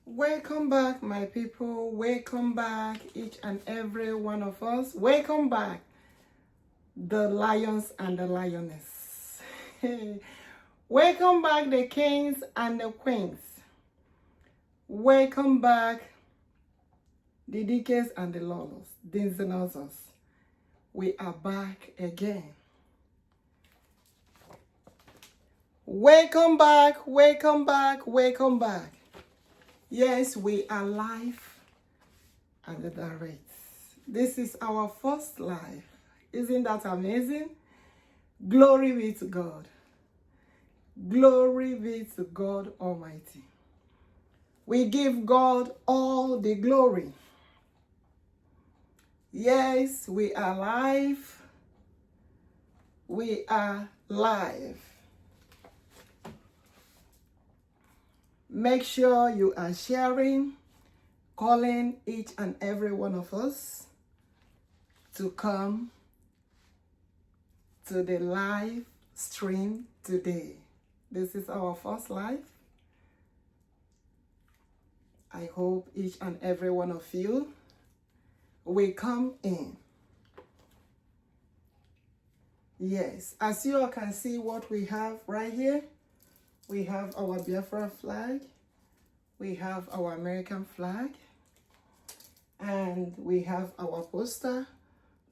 Welcome back, my people. Welcome back, each and every one of us. Welcome back, the lions and the lioness. Welcome back, the kings and the queens. Welcome back, the DKs and the lolos, the zenozos. We are back again. Welcome back, welcome back, welcome back. Yes, we are live and direct. This is our first live. Isn't that amazing? Glory be to God. Glory be to God Almighty. We give God all the glory. Yes, we are live. We are live. Make sure you are sharing, calling each and every one of us to come to the live stream today. This is our first live. I hope each and every one of you will come in. Yes, as you all can see what we have right here. We have our Biafra flag, we have our American flag, and we have our poster.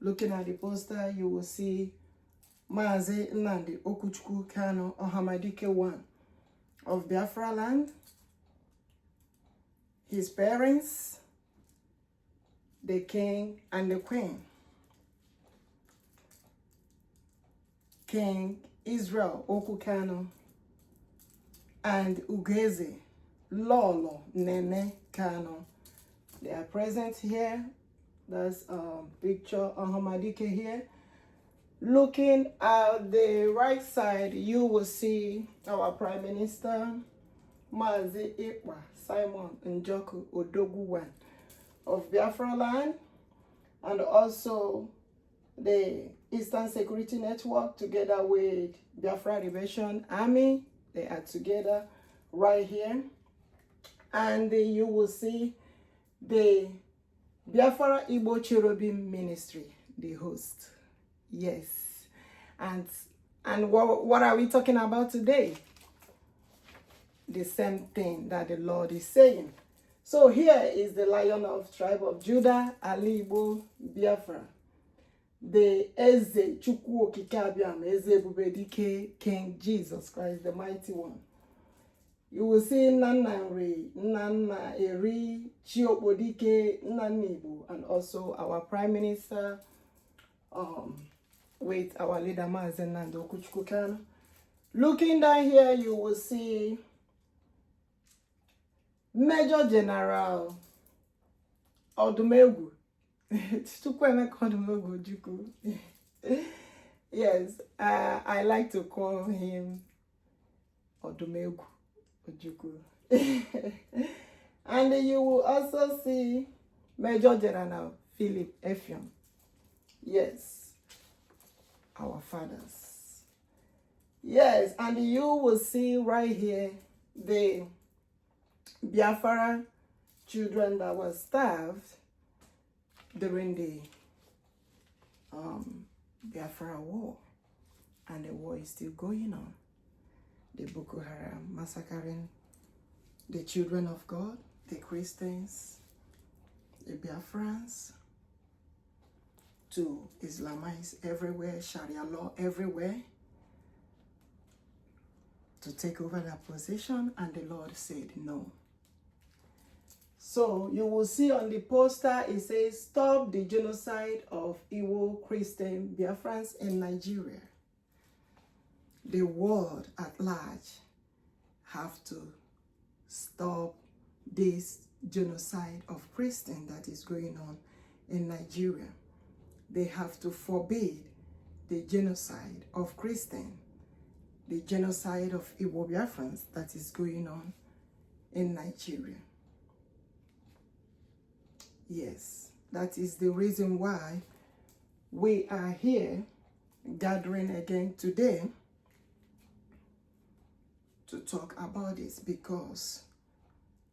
Looking at the poster, you will see Mazi, Nnamdi, Okwuchukwu, Kanu-Ohamadike one of Biafra land, his parents, the king and the queen, King Israel Okwu and Ugeze, Lolo, Nene, Kano. They are present here. There's a picture of Ohamadike here. Looking at the right side, you will see our Prime Minister, Mazi, Ekpa, Simon, Njoku, Odogwu of Biafra land, and also the Eastern Security Network together with Biafra Liberation Army. They are together right here. And you will see the Biafra Igbo Cherubim ministry, the host. Yes. And what are we talking about today? The same thing that the Lord is saying. So here is the Lion of tribe of Judah, Igbo-Biafra. The Eze Chukwu Okike Eze Ebubedike, King Jesus Christ, the mighty one. You will see Nnamdi, Nnanna Eri, Chiokpodike, Nnanibu, and also our Prime Minister, with our leader Mazi and Okwuchukwu. Looking down here, you will see Major General Odogwu. Yes, I like to call him Odogwu. And you will also see Major General Philip Effiong. Yes, our fathers. Yes, and you will see right here the Biafra children that were starved during the Biafra war, and the war is still going on. The Bokoharam massacring the children of God, the Christians, the Biafrans, to Islamize everywhere, Sharia law everywhere, to take over that position, and the Lord said no. So you will see on the poster, it says, stop the genocide of Igbo Christian Biafrans in Nigeria. The world at large have to stop this genocide of Christians that is going on in Nigeria. They have to forbid the genocide of Christians, the genocide of Igbo-Biafrans that is going on in Nigeria. Yes, that is the reason why we are here gathering again today to talk about this, because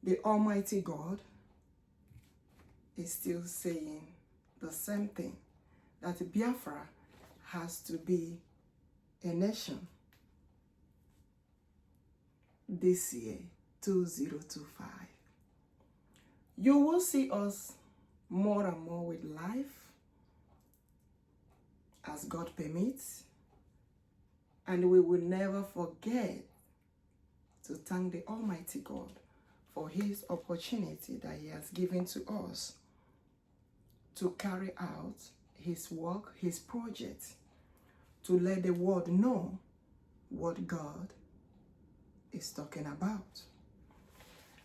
the Almighty God is still saying the same thing, that Biafra has to be a nation this year, 2025. You will see us more and more with life as God permits, and we will never forget to thank the Almighty God for his opportunity that he has given to us to carry out his work, his project, to let the world know what God is talking about.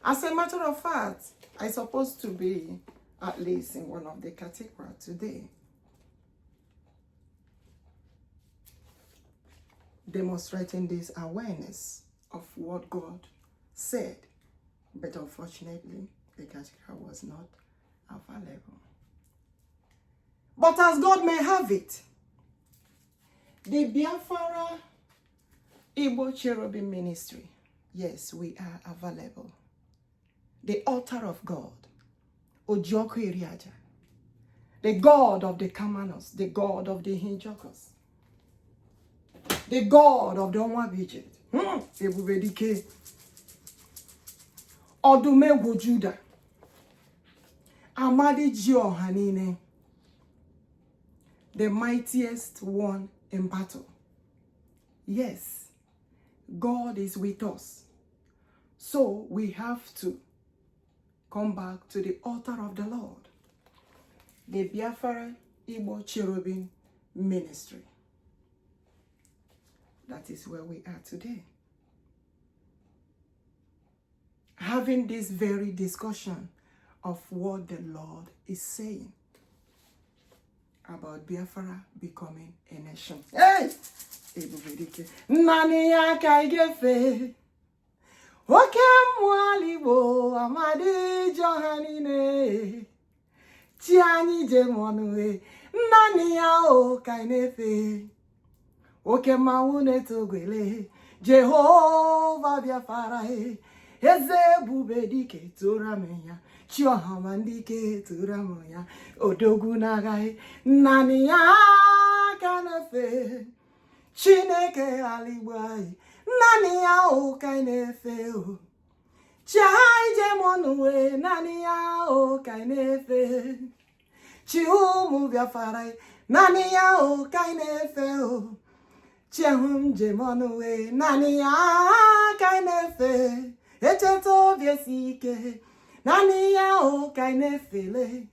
As a matter of fact, I'm supposed to be at least in one of the cathedrals today, demonstrating this awareness of what God said, but unfortunately, the cathedral was not available. But as God may have it, the Biafra Igbo Cherubim ministry, yes, we are available. The altar of God, Njoku Iriaja, the God of the Kamanos, the God of the Njokus, the God of the Onwabijit, Ebubedike, Odumegwu Judah, Amadi Jiohanine, the mightiest one in battle. Yes, God is with us. So we have to come back to the altar of the Lord, the Biafra Igbo Cherubim ministry. That is where we are today. Having this very discussion of what the Lord is saying about Biafra becoming a nation. Hey! Nani ya kaigefe oke mwalibo amadi johanine chi anyị jemonue nani ya o kainefe oke mawune togwele Jehova Biafra eze bubedike turamenya Nnamdi turamoya Odogwu nagai nani ya kanafe Chineke aligwai nani ya o kainefe o Chai jemonue nani ya o kainefe Chihumu Biafra nani ya o kainefe o Chehum jemonue nani ya kainefe Echeto biesike nani ya o kainefele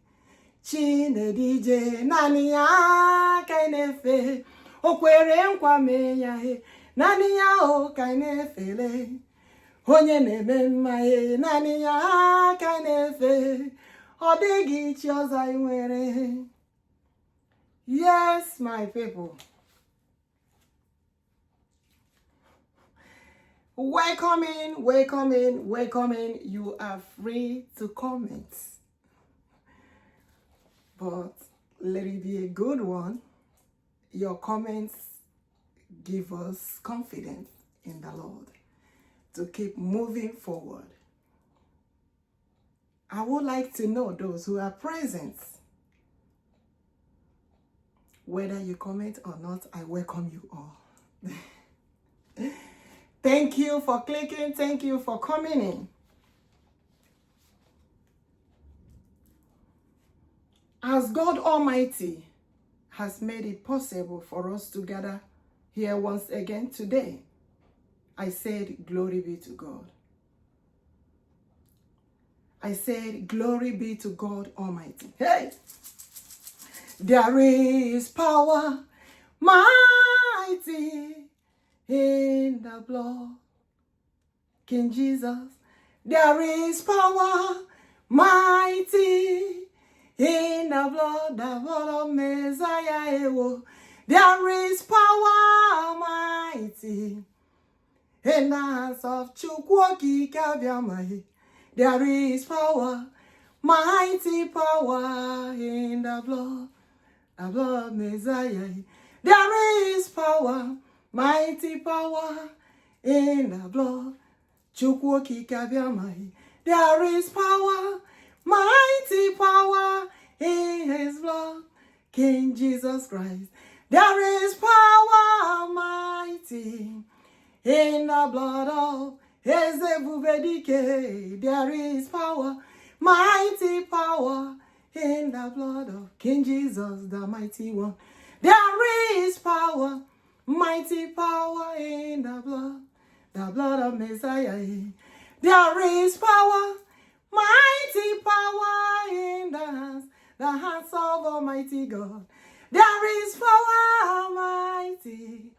Chinedije nani ya kainefe Okwere nkwa me ya he nani ya o kainefele Onye na-eme mma he nani ya kainefe Odigi chi ọzọ inwere. Yes, my people. Welcome in, welcome in, welcome in. You are free to comment. But let it be a good one. Your comments give us confidence in the Lord to keep moving forward. I would like to know those who are present. Whether you comment or not, I welcome you all. Thank you for clicking. Thank you for coming in. As God Almighty has made it possible for us to gather here once again today, I said, glory be to God. I said, glory be to God Almighty. Hey! There is power mighty in the blood. King Jesus, there is power mighty in the blood of Messiah. There is power mighty in the hands of Chukwu. There is power, mighty power in the blood of Messiah. There is power, mighty power in the blood. Chukwu. There is power, mighty power in his blood, King Jesus Christ. There is power, mighty in the blood of Ekpa. There is power, mighty power in the blood of King Jesus, the mighty one. There is power, mighty power in the blood of Messiah. There is power, mighty power in the hands of Almighty God. There is power, mighty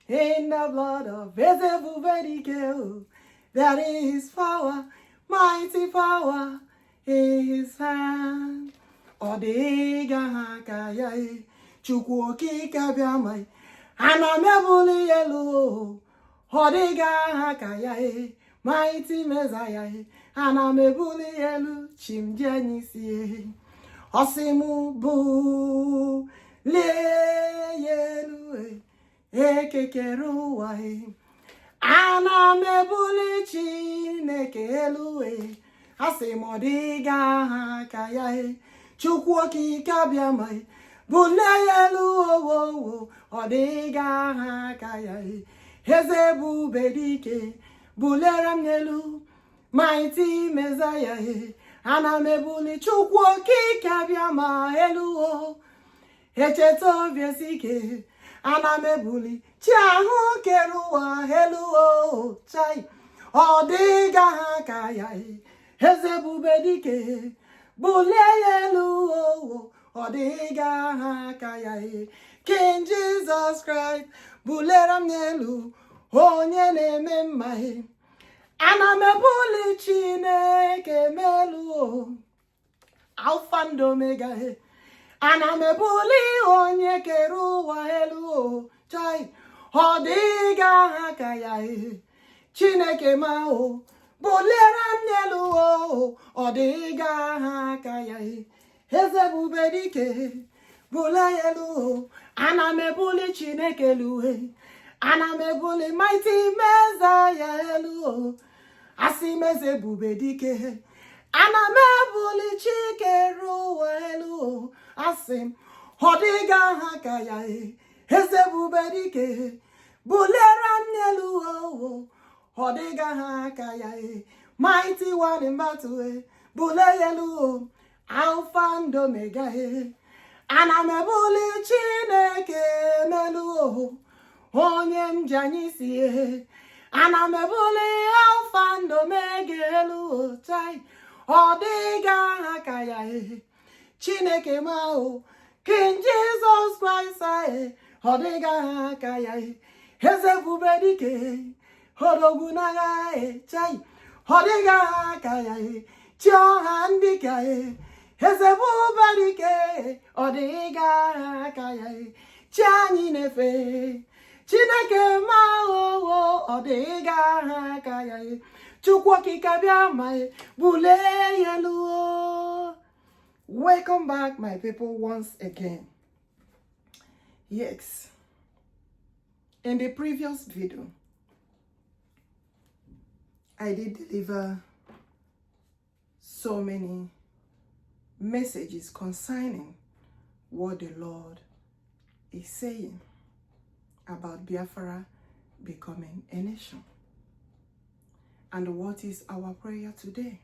in the blood of Ekpa. There is power, mighty power in his hand. Odega hakaya chukwu okike biamai ana mebuli yelu. Odega hakaya mighty Messiah ana mebuli yelu chimjenisi osimu bu le yelu ekekeruwa ana mebuli Chineke elu asimodiga hakaya chukwu okike biamai bule yelu owo odiga hakaya Ezebube dike buleram yelu mighty Messiah ana mebuli chukwu okike biama elu echeto viesike ana mebuli chiahu keruwa elu chai odiga hakaya Ezebube dike bule yelu odiga hakaya King Jesus Christ buleram yelu onye na-eme mma ana mebuli Chineke melu Alpha and Omega ana mebuli onye kere ụwa elu chai odiga hakaya Chineke ma buleram yelu odiga hakaya Ezebube dike bule yelu ana mebuli Chineke luhe ana mebuli mighty Messiah elu asim Ezebube dike ana mebuli chikeruwa elu asim odiga hakaya Ezebube dike buleram yelu odiga hakaya mighty one in battle bule yelu Alpha and Omega ana mebuli Chineke melu onye mjanyisi ana mebuli Alpha and Omega elu chai odiga hakaya Chineke ma King Jesus Christ odiga hakaya Ezebube dike Odogwu naga chai odiga hakaya Chiohandike Ezebube dike odiga hakaya Chianyi nefe Chineke ma odiga hakaya chukwu okike biamai bule yelu. Welcome back, my people, once again. Yes, in the previous video I did deliver so many messages concerning what the Lord is saying about Biafra becoming a nation. And what is our prayer today?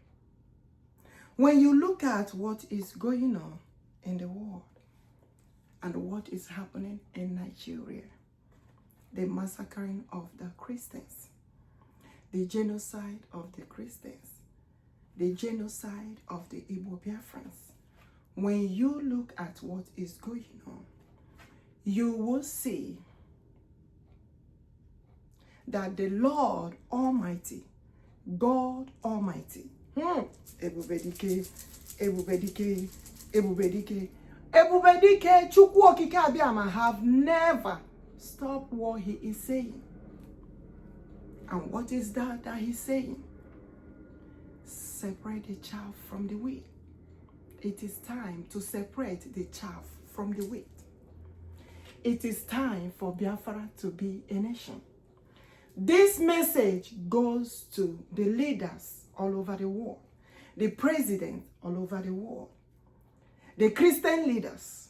When you look at what is going on in the world and what is happening in Nigeria, the massacring of the Christians, the genocide of the Christians, the genocide of the Igbo-Biafrans, when you look at what is going on, you will see that the Lord Almighty, God Almighty, Ebubedike, Chukwu Okike Abiama have never stopped what he is saying. And what is that he's saying? Separate the chaff from the wheat. It is time to separate the chaff from the wheat. It is time for Biafra to be a nation. This message goes to the leaders all over the world. the president all over the world, the Christian leaders,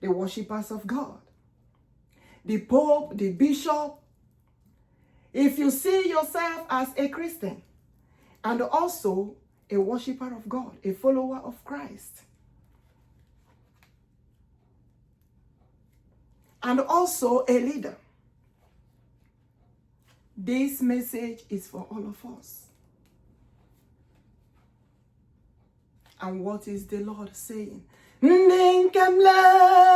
the worshippers of God, the Pope, the Bishop. If you see yourself as a Christian and also a worshipper of God, a follower of Christ, and also a leader, this message is for all of us. And what is the Lord saying? Ndinkemle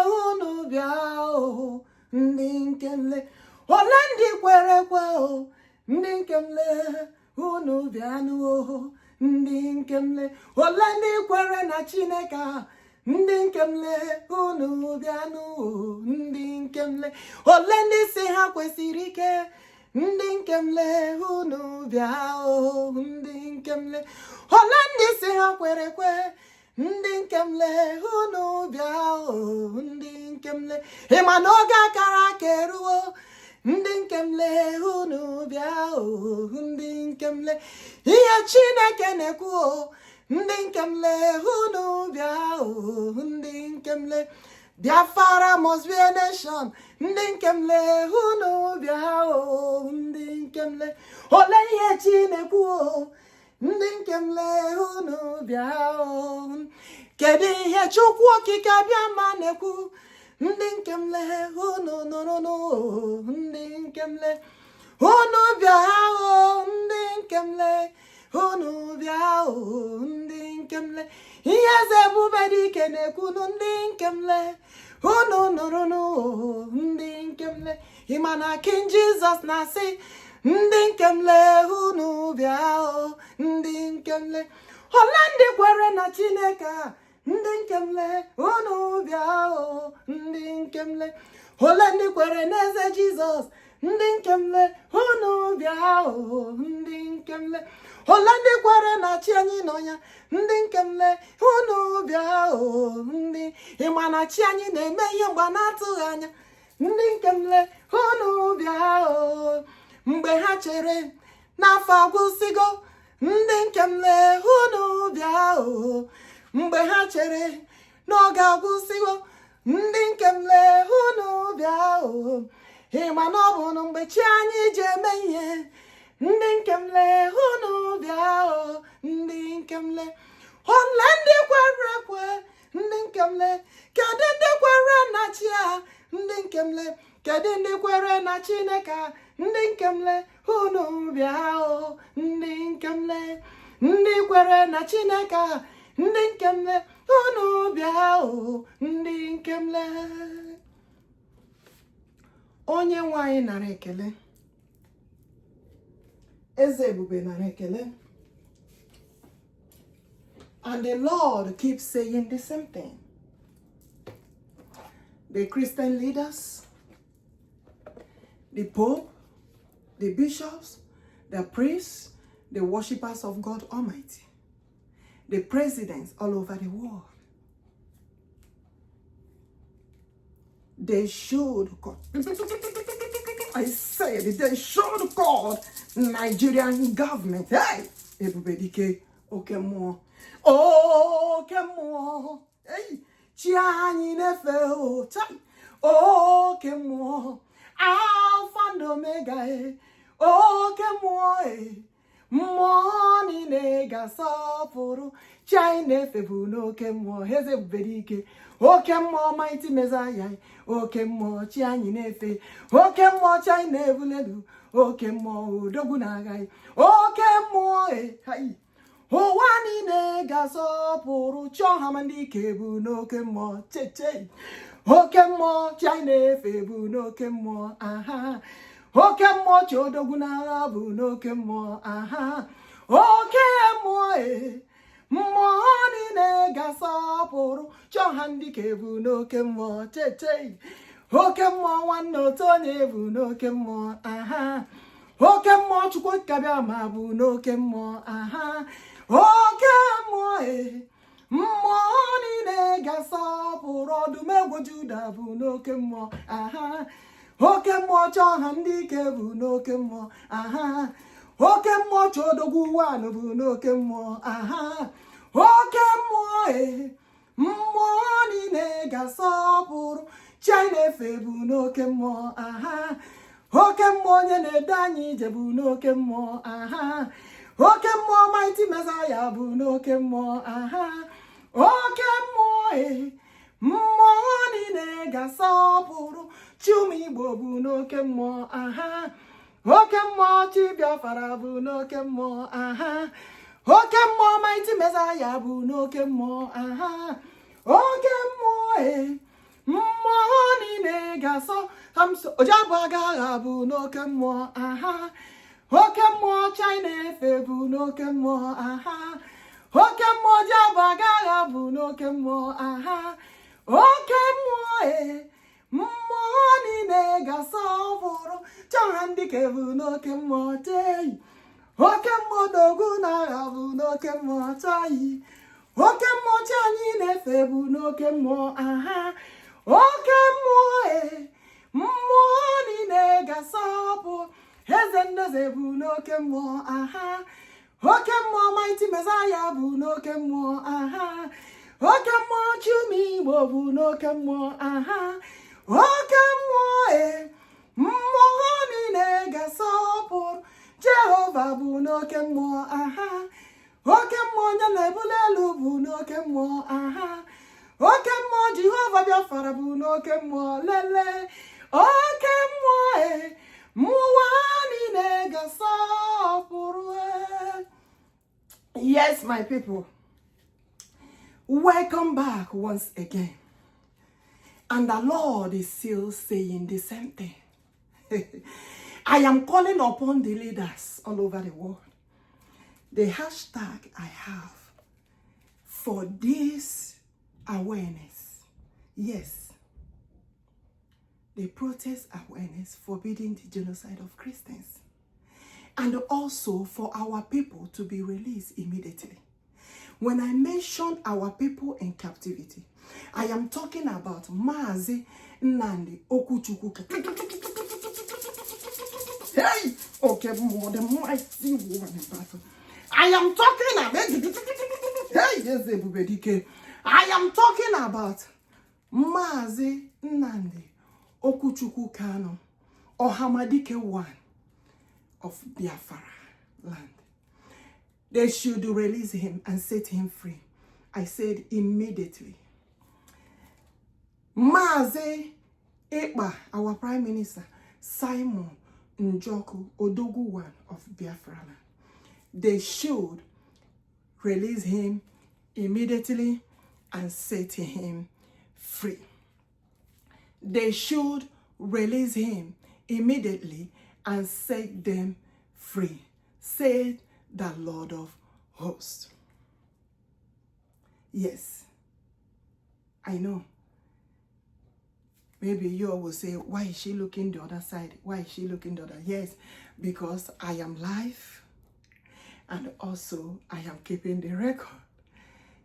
unu biao, ndinkemle Holandi kwere kwao, ndinkemle unu bianu, ndinkemle Holandi kwere na Chineka, ndinkemle unu bianu, ndinkemle Holandi si ha kwesiri ike, ndinkemle unu biao, ndinkemle Holandi si ha kwere kwe, ndinkemle unu biao, ndinkemle Emanoga kara keruo, ndinkemle unu biao, ndinkemle Ihe Chineke nekwuo, ndinkemle unu biao, ndinkemle Biafra must be a nation, ndinkemle unu biao, ndinkemle Ole ihe Chineke ndinkemle unu biao, kedu ihe Chukwu okike Abịama nekwu, ndinkemle unu no, ndinkemle unu biao, ndinkemle unu biao, ndinkemle ihe Zebube dike nekwu, ndinkemle unu no, ndinkemle Imana King Jesus na-asị, ndinkemle unu biao, ndinkemle Holandi kwere na Chineke, ndinkemle unu biao, ndinkemle Holandi kwere n'eze Jesus, ndinkemle unu biao, ndinkemle Holandi kwere na chi anyị nọ ya, ndinkemle unu biao, ịmana chi anyị na-eme ihe mgbe na-atụghị anya, ndinkemle unu biao. Mgbe ha chere n'afọ agwụsịgo, ndinkemle unu biao. Mgbe ha chere n'oge agwụsịgo, ndinkemle unu biao. Ịma na ọ bụ mgbe chi anyị ji eme ihe, ndinkemle unu biao, ndinkemle ole ndị kwere ekwe, ndinkemle kedu ndị kwere na chi a, ndinkemle kedu ndị kwere na Chineke, ndinkemle unu biao, ndinkemle ndị kwere na Chineke, ndinkemle unu biao, ndinkemle. Onye nwanyị nara ekele, Eze Ebube nara ekele. And the Lord keeps saying the same thing. The Christian leaders, the Pope, the bishops, the priests, the worshippers of God Almighty, the presidents all over the world, they should call, I said they should call Nigerian government. Hey, everybody, okay more. Okay more. Hey, Chiani nefe o tai. Okay more. Alpha and Omega. Okay more. Money nega sapuru. China febu no kemo. Heze berike. Okay more mighty Messiah. Okay more Chiani nefe. Okay more China evuledu. Okay more Odogwu nagai. Okay more. Hai. Owani nega sapuru. Nnamdi bu no kemo. Che. Okay more China febu no kemo. Aha. Okay more Odogwu nagai bu no kemo. Aha. Okay more. Money nega sapuru. Nnamdi bu no kemo. Che. Okay more one no Tony bu no kemo. Aha. Okay more Chukwu Abịama bu no kemo. Aha. Okay more. Money nega sapuru. Odumegwu Juda bu no kemo. Aha. Okay more Nnamdi bu no kemo. Aha. Oke mmụọ Odogwu one bụ n'oke mmụọ. Aha. Oke mmụọ mmụọ niile ga-asọpụrụ Chinefe bụ n'oke mmụọ. Aha. Oke mmụọ onye na-edu anyị ije bụ n'oke mmụọ. Aha. Oke mmụọ mighty Messiah bụ n'oke mmụọ. Aha. Oke mmụọ mmụọ niile ga-asọpụrụ Chiume Igbo bụ n'oke mmụọ. Aha. Oke mmụọ chi Biafra bụ n'oke mmụọ. Aha. Oke mmụọ mighty Messiah bụ n'oke mmụọ. Aha. Oke mmụọ mmụọ niile ga-asọ Ojabụ agha bụ n'oke mmụọ. Aha. Oke mmụọ Chinefe bụ n'oke mmụọ. Aha. Oke mmụọ Ojabụ agha bụ n'oke mmụọ. Aha. Oke mmụọ mmụọ niile ga-asọpụrụ Nnamdi bụ n'oke mmụọ. Teyi. Oke mmụọ Odogwu na-agha bụ n'oke mmụọ. Tayi. Oke mmụọ chi anyị na-efe bụ n'oke mmụọ. Aha. Oke mmụọ mmụọ niile ga-asọpụrụ Eze Ndeze bụ n'oke mmụọ. Aha. Oke mmụọ mighty Messiah bụ n'oke mmụọ. Aha. Oke mmụọ Chiume Igbo bụ n'oke mmụọ. Aha. Oke mmụọ mmụọ niile ga-asọpụrụ Jehova bụ n'oke mmụọ. Aha. Oke mmụọ onye na-ebuli elu bụ n'oke mmụọ. Aha. Oke mmụọ Jehova Biafra bụ n'oke mmụọ. Lele. Oke mmụọ mmụọ niile ga-asọpụrụ. Yes, my people. Welcome back once again. And the Lord is still saying the same thing. I am calling upon the leaders all over the world. The hashtag I have for this awareness, yes, the protest awareness forbidding the genocide of Christians, and also for our people to be released immediately. When I mention our people in captivity, I am talking about Mazi, Nnamdi, Okwuchukwu. Hey, okay, more than mighty woman in battle. I am talking about hey, yes, Igbo-Biafra. I am talking about Mazi, Nnamdi, Okwuchukwu Kanu-Ohamadike one of Biafra land. They should release him and set him free. I said immediately. Mazi, Ekpa, our Prime Minister, Simon, Njoku, Odogwu one of Biafra land. They should release him immediately and set him free. They should release him immediately and set them free, said the Lord of hosts. Yes, I know. Maybe you will say, why is she looking the other side? Why is she looking the other? Yes, because I am live and also I am keeping the record,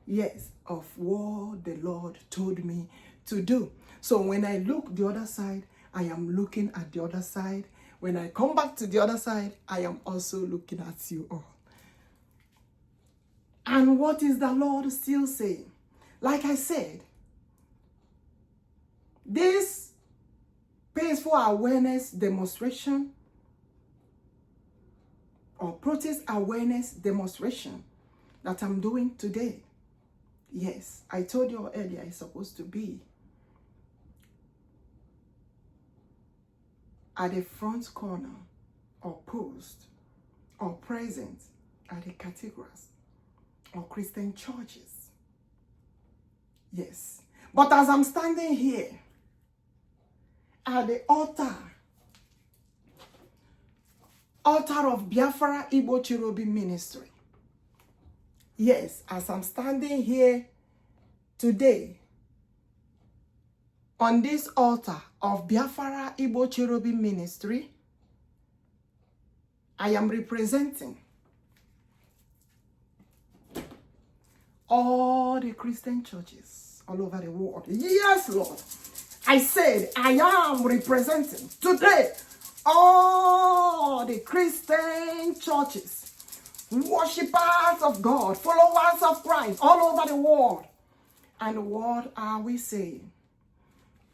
yes, of what the Lord told me to do. So when I look the other side, I am looking at the other side. When I come back to the other side, I am also looking at you all. And what is the Lord still saying? Like I said, this peaceful awareness demonstration or protest awareness demonstration that I'm doing today, yes, I told you earlier it's supposed to be at the front corner or post or present at the cathedrals or Christian churches. Yes. But as I'm standing here at the altar of Biafra Igbo Cherubim ministry, yes, as I'm standing here today on this altar of Biafra Igbo Cherubim ministry, I am representing all the Christian churches all over the world. Yes, Lord. I said I am representing today all the Christian churches, worshippers of God, followers of Christ all over the world. And what are we saying?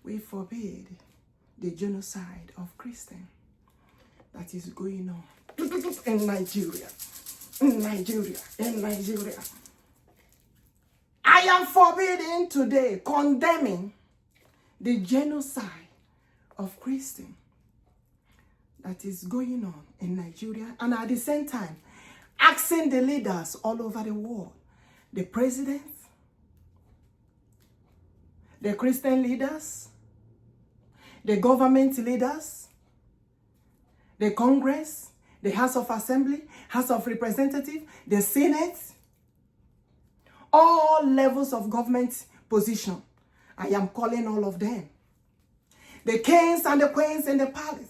We forbid the genocide of Christians that is going on in Nigeria. In Nigeria. I am forbidding today, condemning the genocide of Christians that is going on in Nigeria, and at the same time, asking the leaders all over the world, the presidents, the Christian leaders, the government leaders, the Congress, the House of Assembly, House of Representatives, the Senate, all levels of government position. I am calling all of them. The kings and the queens in the palace.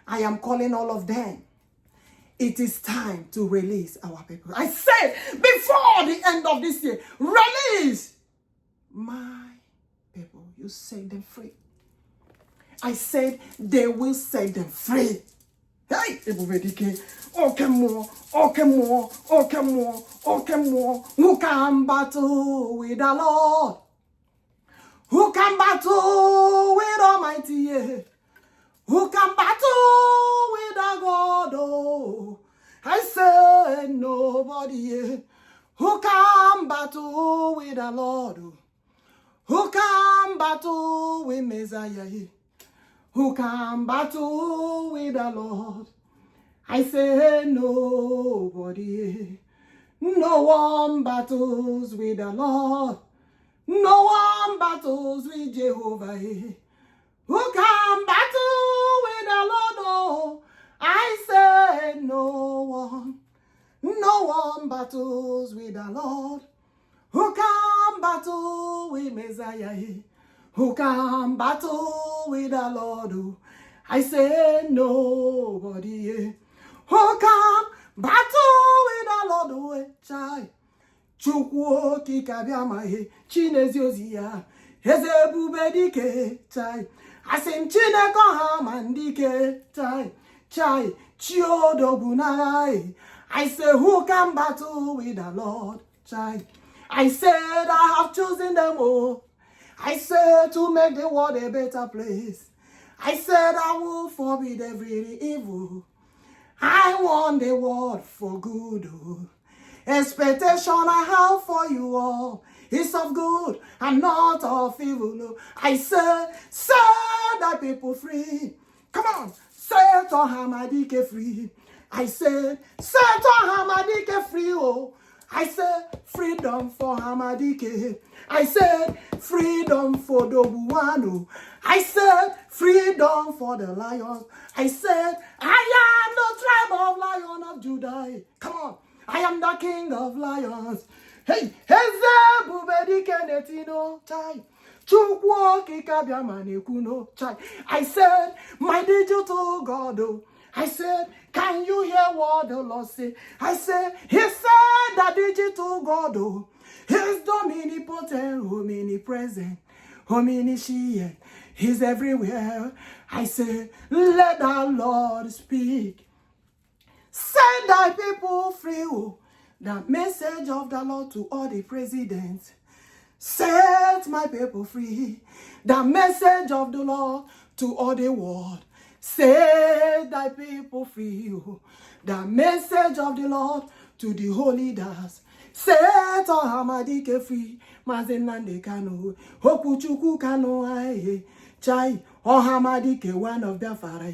I am calling all of them. It is time to release our people. I said before the end of this year, release my people. You set them free. I said they will set them free. Hey, Igbo-Biafra, okay more. Who can battle with the Lord? Who can battle with Almighty? Yeah. Who can battle with the God? Oh, I said nobody. Yeah. Who can battle with the Lord? Oh. Who can battle with Messiah? Who can battle with the Lord? I say nobody. No one battles with the Lord. No one battles with Jehovah. Who can battle with the Lord? Oh, I say no one. No one battles with the Lord. Who can battle with Messiah? Who can battle with the Lord? Oh, I say nobody. Who can battle with the Lord? Oh, child. Chukwu kikabiamahe chinezi oziya ezebubedike chai asim Kanu-Ohamadike chai Odogwu nai. I say who can battle with the Lord chai. I said I have chosen them all. I said to make the world a better place. I said I will forbid every evil. I want the world for good. Expectation I have for you all is of good and not of evil. I said, set the people free. Come on, set Ohamadike free. I said, set Ohamadike free. Oh, I said, freedom for Hamadike. I said, freedom for Odogwu. I said, freedom for the lions. I said, I am the tribe of Lion of Judah. Come on. I am the king of lions. Hey, I said, my digital God. I said, can you hear what the Lord say? I said, he said the digital God. He's omnipotent, omnipresent, omniscient. He's everywhere. I said, let the Lord speak. Set thy people free. Oh, the message of the Lord to all the presidents. Set my people free. The message of the Lord to all the world. Set thy people free. Oh, the message of the Lord to the holy leaders. Set Ohamadike free. Mazi Nnamdi Kanu. Okwuchukwu Kanu-Ohamadike. Chai. Ohamadike, one of Biafra.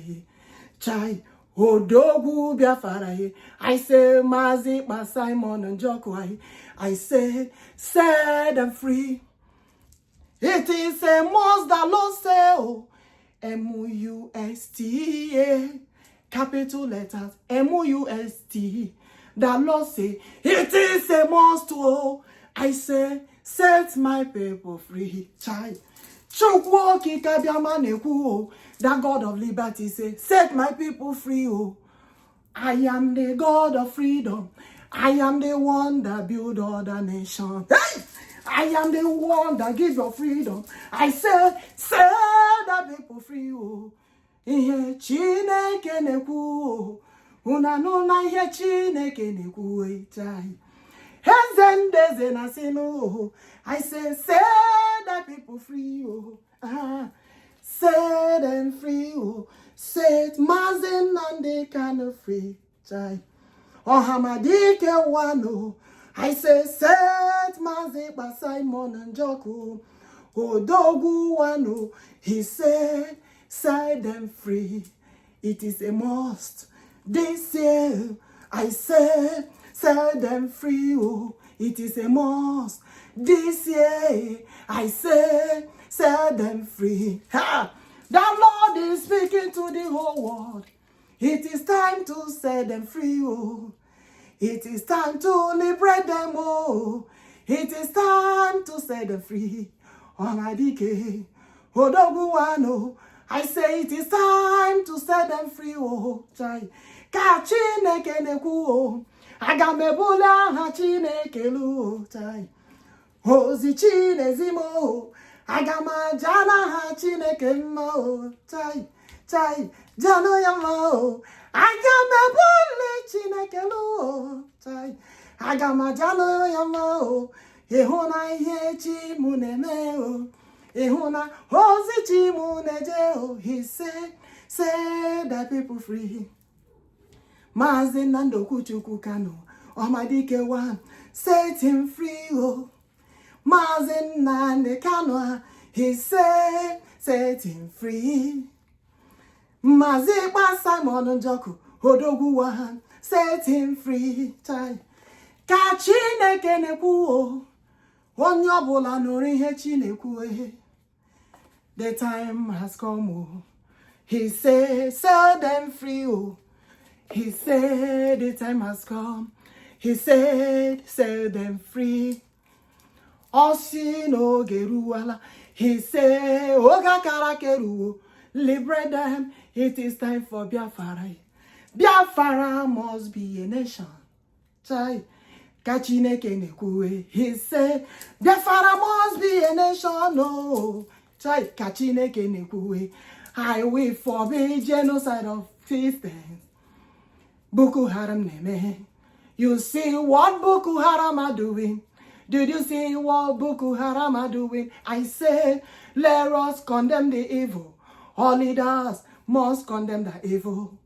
Chai. Odogwu Biafra. I say Mazi, Simon, Njoku. I say set them free. It is a must the Lord say. Oh, M-U-S-T-A. Capital letters. M-U-S-T. The Lord say it is a must. Oh, I say set my people free. Child. The God of liberty say, set my people free. Oh, I am the God of freedom. I am the one that build other nations. Hey! I am the one that gives you freedom. I said, set the people free. Oh, ihe Chineke na-ekwu, una nụ na ihe Chineke na-ekwu chai. Hezendeze na sinu, I say, set the people free, set them free, set Mazi and they kind free, chai. Ohamadike wano, I say, set Mazi by Simon Njoku, Odogwu wano, he said, set them free. It is a must. This year, I said, set them free, it is a must. This year, I say, set them free. Ha! The Lord is speaking to the whole world. It is time to set them free, It is time to liberate them, It is time to set them free. Ohamadike, Odogwu wano, I say it is time to set them free, chai. Ka Chineke na-ekwu, aga m ebuli aha Chineke lu, chai. Ozi Chinezimo, aga m aja n'aha Chineke mma, chai, chai, jano ya mma, aga m ebuli Chineke lu, chai. Aga m aja ya mma, ịhụ na ihe chi mụ na-eme, ịhụ na ozi chi mụ na-eje, he said, set the people free. Mazi and Okwuchukwu Kanu-Ohamadike one, set him free, Mazi and Kanu, he said, set him free. Mazi by Simon Njoku, Odogwu one, set him free. Chai. Ka Chineke na-ekwu, onye ọbụla nụrụ ihe Chineke. The time has come, he said, set them free, He said, the time has come. He said, set them free. Osi no geruwala. He said, Oga karakeru, liberate them. It is time for Biafra. Biafra must be a nation. Chai, Kachineke nekue. He said, Biafra must be a nation. No, Chai, Kachineke nekue. I will forbid genocide of Christians. Bokoharam neme. You see what Bokoharam are doing? Did you see what Bokoharam are doing? I say, let us condemn the evil. All leaders must condemn the evil.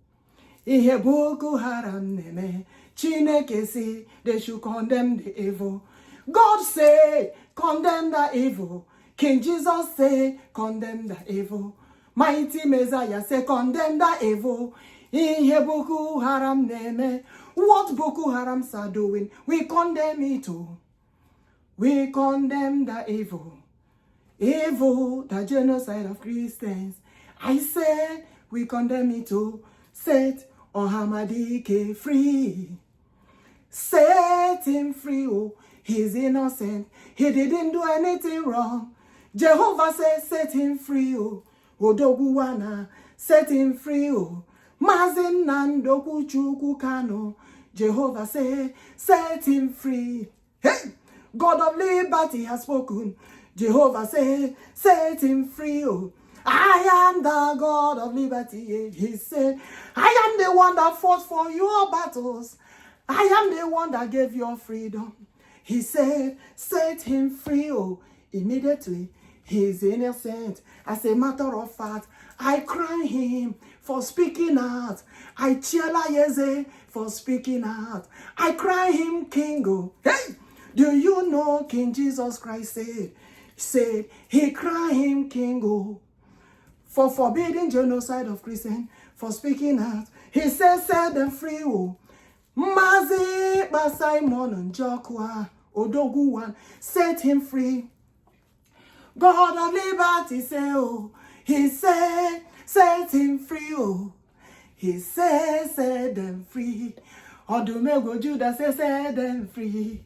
Ihe Bokoharam neme. Chineke say they should condemn the evil. God say, condemn the evil. King Jesus say, condemn the evil. Mighty Messiah say, condemn the evil. Ihe Bokoharam neme. What Bokoharams are doing, we condemn it too. We condemn the evil. Evil, the genocide of Christians. I said, we condemn it too. Set Ohamadike free. Set him free, oh, he's innocent. He didn't do anything wrong. Jehovah says, set him free, oh. Odogwu wana, set him free, oh. Mazi and Okwuchukwu Kanu. Jehovah say, set him free. Hey, God of liberty has spoken. Jehovah say, set him free. Oh, I am the God of liberty. He said, I am the one that fought for your battles. I am the one that gave your freedom. He said, set him free. Oh, immediately, he is innocent. As a matter of fact, I cry him for speaking out. I chela yeze for speaking out. I cry him king. Oh, hey, do you know King Jesus Christ said he cried him king, oh, for forbidding genocide of Christians, for speaking out. He said, set them free, oh. Mazi by Simon Njoku, Odogwu one, set him free. God of liberty say, oh, he said, set him free, oh. He said, set them free. Odumego Judah said, set them free.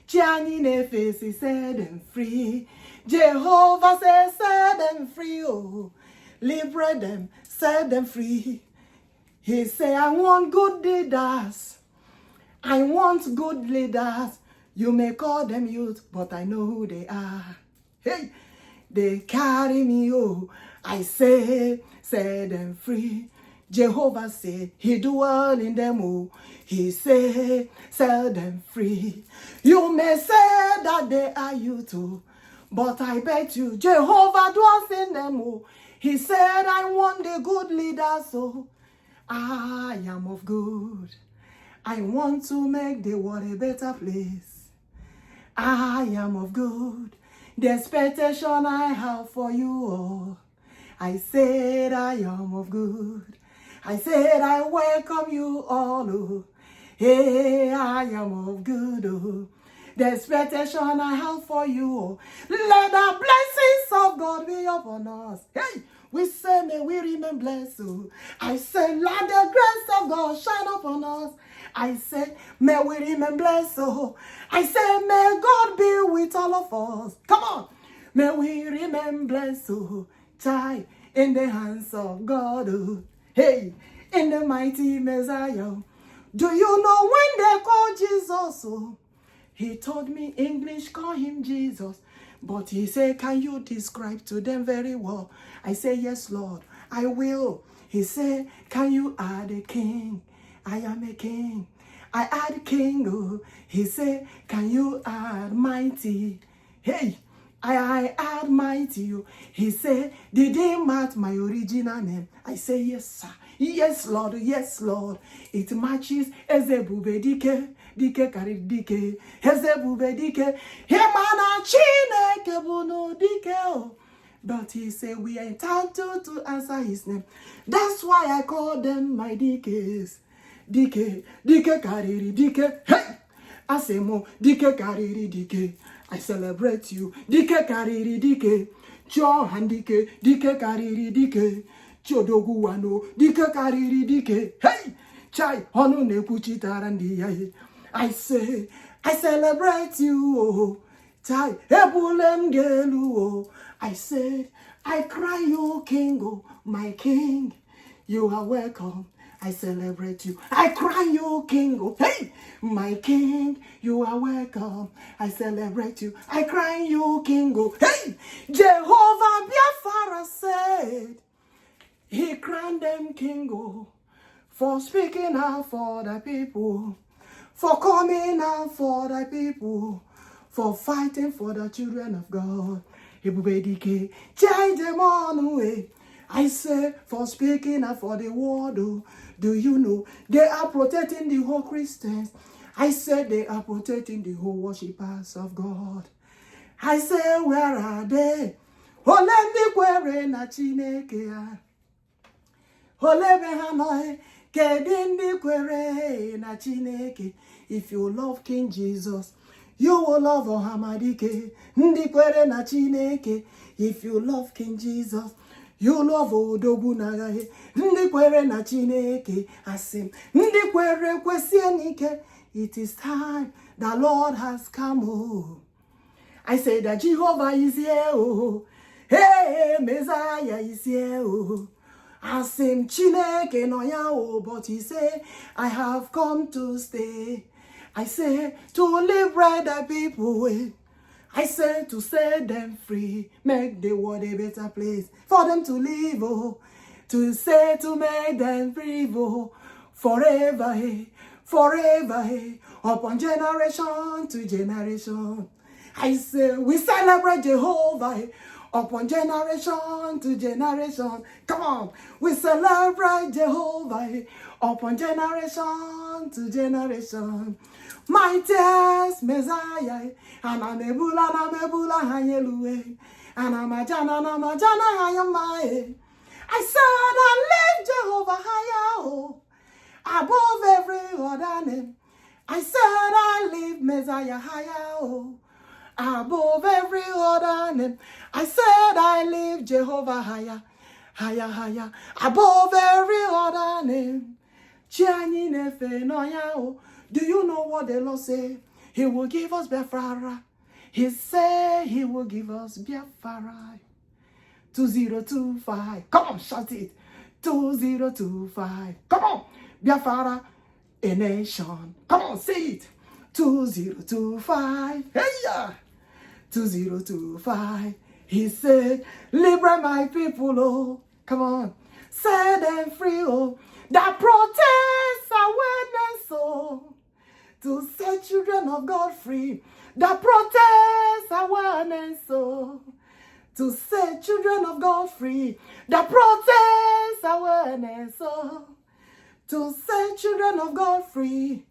Chiani Nefesi set them free. Jehovah says, set them free, oh. Liberate them, set them free. He said, I want good leaders. I want good leaders. You may call them youth, but I know who they are. Hey, they carry me, oh. I say, set them free. Jehovah say, he dwell in them, oh. He say, set them free. You may say that they are you too, but I bet you Jehovah dwells in them, oh. He said, I want the good leaders, so I am of good. I want to make the world a better place. I am of good. The expectation I have for you all. I said I am of good. I said I welcome you all. Oh. Hey, I am of good. Oh. The expectation I have for you all. Let the blessings of God be upon us. Hey, we say may we remain blessed. Oh. I say let the grace of God shine upon us. I say may we remain blessed. Oh. I say may God be with all of us. Come on. May we remain blessed. Oh. Child, in the hands of God. Oh. Hey, in the mighty Messiah. Do you know when they call Jesus? Oh, he told me English, call him Jesus. But he said, can you describe to them very well? I say, yes, Lord, I will. He said, can you add a king? I am a king. I add king. Oh. He said, can you add mighty? Hey, I add mighty. Oh. He said, did he match my original name? I say, yes, sir. Yes, Lord. Yes, Lord. It matches Ezebubedike. Dike karidike. Ezebubedike. Hemana chineke bunu dike. But he said, we are entitled to answer his name. That's why I call them my dikes. Dike. Dike kariri dike. Hey! Asemo. Dike kariri dike. I celebrate you. Dike kariri dike. Chohandike. Dike kariri dike. Odogwu wano. Dike kariri dike. Hey! Chai. Honu nekuchitara ndi yae. I say, I celebrate you. Oh. Chai. Ebulem gelu. Oh. I said, I cry you, King. Oh, my King. You are welcome. I celebrate you. I cry you, King. Oh, hey, my King, you are welcome. I celebrate you. I cry you, King. Oh, hey, Jehovah Biafra said, he crowned them King. Oh, for speaking out for the people, for coming out for the people, for fighting for the children of God. Igbo-Biafra, change them on away. I say, for speaking out for the world, oh, do you know they are protecting the whole Christians? I said they are protecting the whole worshippers of God. I say, where are they? Olendi kwere na Chineke ya. Olebe hanoi kedindi kwere na Chineke. If you love King Jesus, you will love Ohamadike. Ndi kwere na Chineke. If you love King Jesus, you love Odogwu nagahe. Ndi kwere na Chineke. Asim. Ndi kwere kwesienike. It is time. The Lord has come. Oh. I say that Jehovah is here. Oh. Hey, Messiah is here. Oh. Asim Chineke no ya. Oh. But he say, I have come to stay. I say to liberate the people. I say to set them free, make the world a better place for them to live. Oh, to say to make them free. Oh, forever, forever, upon generation to generation. I say we celebrate Jehovah upon generation to generation. Come on, we celebrate Jehovah upon generation to generation. Mightiest Messiah, and I'm ebula hanyelue, and I'm a jana hayamae. I said I lift Jehovah higher, above every other name. I said I lift Messiah higher, above every other name. I said I lift Jehovah higher, higher, above every other name. Chiani nefe no yao. Do you know what the Lord said? He will give us Biafra. He said he will give us Biafra. 2025. Come on, shout it. 2025. Come on. Biafra, a nation. Come on, say it. 2025. Hey, yeah. 2025. He said, liberate my people, oh. Come on. Set them free, oh. That protest awareness, oh. To set children of God free. That protest awareness, oh. To set children of God free. That protest awareness, oh. To set children of God free.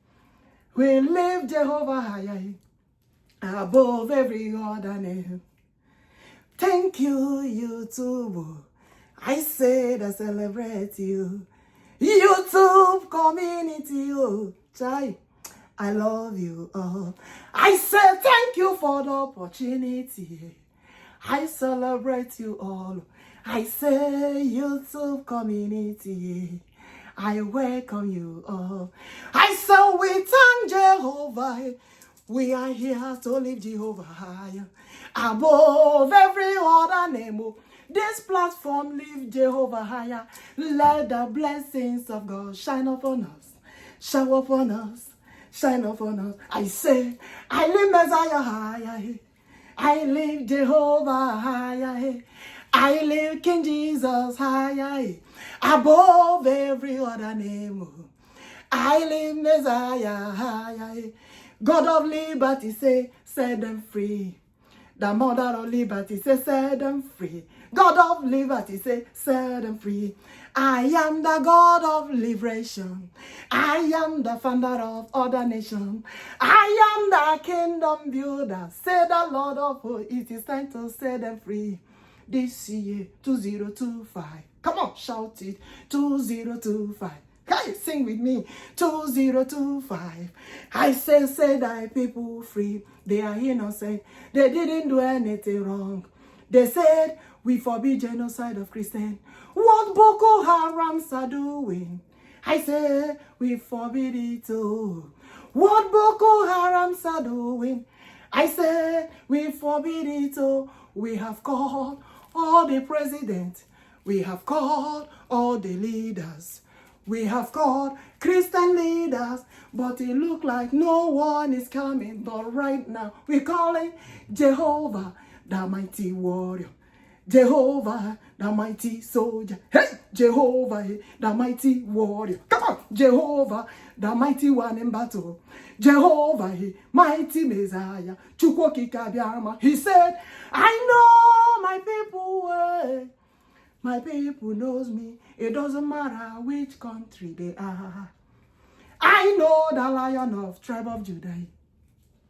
We lift Jehovah higher above every other name. Thank you, YouTube. I said I celebrate you. YouTube community, oh, Chai, I love you all. I say thank you for the opportunity. I celebrate you all. I say YouTube community, I welcome you all. I say we thank Jehovah. We are here to lift Jehovah higher above every other name. This platform lift Jehovah higher. Let the blessings of God shine upon us, shower upon us, shine upon us. I say, I lift Messiah higher. I lift Jehovah higher. I lift King Jesus higher above every other name. I lift Messiah higher. God of liberty say, set them free. The mother of liberty say, set them free. God of liberty say, set them free. I am the God of liberation. I am the founder of other nations. I am the kingdom builder. Say the Lord of hosts, it is time to set them free. This year, 2025. Come on, shout it. 2025. Hey, sing with me. 2025. I say, set thy people free. They are innocent. They didn't do anything wrong. They said, we forbid genocide of Christians. What Bokoharams are doing, I say, we forbid it too. What Bokoharams are doing, I say, we forbid it too. We have called all the presidents. We have called all the leaders. We have called Christian leaders, but it look like no one is coming. But right now, we're calling Jehovah, the mighty warrior. Jehovah, the mighty soldier. Hey, Jehovah, the mighty warrior. Come on, Jehovah, the mighty one in battle. Jehovah, mighty Messiah. He said, I know my people well. My people knows me. It doesn't matter which country they are. I know the Lion of tribe of Judah.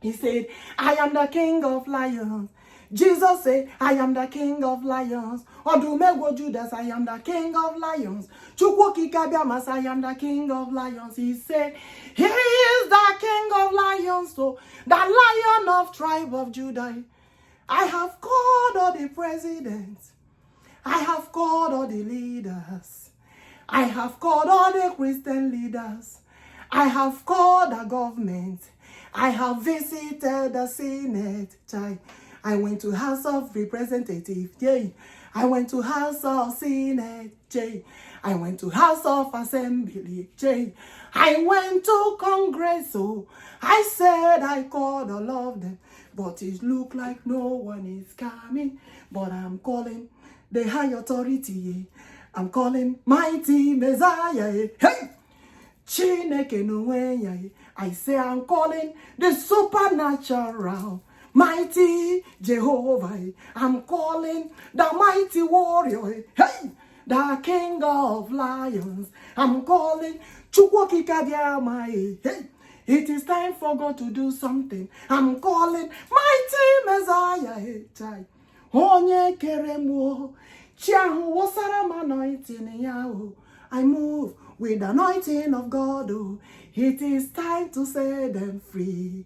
He said, I am the King of lions. Jesus said, I am the King of lions. Odumego Judas, I am the King of lions. Chukwoki Kabiamas, I am the King of lions. He said, he is the King of lions. So the Lion of tribe of Judah. I have called all the presidents. I have called all the leaders. I have called all the Christian leaders. I have called the government. I have visited the Senate. I went to House of Representatives. Yay. I went to House of Senate. Yay. I went to House of Assembly. Yay. I went to Congress. So I said I called all of them. But it looked like no one is coming. But I'm calling the high authority. I'm calling mighty Messiah. Hey! Chineke no. I say I'm calling the supernatural mighty Jehovah. I'm calling the mighty warrior. Hey! The King of lions. I'm calling Chukwoki Kadiamai. Hey! It is time for God to do something. I'm calling mighty Messiah. Hey! Onye keremo, chiahu wasara anointing yahu. I move with the anointing of God. Oh, it is time to set them free.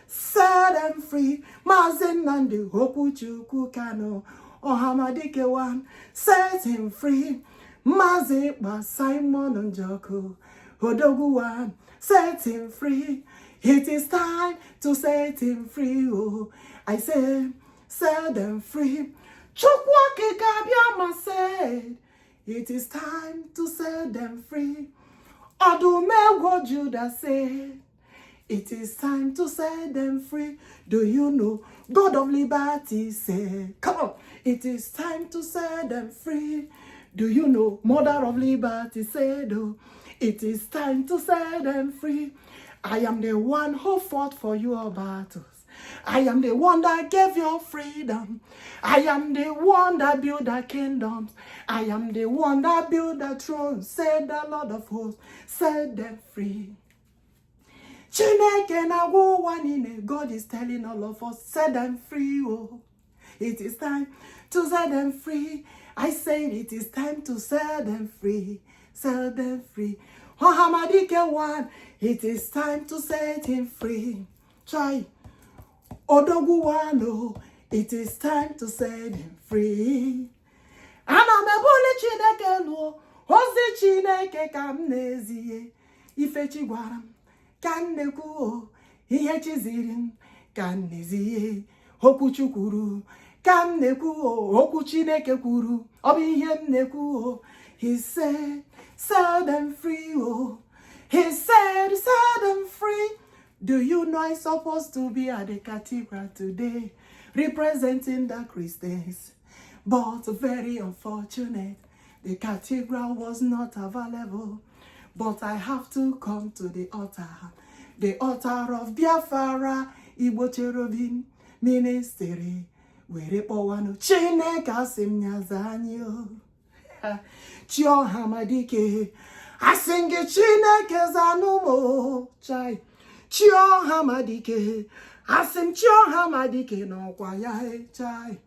Set them free. Mazi Nnamdi, Okwuchukwu, Kanu-Ohamadike one. Set him free. Mazi Ekpa, Simon Njoku, Odogwu one. Set him free. It is time to set him free. Oh, I say, set them free. Chukwoki Kabiama said, it is time to set them free. Odumego Judah said, It is time to set them free. Do you know? God of liberty said, come on. It is time to set them free. Do you know? Mother of liberty said, oh, it is time to set them free. I am the one who fought for your battles. I am the one that gave you freedom. I am the one that built the kingdoms. I am the one that built the throne. Said the Lord of hosts, set them free. Chineke na wanine. God is telling all of us, set them free. Oh, it is time to set them free. I said it is time to set them free. Set them free. Ohamadike one. It is time to set him free. Try. Odogwu one. Oh, it is time to set him free. Ana mebuli Chineke lo. Ozi Chineke kam neziye. Ifechi gwaram. Kan nekwu. Ihe chizirim. Kan neziye. Okwuchukwu. Kan nekwu. Okwu Chineke kwuru. Obi ihe m nekwu. He said, set them free. Oh. He said, set them free. Do you know I'm supposed to be at the cathedral today, representing the Christians? But very unfortunate, the cathedral was not available. But I have to come to the altar of Biafra Igbo Cherubim ministry. Were powanu Chineke asim nyazanyo. Nnamdi, I sing it Chineke zanumo chai. Nnamdi, I sing Nnamdi no kwaya chai.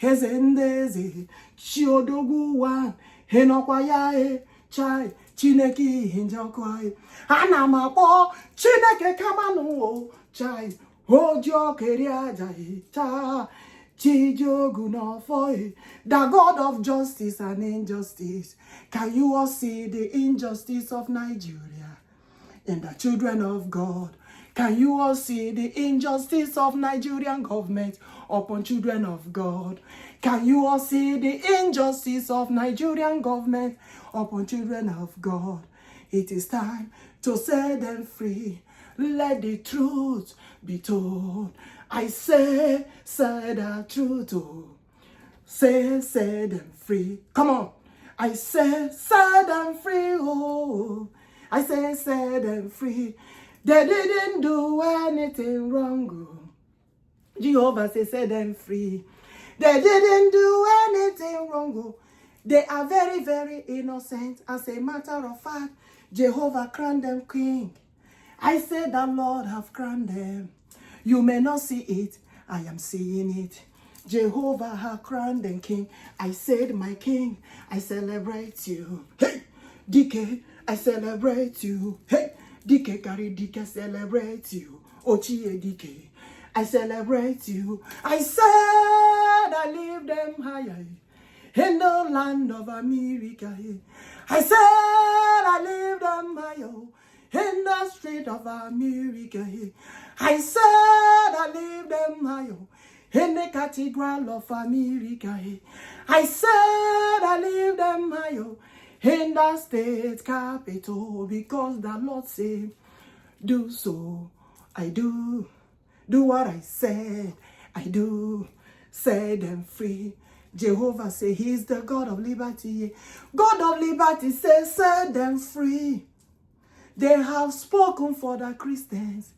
Hezendeze Odogwu one he no kwaya chai. Chineke Njoku ana mapo Chineke kamanu chai. Ojo keria jai cha. Chijogu no foi, the God of justice and injustice. Can you all see the injustice of Nigeria and the children of God? Can you all see the injustice of Nigerian government upon children of God? Can you all see the injustice of Nigerian government upon children of God? It is time to set them free. Let the truth be told. I say the truth. Oh. Say them free. Come on. I say set them free. Oh. I say set them free. They didn't do anything wrong. Oh. Jehovah say set them free. They didn't do anything wrong. Oh. They are very, very innocent. As a matter of fact, Jehovah crowned them king. I say the Lord have crowned them. You may not see it, I am seeing it. Jehovah has crowned them king. I said, my king, I celebrate you. Hey, DK, I celebrate you. Hey, DK, carry DK, celebrate you. Ochie DK, I celebrate you. I said, I leave them higher in the land of America. I said, I leave them higher in the street of America. I said I leave them higher in the cathedral of America. I said I leave them higher in the state capital because the Lord said, do so, I do. Do what I said, I do. Set them free. Jehovah say he's the God of liberty. God of liberty says set them free. They have spoken for the Christians.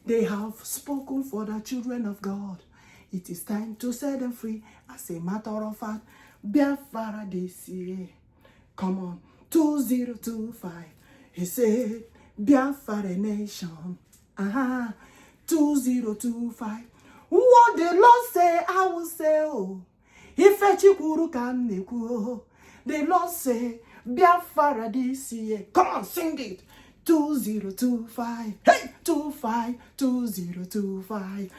They have spoken for the children of God. It is time to set them free. As a matter of fact, Biafra this year. Come on, 2025. He said, Biafra Nation. 2025. What the Lord say, I will say, oh. Ifechikuru kam neku. The Lord say, Biafra this year. Come on, sing it. 2025. Hey, 25, 2025.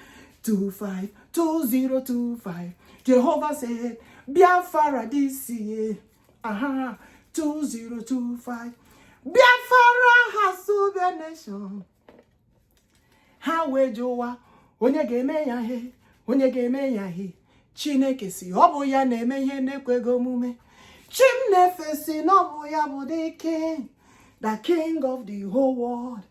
25, 2025. Jehovah said, Biafra this year. 2025. Biafra has to be a nation. How we jowa? Onye ga-eme ya he? Onye ga-eme ya he? Chineke si ọ bụ ya na-eme ihe na-ekwego omume. Chimnefe si na ọ bụ ya bụ the king of the whole world.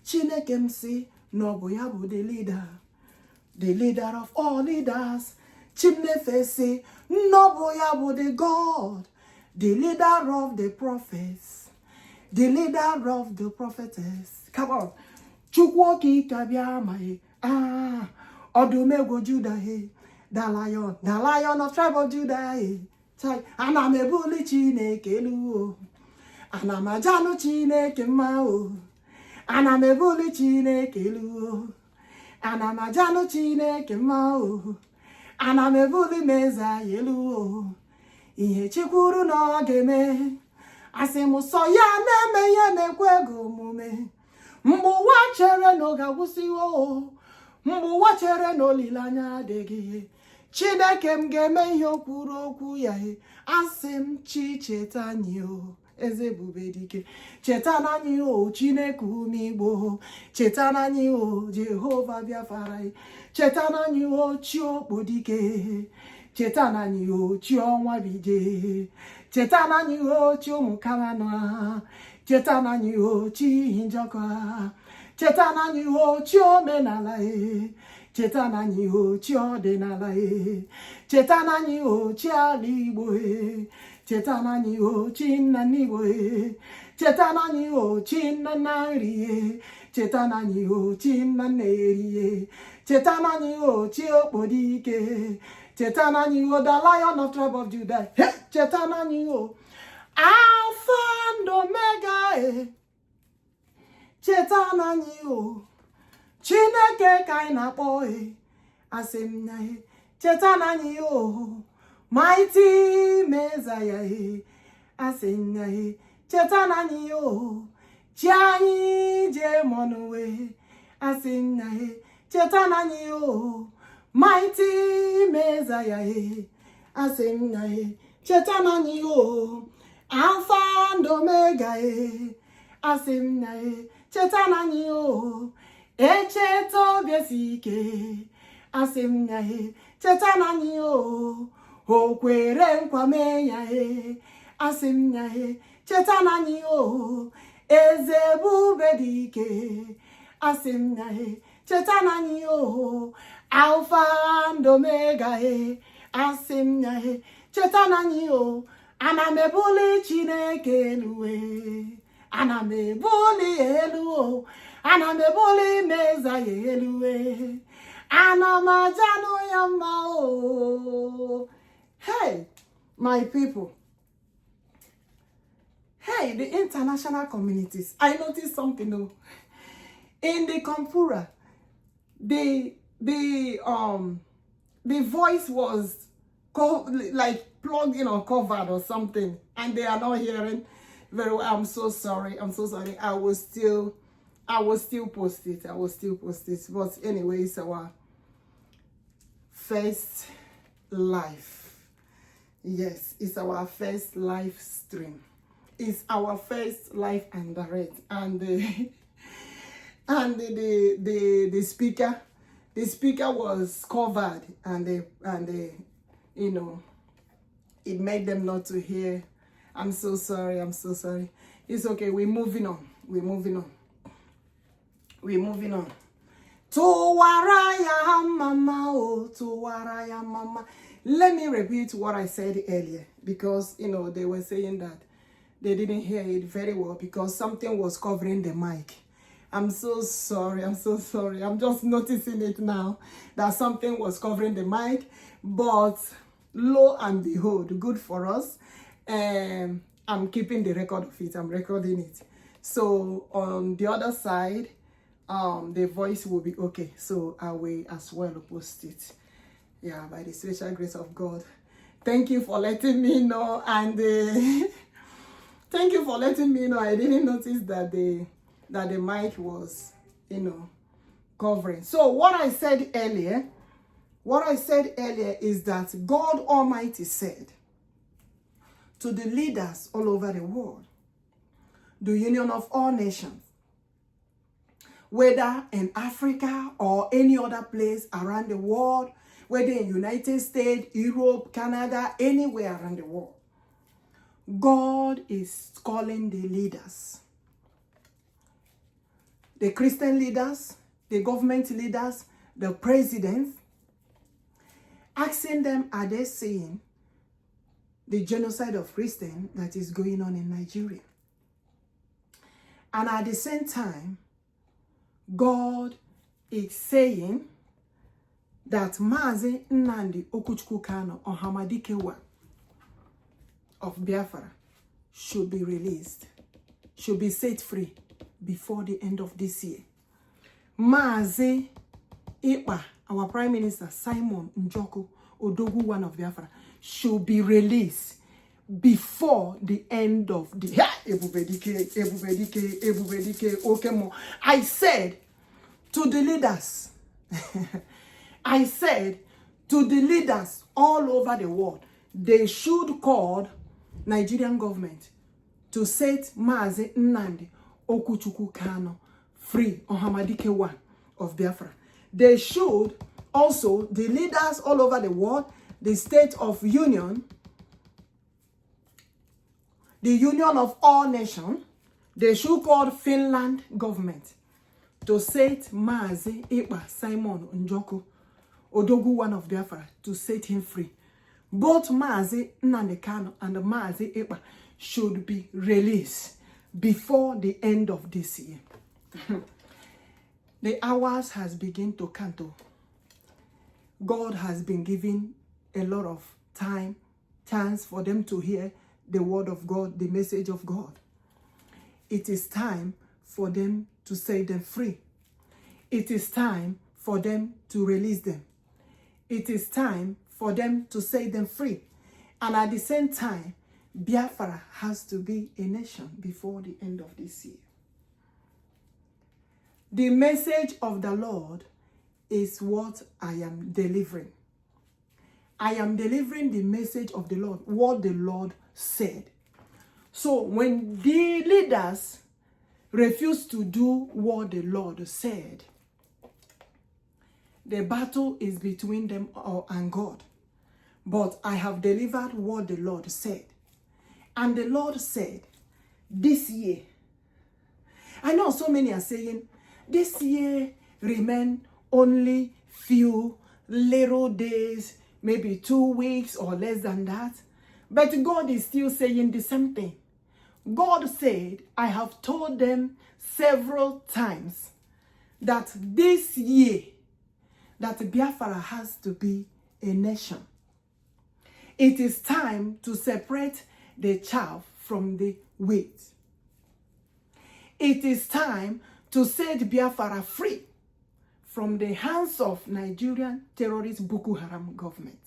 Chineke m si n'ọbụ ya bụ the leader of all leaders. Chimnefe si n'ọbụ ya bụ the God, the leader of the prophets, the leader of the prophetess. Come on. Chukwu okike abịa amaghị. Ọdụm egwu Judah, the lion of tribe of Judah. Ana m ebuli Chineke elu, ana m ajanụ Chineke mma, ana m ebuli Chineke elu, ana m ajanụ Chineke mma, ana m ebuli Mezaya elu. Ihe Chikwuru na ọ ga-eme, asị m sọ ya na-eme ihe na-ekwe gị omume. Mgbe ụwa chere na ọ ga-agwụsịwo, mgbe ụwa chere na olileanya adịghị, Chineke m ga-eme ihe o kwuru okwu ya. Asị m chi cheta anyị eze ebube dike, cheta anyị Chineke ume Igbo, cheta anyị Jehova Biafra, cheta anyị chi okpo dike, cheta anyị chi ọnwa bije, cheta anyị chi ụmụ Kanana, cheta anyị chi Njoku, cheta anyị chi omenala, cheta anyị chi ọdịnala, cheta anyị chi ala Igbo, cheta anyị chi nna Igbo, cheta anyị chi nna nri, cheta anyị chi nna eri, cheta anyị chi okpo dike, cheta anyị the Lion of tribe of Judah, cheta anyị Alpha and Omega, cheta anyị Chineke ka anyị na-akpọ, asị m na cheta anyị mighty Messiah, asị m na cheta anyị chi anyị Jemonuwe, asị m na cheta anyị mighty Messiah, asị m na cheta anyị Alpha and Omega, asị m na cheta anyị echeta obi ike, asị m na cheta anyị o kwere nkwa mee ya, asị m na cheta anyị eze ebube dị ike, asị m na cheta anyị Alpha and Omega, asị m na cheta anyị ana m ebuli Chineke elu, ana m ebuli elu, ana m ebuli Mezaya elu, ana m ajanụ ya mma. Hey, my people. Hey, the international communities. I noticed something in the Kampura. The voice was like plugged in or covered or something, and they are not hearing very well. I'm so sorry. I'm so sorry. I will still post it. But anyway, it's our first live. Yes, it's our first live stream. It's our first live and direct. And the speaker was covered, and you know, it made them not to hear. I'm so sorry. It's okay. We're moving on. Tuwaraya mama, tuwaraya mama. Let me repeat what I said earlier, because you know they were saying that they didn't hear it very well because something was covering the mic. I'm so sorry. I'm just noticing it now that something was covering the mic, but lo and behold, good for us. I'm keeping the record of it. I'm recording it. So on the other side, the voice will be okay. So I will as well post it. Yeah, by the special grace of God. Thank you for letting me know, and thank you for letting me know. I didn't notice that the mic was, you know, covering. So what I said earlier is that God Almighty said to the leaders all over the world, the union of all nations, whether in Africa or any other place around the world, whether in United States, Europe, Canada, anywhere around the world, God is calling the leaders the Christian leaders, the government leaders, the presidents, asking them, are they seeing the genocide of Christians that is going on in Nigeria? And at the same time, God is saying that Mazi Nnamdi Okwuchukwu Kanu-Ohamadike of Biafra should be released, should be set free before the end of this year. Mazi Ekpa, our Prime Minister Simon Njoku, Odogwu one of Biafra, should be released before the end of the I said to the leaders, I said to the leaders all over the world, they should call Nigerian government to set Mazi Nnamdi Okwuchukwu Kanu free, Ohamadike one of Biafra. They should also, the leaders all over the world, the State of Union, the Union of all nations, they should call Finland government to set Mazi Ekpa Simon Njoku, Odogwu one of Biafra, to set him free. Both Mazi Nnamdi Kanu and Mazi Ekpa should be released before the end of this year. The hours has begun to count. God has been giving a lot of time, chance for them to hear the word of God, the message of God. It is time for them to set them free. It is time for them to release them. It is time for them to set them free. And at the same time, Biafra has to be a nation before the end of this year. The message of the Lord is what I am delivering. I am delivering the message of the Lord, what the Lord said. So when the leaders refuse to do what the Lord said, the battle is between them and God. But I have delivered what the Lord said. And the Lord said, this year, I know so many are saying, this year remain only few little days, maybe 2 weeks or less than that. But God is still saying the same thing. God said, I have told them several times that this year, that Biafra has to be a nation. It is time to separate the chaff from the wheat. It is time to set Biafra free from the hands of Nigerian terrorist Bokoharam government.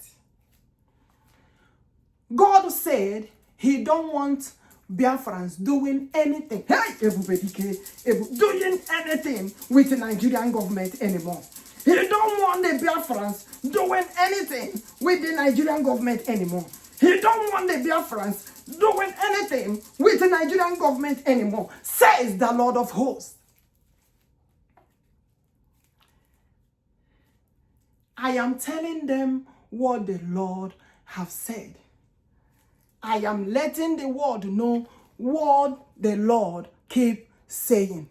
God said he don't want Biafrans doing anything. Doing anything with the Nigerian government anymore. He don't want the Biafrans doing anything with the Nigerian government anymore. He don't want the Biafrans doing anything with the Nigerian government anymore, says the Lord of hosts. I am telling them what the Lord have said. I am letting the world know what the Lord keep saying.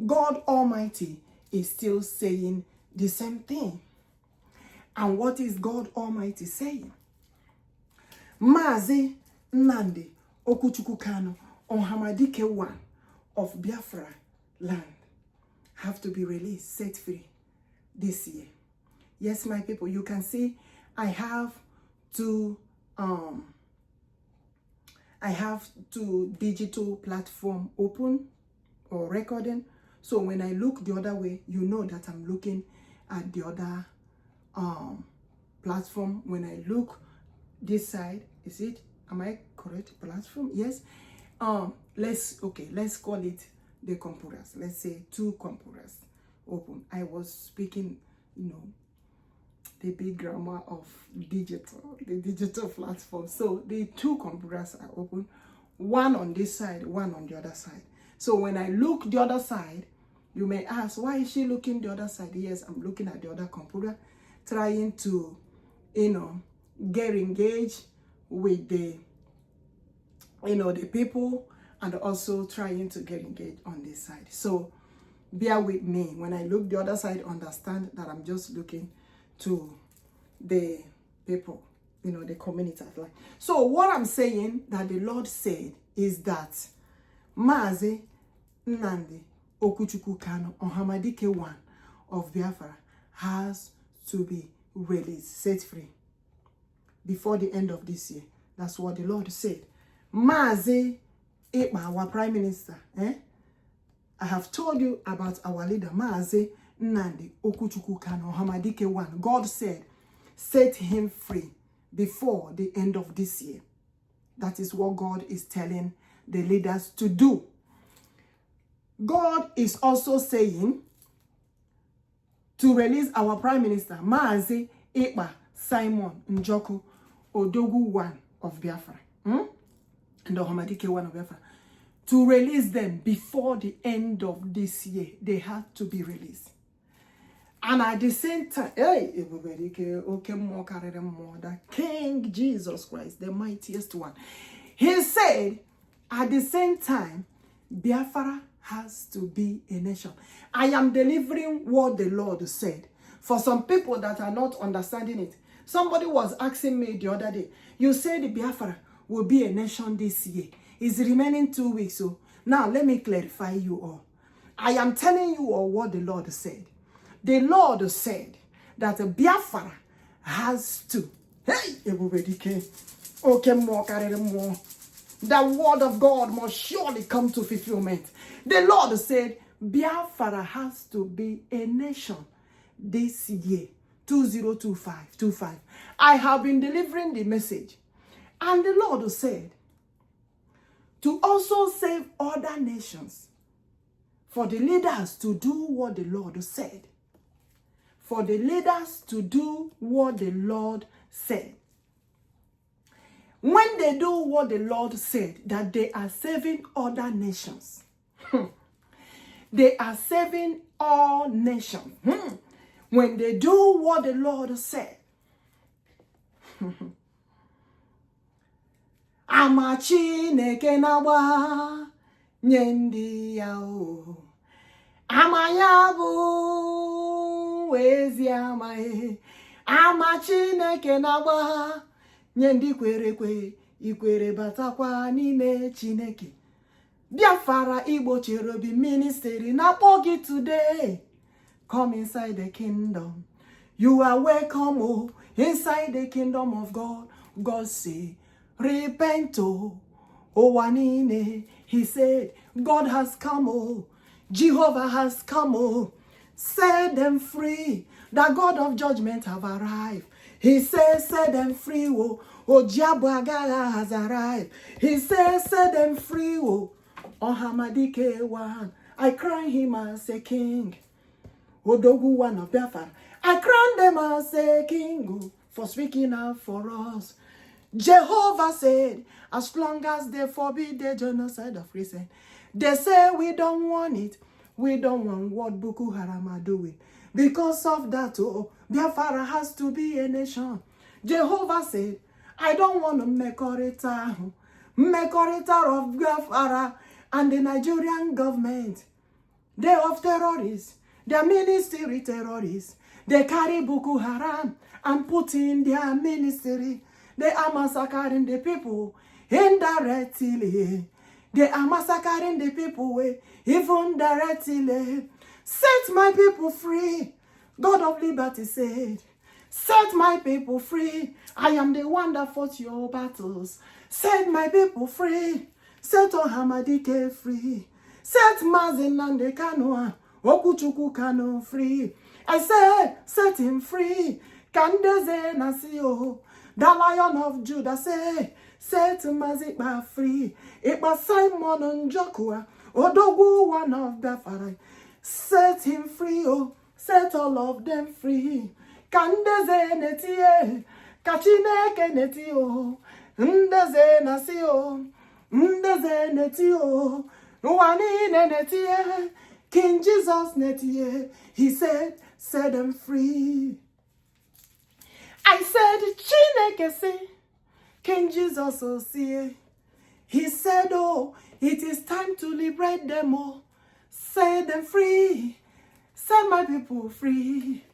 God Almighty is still saying the same thing. And what is God Almighty saying? Mazi Nnamdi Okwuchukwu Kanu-Ohamadike one of Biafra land have to be released, set free this year. Yes, my people, you can see I have two digital platform open or recording. So when I look the other way, you know that I'm looking at the other platform. When I look this side, is it, am I correct, platform? Yes. Let's call it the computers. Let's say 2 computers open. I was speaking, the big grammar of the digital platform. So the 2 computers are open, one on this side, one on the other side. So when I look the other side, you may ask, why is she looking the other side? Yes, I'm looking at the other computer, trying to, get engaged with the, the people, and also trying to get engaged on this side. So bear with me. When I look the other side, understand that I'm just looking to the people, you know, the community. So what I'm saying that the Lord said is that Mazi, Nnamdi, Okwuchukwu, Kanu-Ohamadike one of Biafra has to be released, set free before the end of this year. That's what the Lord said. Mazi, Ekpa, our Prime Minister, I have told you about our leader, Mazi, Nnamdi, Okwuchukwu, Kanu-Ohamadike one. God said, set him free before the end of this year. That is what God is telling the leaders to do. God is also saying to release our Prime Minister, Mazi, Ekpa, Simon, Njoku, Odogwu one of Biafra, and Ohamadike one of Biafra, to release them before the end of this year. They have to be released. And at the same time, the King Jesus Christ, the mightiest one, he said, at the same time, Biafra has to be a nation. I am delivering what the Lord said. For some people that are not understanding it, somebody was asking me the other day, you said Biafra will be a nation this year. It's remaining 2 weeks. So now let me clarify you all. I am telling you all what the Lord said. The Lord said that Biafra has to. Hey, everybody came. Okay, more. The word of God must surely come to fulfillment. The Lord said Biafra has to be a nation this year, 2025. I have been delivering the message. And the Lord said to also save other nations, for the leaders to do what the Lord said. For the leaders to do what the Lord said. When they do what the Lord said, that they are saving other nations. They are saving all nations. When they do what the Lord said. Amachi neke nawa nyendi yao. Amayabu wezi amae. Amachi neke nawa nyendi kwerekwe ikwere batakwa n'ime Chineke. Biafra Igbo Cherubim ministry na pogi today. Come inside the kingdom. You are welcome, oh, inside the kingdom of God. God say, repent, oh, wanine. He said, God has come, oh, Jehovah has come, oh, set them free. The God of judgment have arrived. He says, set them free, oh, Diabagala has arrived. He says, set them free, oh, Ohamadike one. I crown him as a king. Odogwu one of Biafra. I crown them as a king for speaking out for us. Jehovah said, as long as they forbid the genocide of recent, they say we don't want it. We don't want what Bokoharam are doing. Because of that, oh, Biafra has to be a nation. Jehovah said, I don't want to make a of Biafra and the Nigerian government. They of terrorists. Their ministry terrorists. They carry Bokoharam and put in their ministry. They are massacring the people indirectly. They are massacring the people even directly. Set my people free. God of liberty said, set my people free. I am the one that fought your battles. Set my people free. Set Ohamadike free. Set Mazi and the Okwuchukwu Kanu free. I said, set him free. Nasio. The Lion of Judah said, set Mazi free. Ekpa Simon Njoku. Odogwu one of Biafra. Set him free, oh. Set all of them free. Kandeze netie. Kachineke netio. Ndeze nasio. Ndeze netio. Wanine netie. King Jesus netie. He said, set them free. I said, Chineke say. King Jesus see. He said, oh, it is time to liberate them all. Set them free. Set my people free.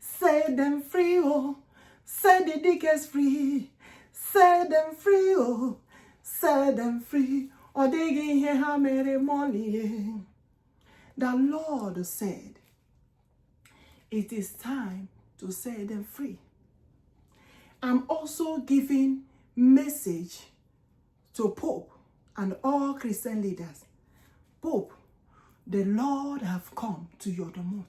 Set them free, oh. Set the dickers free. Set them free, oh. Set them free. Or they get here how many money. The Lord said, it is time to set them free. I'm also giving message to Pope and all Christian leaders. Pope, the Lord have come to your domain.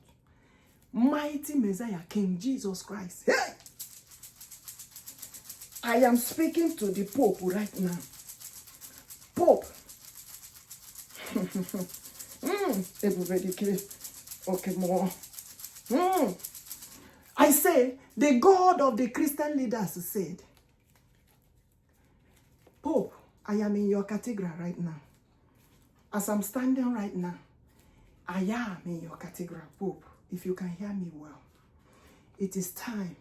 Mighty Messiah, King Jesus Christ. Hey! I am speaking to the Pope right now. Pope. Everybody clear. Okay, more. I say, the God of the Christian leaders said, Pope, I am in your cathedral right now. As I'm standing right now, I am in your cathedral, Pope. If you can hear me well, it is time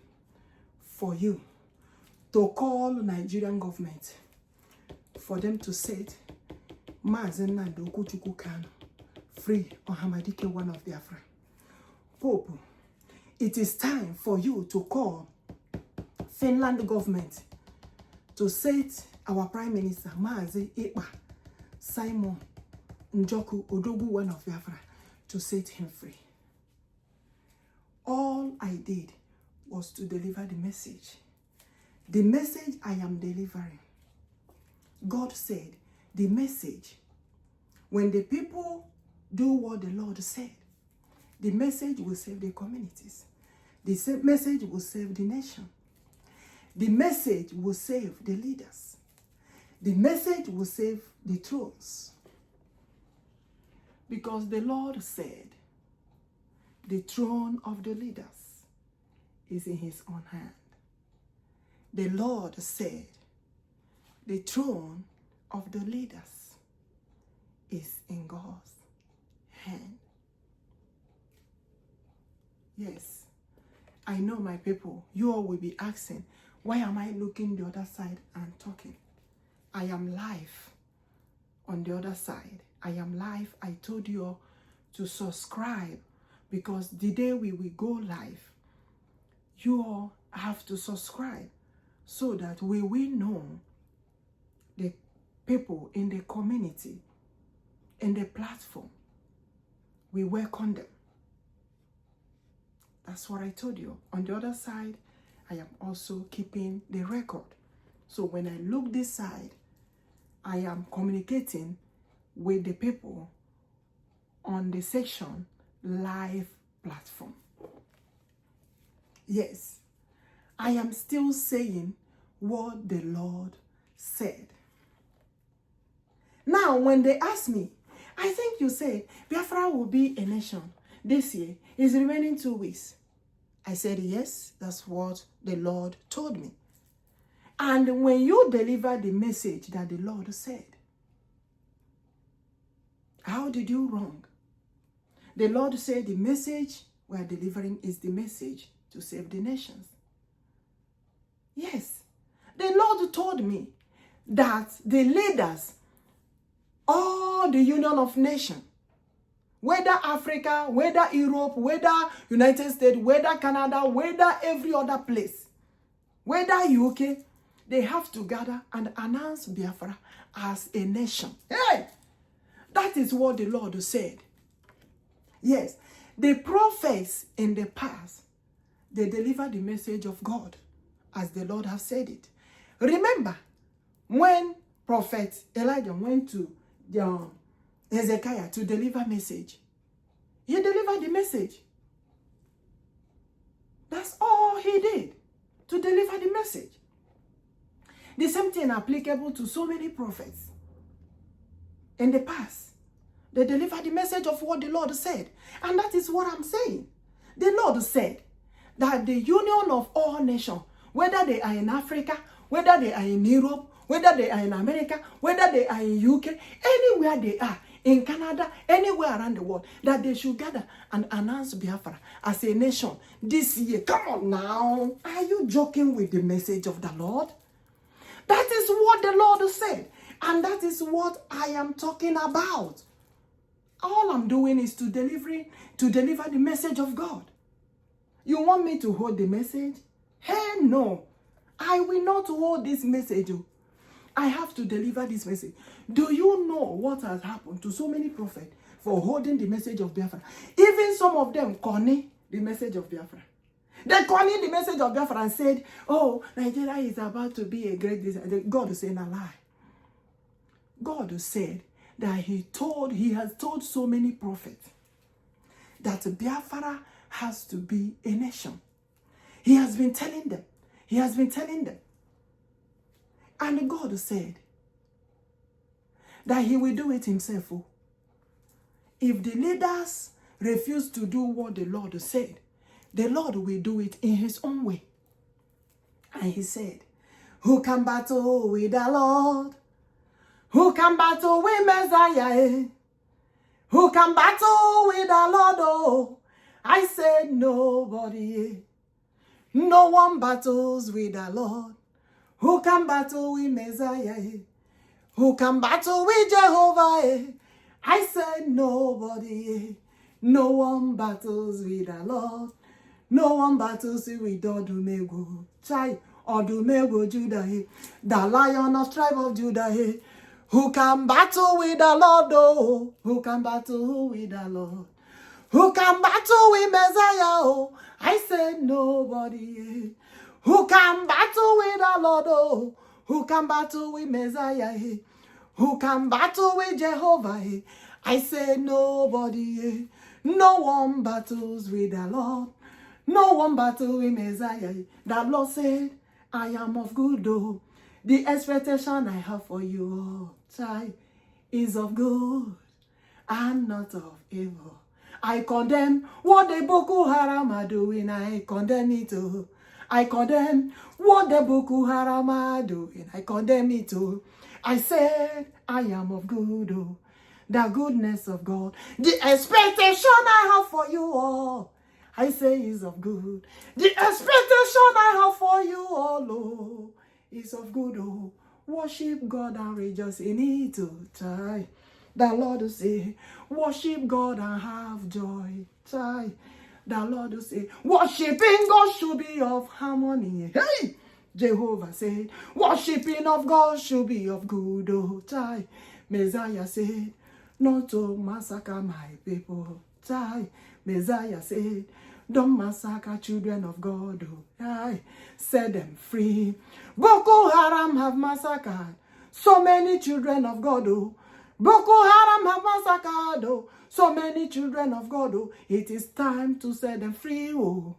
for you to call Nigerian government for them to set Mazi and Okwuchukwu Kanu free Kanu-Ohamadike, one of Biafra. Pope, it is time for you to call Finland government to set our Prime Minister Mazi, Ekpa, Simon, Njoku, Odogwu, one of Biafra, to set him free. All I did was to deliver the message. The message I am delivering. God said, the message, when the people do what the Lord said, the message will save the communities. The message will save the nation. The message will save the leaders. The message will save the thrones. Because the Lord said, the throne of the leaders is in his own hand. The Lord said, the throne of the leaders is in God's hand. Yes, I know my people, you all will be asking, why am I looking the other side and talking? I am live on the other side. I am live. I told you all to subscribe, because the day we will go live, you all have to subscribe so that we will know the people in the community, in the platform. We welcome them. That's what I told you. On the other side, I am also keeping the record. So when I look this side, I am communicating with the people on the section live platform. Yes, I am still saying what the Lord said. Now, when they ask me, I think you said Biafra will be a nation this year. It's remaining 2 weeks. I said, yes, that's what the Lord told me. And when you deliver the message that the Lord said, how did you wrong? The Lord said the message we are delivering is the message to save the nations. Yes, the Lord told me that the leaders, all the Union of Nations, whether Africa, whether Europe, whether United States, whether Canada, whether every other place, whether UK, they have to gather and announce Biafra as a nation. Hey! That is what the Lord said. Yes, the prophets in the past, they delivered the message of God as the Lord has said it. Remember, when Prophet Elijah went to Hezekiah to deliver message, he delivered the message. That's all he did, to deliver the message. The same thing applicable to so many prophets in the past. They delivered the message of what the Lord said. And that is what I'm saying. The Lord said that the union of all nations, whether they are in Africa, whether they are in Europe, whether they are in America, whether they are in UK, anywhere they are, in Canada, anywhere around the world, that they should gather and announce Biafra as a nation this year. Come on now. Are you joking with the message of the Lord? That is what the Lord said. And that is what I am talking about. All I'm doing is to deliver the message of God. You want me to hold the message? Hell no. I will not hold this message. I have to deliver this message. Do you know what has happened to so many prophets for holding the message of Biafra? Even some of them conning the message of Biafra. They conning the message of Biafra and said, oh, Nigeria is about to be a great disaster. God said a lie. God said that he has told so many prophets that Biafra has to be a nation. He has been telling them. He has been telling them. And God said that he will do it himself. If the leaders refuse to do what the Lord said, the Lord will do it in his own way. And he said, who can battle with the Lord? Who can battle with Messiah? Who can battle with the Lord? Oh, I said nobody. No one battles with the Lord. Who can battle with Messiah? Who can battle with Jehovah? I said nobody. No one battles with the Lord. No one battles with Odogwu. Chai, Odogwu Judah, the Lion of tribe of Judah. Who can battle with the Lord? Oh, who can battle with the Lord? Who can battle with Messiah? Oh, I said nobody. Who can battle with the Lord? Oh, who can battle with Messiah? Who can battle with Jehovah? I said nobody. No one battles with the Lord. No one battles with Messiah. The Lord said, I am of good. Oh, the expectation I have for you, child, is of good and not of evil. I condemn what the Bokoharam are doing. I condemn it too. I condemn what the Bokoharam are doing. I condemn it too. I said, I am of good. Oh, the goodness of God. The expectation I have for you all, I say is of good. The expectation I have for you all, oh, is of good. Oh, worship God and rejoice in it. Oh, child. The Lord will say, worship God and have joy. Child. The Lord will say, worshiping God should be of harmony. Hey! Jehovah said, worshiping of God should be of good. Oh, child. Messiah said, not to massacre my people. Child. Messiah said, don't massacre children of God. Oh, I set them free. Boko Haram have massacred so many children of God. Oh, Boko Haram have massacred so many children of God. Oh, it is time to set them free. Oh,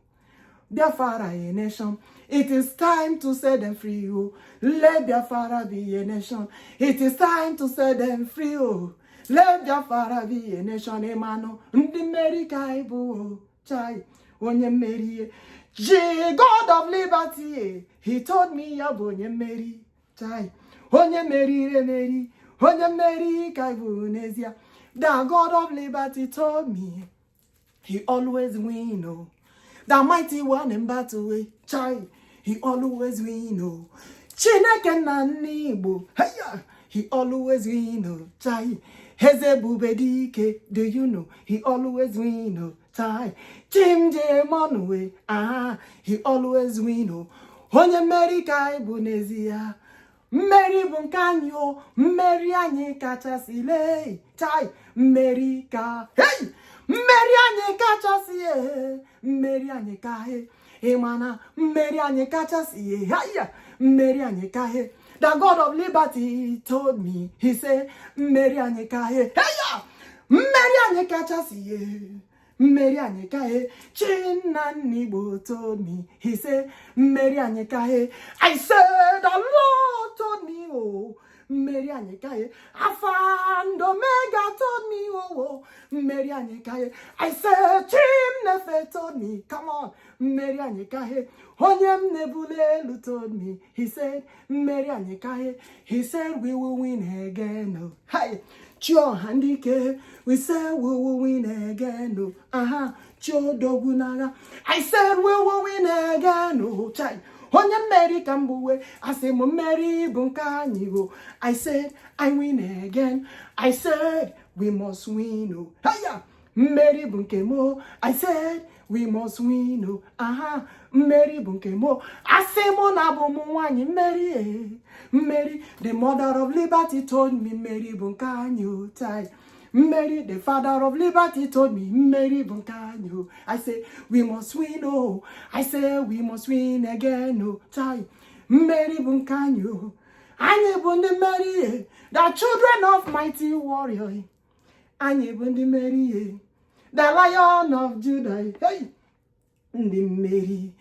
Biafra a nation. It is time to set them free. Oh, let Biafra be a nation. It is time to set them free. Oh, let Biafra be a nation. Emano, America, Ibo, Chai, Onye Mary, God of liberty. He told me, Onye Mary, Chai, Onye Mary, Onye Mary, Kaibunesia. The God of liberty told me, he always win. Oh, the mighty one in battle, Chai, he always win. Oh, Chineke na Igbo, he always win. Oh, Chai. Hezebubedike, do you know? He always win. Oh, Chai. Chimje Monwe, he always win. Oh, Onye Mary Kaibunezia. Mary Bunkanyo, Mary Anye Kachasile, Chai, Mary Ka, hey, Mary Anye Kachasile, Mary Anye Kahe, Emana, Mary Anye Kachasile, Haya, Mary Anye Kahe. The God of liberty told me, he said, Mary Anye Kahe, Heya, Mary Anye Kachasile. Mary Anyekahe, Chinanibo told me, he said, Mary Anyekahe. I said, the Lord told me, oh, Mary Anyekahe. Alpha and Omega told me, oh, Mary Anyekahe. I said, Chimnefe told me, come on, Mary Anyekahe. Onyem Nebulelu told me, he said, Mary Anyekahe. He said, we will win again, oh, hi. Nnamdi, we said we will win again. Odogwu. I said we will win again. Child. Onye Mary Kambuwe. I said Mary Bunkanyigo. I said I win again. I said we must win, oh. Hiya! Mary Bunkemo, I said, we must win, oh. Aha, Mary Bunkemo, Asemo Nabomwani, Mary, Mary, the mother of liberty told me, Mary Bunkanyo, Tai. Mary, the father of liberty told me, Mary Bunkanyo. I say, we must win, oh. I say, we must win again, oh. Tai. Mary Bunkanyo. Anye Bundi Mary, the children of mighty warrior. Anye Bundi Mary, the Lion of Judah. Hey, Ndi Mary,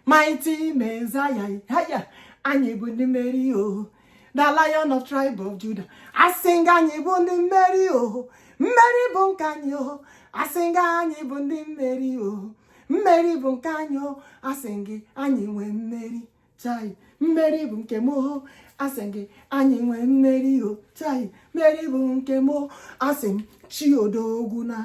mighty Messiah. Hey, Anye Bundi Mary, oh, the Lion of tribe of Judah. I sing Anye Bundi Mary, oh, Mary Bunkanyo. I sing Anye Bundi Mary, oh, Mary Bunkanyo. I sing Anye Mary, Chai, Mary Bunkemo. Asengi anyinwe mmeri o chai Mary Bunkemo asim chi Odogwu na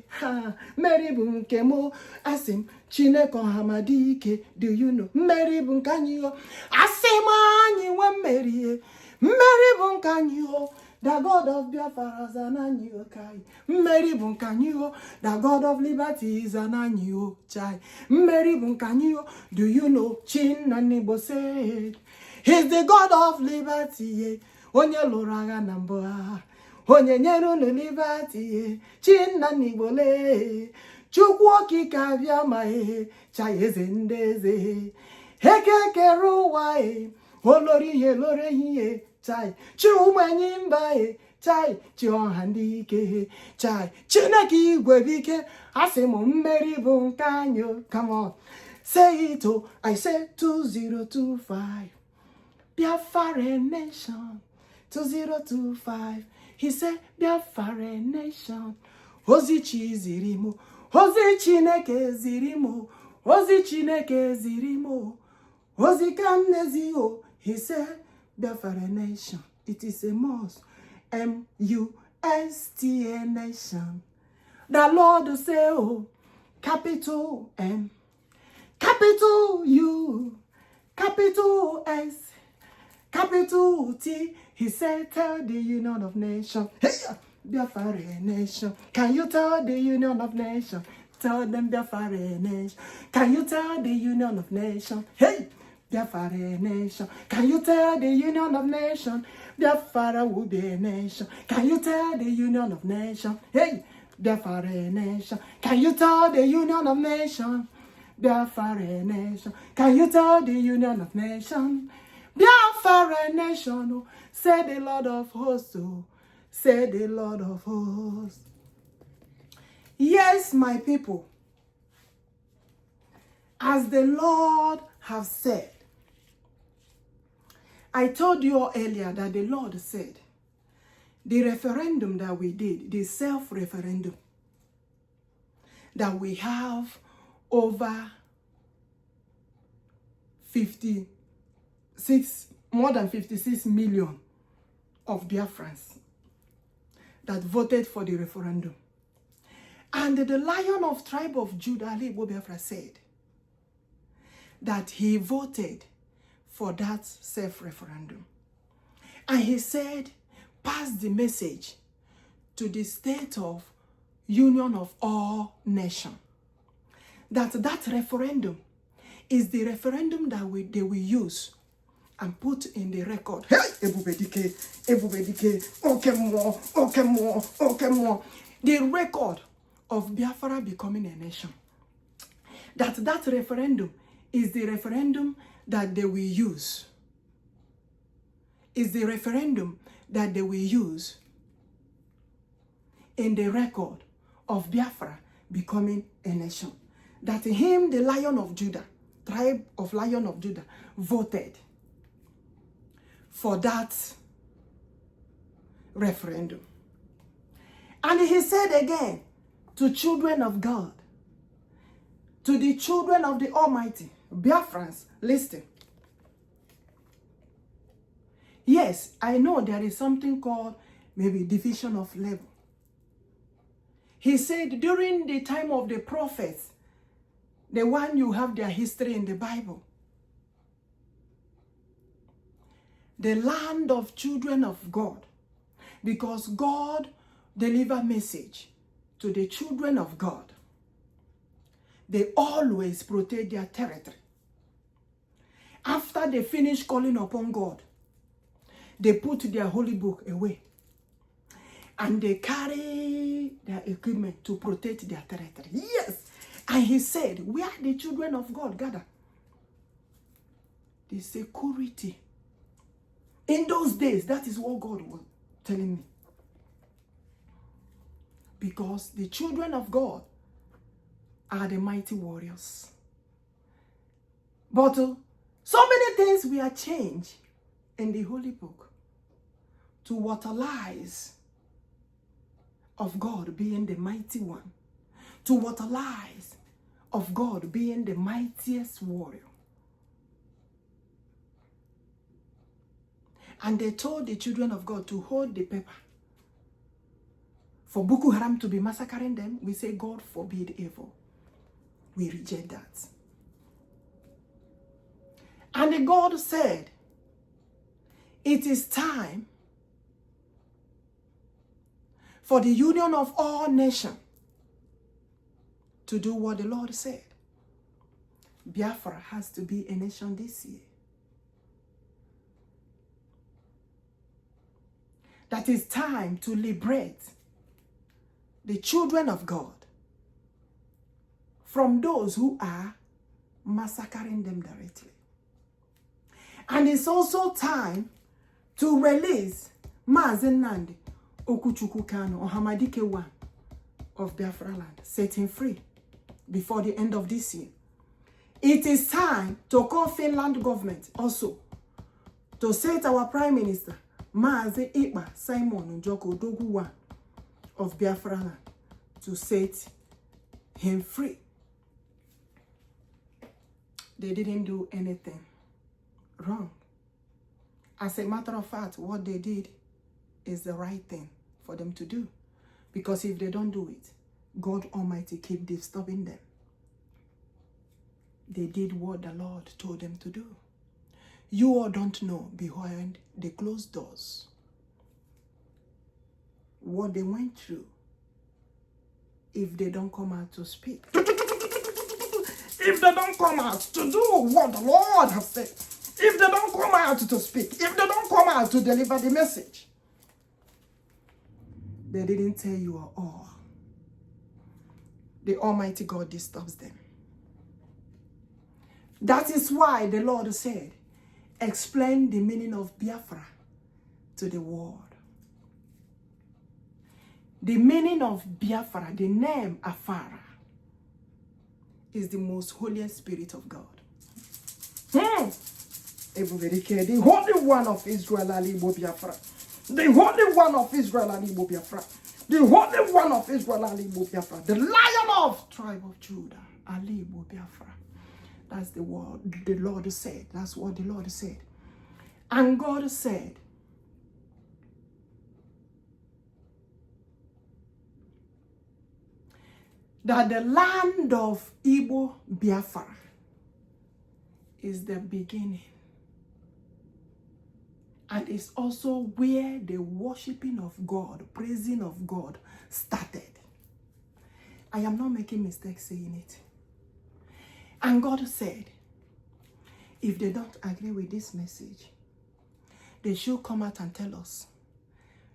ha Mary Bunkemo asim Kanu-Ohamadike. Do you know Mary Bunkanyo asim anyinwe mmeri Mary Bunkanyo, the God of Biafra is an anyo kai. Mary Bunkanyo, the God of liberty is an anyo chai. Mary Bunkanyo, do you know Nnamdi said? He's the God of liberty. Onye loraga namba. Onye nyeru no liberty. Nnamdi bole. Chukwu okike abịama chai ezendeze. Heke keruwa olori ye lore hiye chai. Chumanyimba chai. Chihandike chai. Chineke igwebike. Asimo Mary Bunkanyo. Come on. Say it, oh. I say 2025. Biafra Nation, 2025. He said, Biafra Nation. Ozi chi zirimo, Ozi Chineke zirimo, Ozi Chineke zirimo, Ozi kamnezio. He said, Biafra Nation. It is a must. M-U-S-T-A nation. The Lord will say, oh, capital M, capital U, capital S, capital T. He said, tell the Union of Nations. Hey, Biafra Nation. Can you tell the Union of Nations? Tell them Biafra Nation. Can you tell the Union of Nations? Hey, Biafra Nation. Can you tell the Union of Nations? Biafra will be a nation. Can you tell the Union of Nations? Hey, Biafra Nation. Can you tell the Union of Nations? Biafra Nation. Can you tell the Union of Nations? Biafra Nation, oh, say the Lord of hosts, oh, say the Lord of hosts. Yes, my people, as the Lord have said, I told you earlier that the Lord said, the referendum that we did, the self-referendum, that we have over more than 56 million of Biafrans that voted for the referendum. And the Lion of tribe of Judah, Igbo-Biafra, said that he voted for that self-referendum. And he said, pass the message to the state of union of all nations. That referendum is the referendum that they will use and put in the record. Hey, Igbo-Biafra, okay more. The record of Biafra becoming a nation. That referendum is the referendum that they will use. Is the referendum that they will use in the record of Biafra becoming a nation. That him, the Lion of Judah, tribe of Lion of Judah, voted for that referendum. And he said again to children of God, to the children of the Almighty, Biafrans, listen. Yes, I know there is something called maybe division of labor. He said during the time of the prophets, the one you have their history in the Bible, the land of children of God, because God deliver message to the children of God, they always protect their territory. After they finish calling upon God, they put their holy book away and they carry their equipment to protect their territory. Yes. And he said, where the children of God gather, the security. In those days, that is what God was telling me. Because the children of God are the mighty warriors. But so many things we are changed in the Holy Book to utilize of God being the mighty one, to utilize of God being the mightiest warrior. And they told the children of God to hold the paper. For Bokoharam to be massacring them, we say, God forbid evil. We reject that. And God said, it is time for the union of all nations to do what the Lord said. Biafra has to be a nation this year. That is time to liberate the children of God from those who are massacring them directly. And it's also time to release Mazi Nnamdi, Okwuchukwu, Kanu-Ohamadike one of Biafra land, set him free before the end of this year. It is time to call Finland government also to set our Prime Minister, Mazi Ekpa, Njoku, Odogwu one of Biafra land, to set him free. They didn't do anything wrong. As a matter of fact, what they did is the right thing for them to do. Because if they don't do it, God Almighty keep disturbing them. They did what the Lord told them to do. You all don't know behind the closed doors what they went through if they don't come out to speak. If they don't come out to do what the Lord has said. If they don't come out to speak. If they don't come out to deliver the message. They didn't tell you all. The Almighty God disturbs them. That is why the Lord said, explain the meaning of Biafra to the world. The meaning of Biafra, the name Afara, is the most holiest spirit of God. The Holy One of Israel, Igbo-Biafra. The Holy One of Israel, Igbo-Biafra. The Holy One of Israel, Igbo-Biafra. The Lion of tribe of Judah, Igbo-Biafra. That's the word the Lord said. That's what the Lord said. And God said, that the land of Igbo-Biafra is the beginning. And it's also where the worshiping of God, praising of God started. I am not making mistakes saying it. And God said, if they don't agree with this message, they should come out and tell us.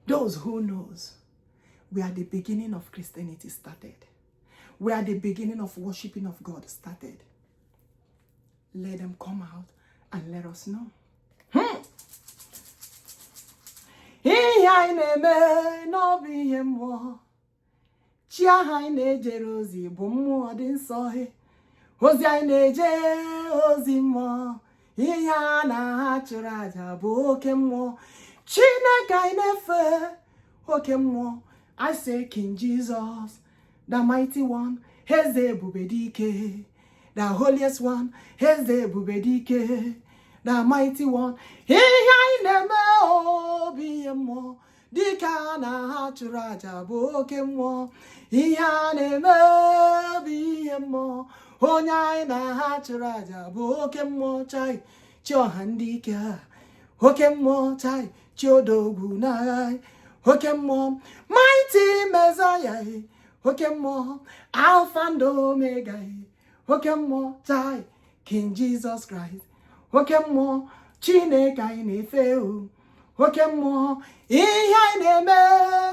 Those who knows where the beginning of Christianity started, where the beginning of worshiping of God started. Let them come out and let us know. I say King Jesus, the mighty one, Ebubedike, the holiest one, Ebubedike, the mighty one. Dika na churaja bokemo, ihaneme biyemo, onyai na churaja bokemo chai, chohandika, hokemo chai, chodogwu nai, oke mmụọ, mighty Messiah, oke mmụọ, Alpha and Omega, oke mmụọ, tai, King Jesus Christ, oke mmụọ, Chineke anyị na-efe o, oke mmụọ, ihe anyị na-eme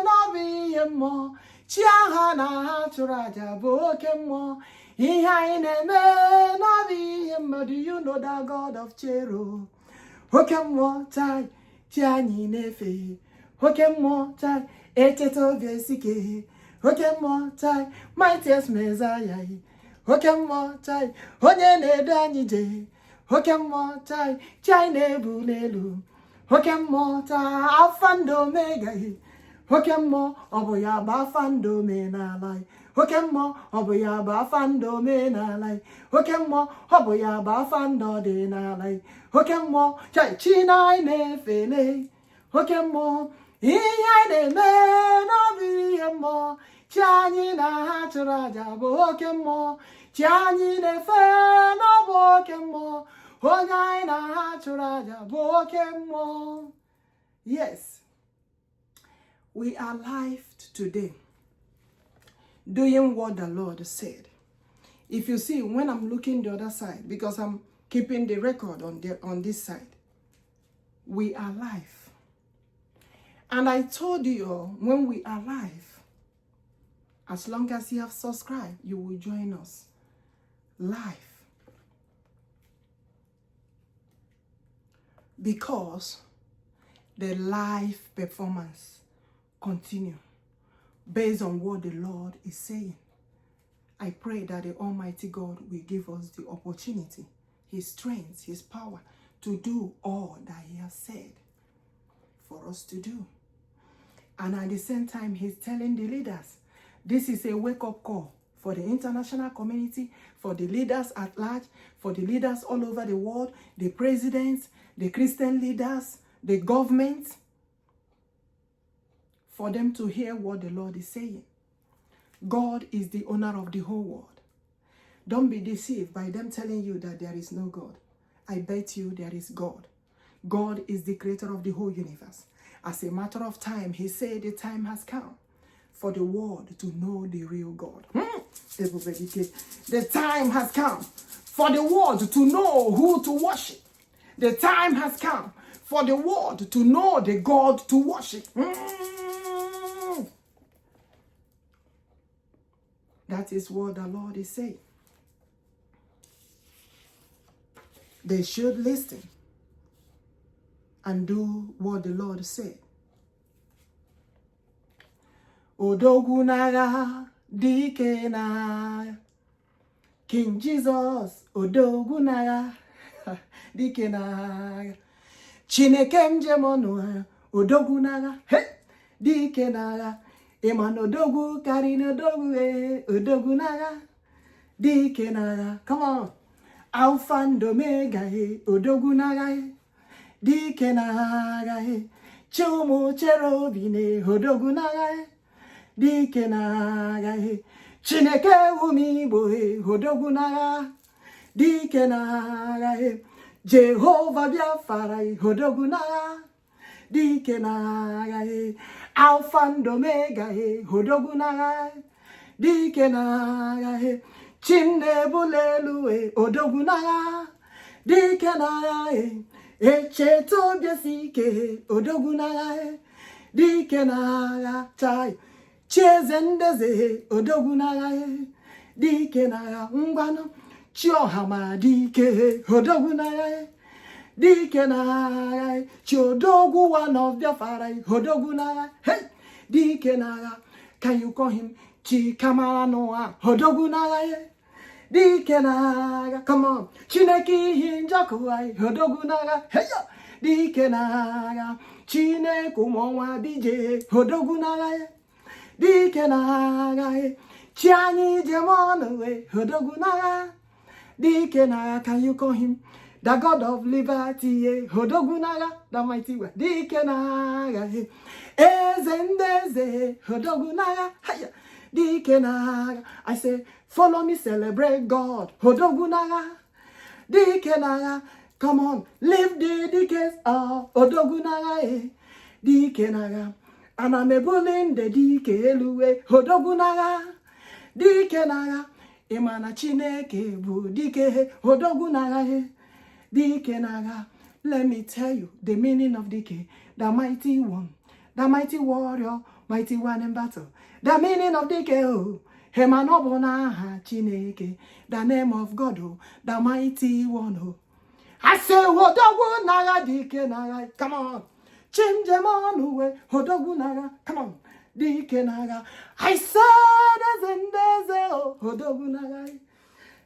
n'ọbụ ihe mmụọ, chi aha na ha chụrụ aja bụ oke mmụọ, ihe anyị na-eme n'ọbụ ihe mmụọ. Do you know that God of Cherubim? Oke mmụọ, tai, chi anyị na-efe, oke mmụọ, tai, echeta obi esike, oke mmụọ, tai, mightiest Messiah, oke mmụọ, tai, onye na-edu anyị je, oke mmụọ, tai, chi anyị na-ebu n'elu, oke mmụọ, tai, Alpha and Omega, oke mmụọ, ọ bụ ya bụ Alpha and Omega, oke mmụọ, ọ bụ ya bụ Alpha and Omega, oke mmụọ, ọ bụ ya bụ Alpha and ọdịnala, oke mmụọ, chi na anyị na-efele, oke mmụọ, ihe anyị na-eme n'ọbụ ihe mmụọ, chi anyị na ha chụrụ aja bụ oke mmụọ, chi anyị na-efe n'ọbụ oke mmụọ, onye anyị na ha chụrụ aja bụ oke mmụọ. Yes, we are alive today doing what the Lord said. If you see, when I'm looking the other side, because I'm keeping the record on this side, we are alive. And I told you all, when we are alive, as long as you have subscribed, you will join us live. Because the live performance continue based on what the Lord is saying. I pray that the Almighty God will give us the opportunity, His strength, His power to do all that He has said for us to do. And at the same time, He's telling the leaders, this is a wake-up call for the international community, for the leaders at large, for the leaders all over the world, the presidents, the Christian leaders, the government, for them to hear what the Lord is saying. God is the owner of the whole world. Don't be deceived by them telling you that there is no God. I bet you there is God. God is the creator of the whole universe. As a matter of time, He said the time has come for the world to know the real God. The time has come for the world to know who to worship. The time has come for the world to know the God to worship. That is what the Lord is saying. They should listen and do what the Lord said. Odogwu naga, dike naga. King Jesus, Odogwu naga, dike naga. Chineke mjemonu, Odogwu naga, hey, dike naga. Eman Odogwu, Karina Odogwu, Odogwu naga, dike naga. Come on. Alpha and Omega, Odogwu naga, dike naga. Chumu Cherubim, Odogwu naga, dike naga. Chineke umigbo, Odogwu naga, dike naga. Jehovah Biafra, Odogwu naga, dike naga. Alpha and Omega, Odogwu naga, dike naga. Chinebulelu, Odogwu naga, dike naga. Echeto biasike, Odogwu naga, dike naga. Chai, Chezendeze, Odogwu naga, dike naga. Ngwano, Nnamdi, Odogwu naga, dike naga. Odogwu, one of Biafra, Odogwu naga. Hey, dike naga. Can you call him Chikamara Noah, Odogwu naga? Dike naga. Come on. Chineke Njoku, Odogwu naga. Hey, dike naga. Chineke Umonwa DJ, Odogwu naga. Dike naga. Chiani Jemonu, Odogwu naga. Dike naga. Can you call him the God of liberty, Odogwu naga, the mighty one? Dike naga. Ezendeze, Odogwu naga. Hiya, dike naga. I say, follow me, celebrate God, Odogwu naga. Dike naga. Come on, live the decades of Odogwu naga. Dike naga. ana me bulin de dike eluwe Odogwu n'agha dike n'agha imana Chineke bụ dike Odogwu n'agha dike n'agha. Let me tell you the meaning of dike, the mighty one, the mighty warrior, mighty one in battle. The meaning of dike, oh, Hemanobonaha Chineke, the name of God, oh, the mighty one, oh. I say, Odogwu n'agha dike n'agha, come on. Chimjemonuwe, Odogwu n'agha, come on. Dike n'agha. I said, oh, Odogwu n'agha,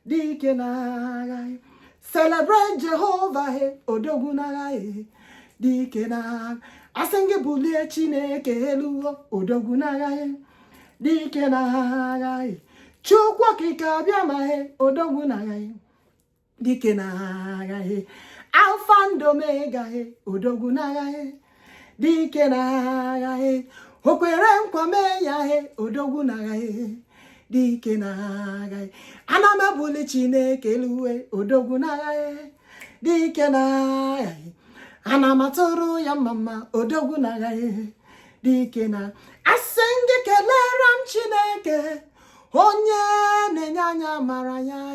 dike n'agha. Celebrate Jehovah, Odogwu n'agha, dike n'agha. Asengi bulie Chineke elu, Odogwu n'agha, dike n'agha. Chukwu okike abịa ma Odogwu n'agha, dike n'agha. Alpha and Omega, Odogwu n'agha, dike n'agha. Okwere nkwame ya Odogwu n'agha, dike n'agha. Ana m ebuli Chineke elu, Odogwu n'agha, dike n'agha. Ana m atụrụ ya mama, Odogwu n'agha, dike n'agha. Asị gị kelere m Chineke, onye na-enye anya mara ya,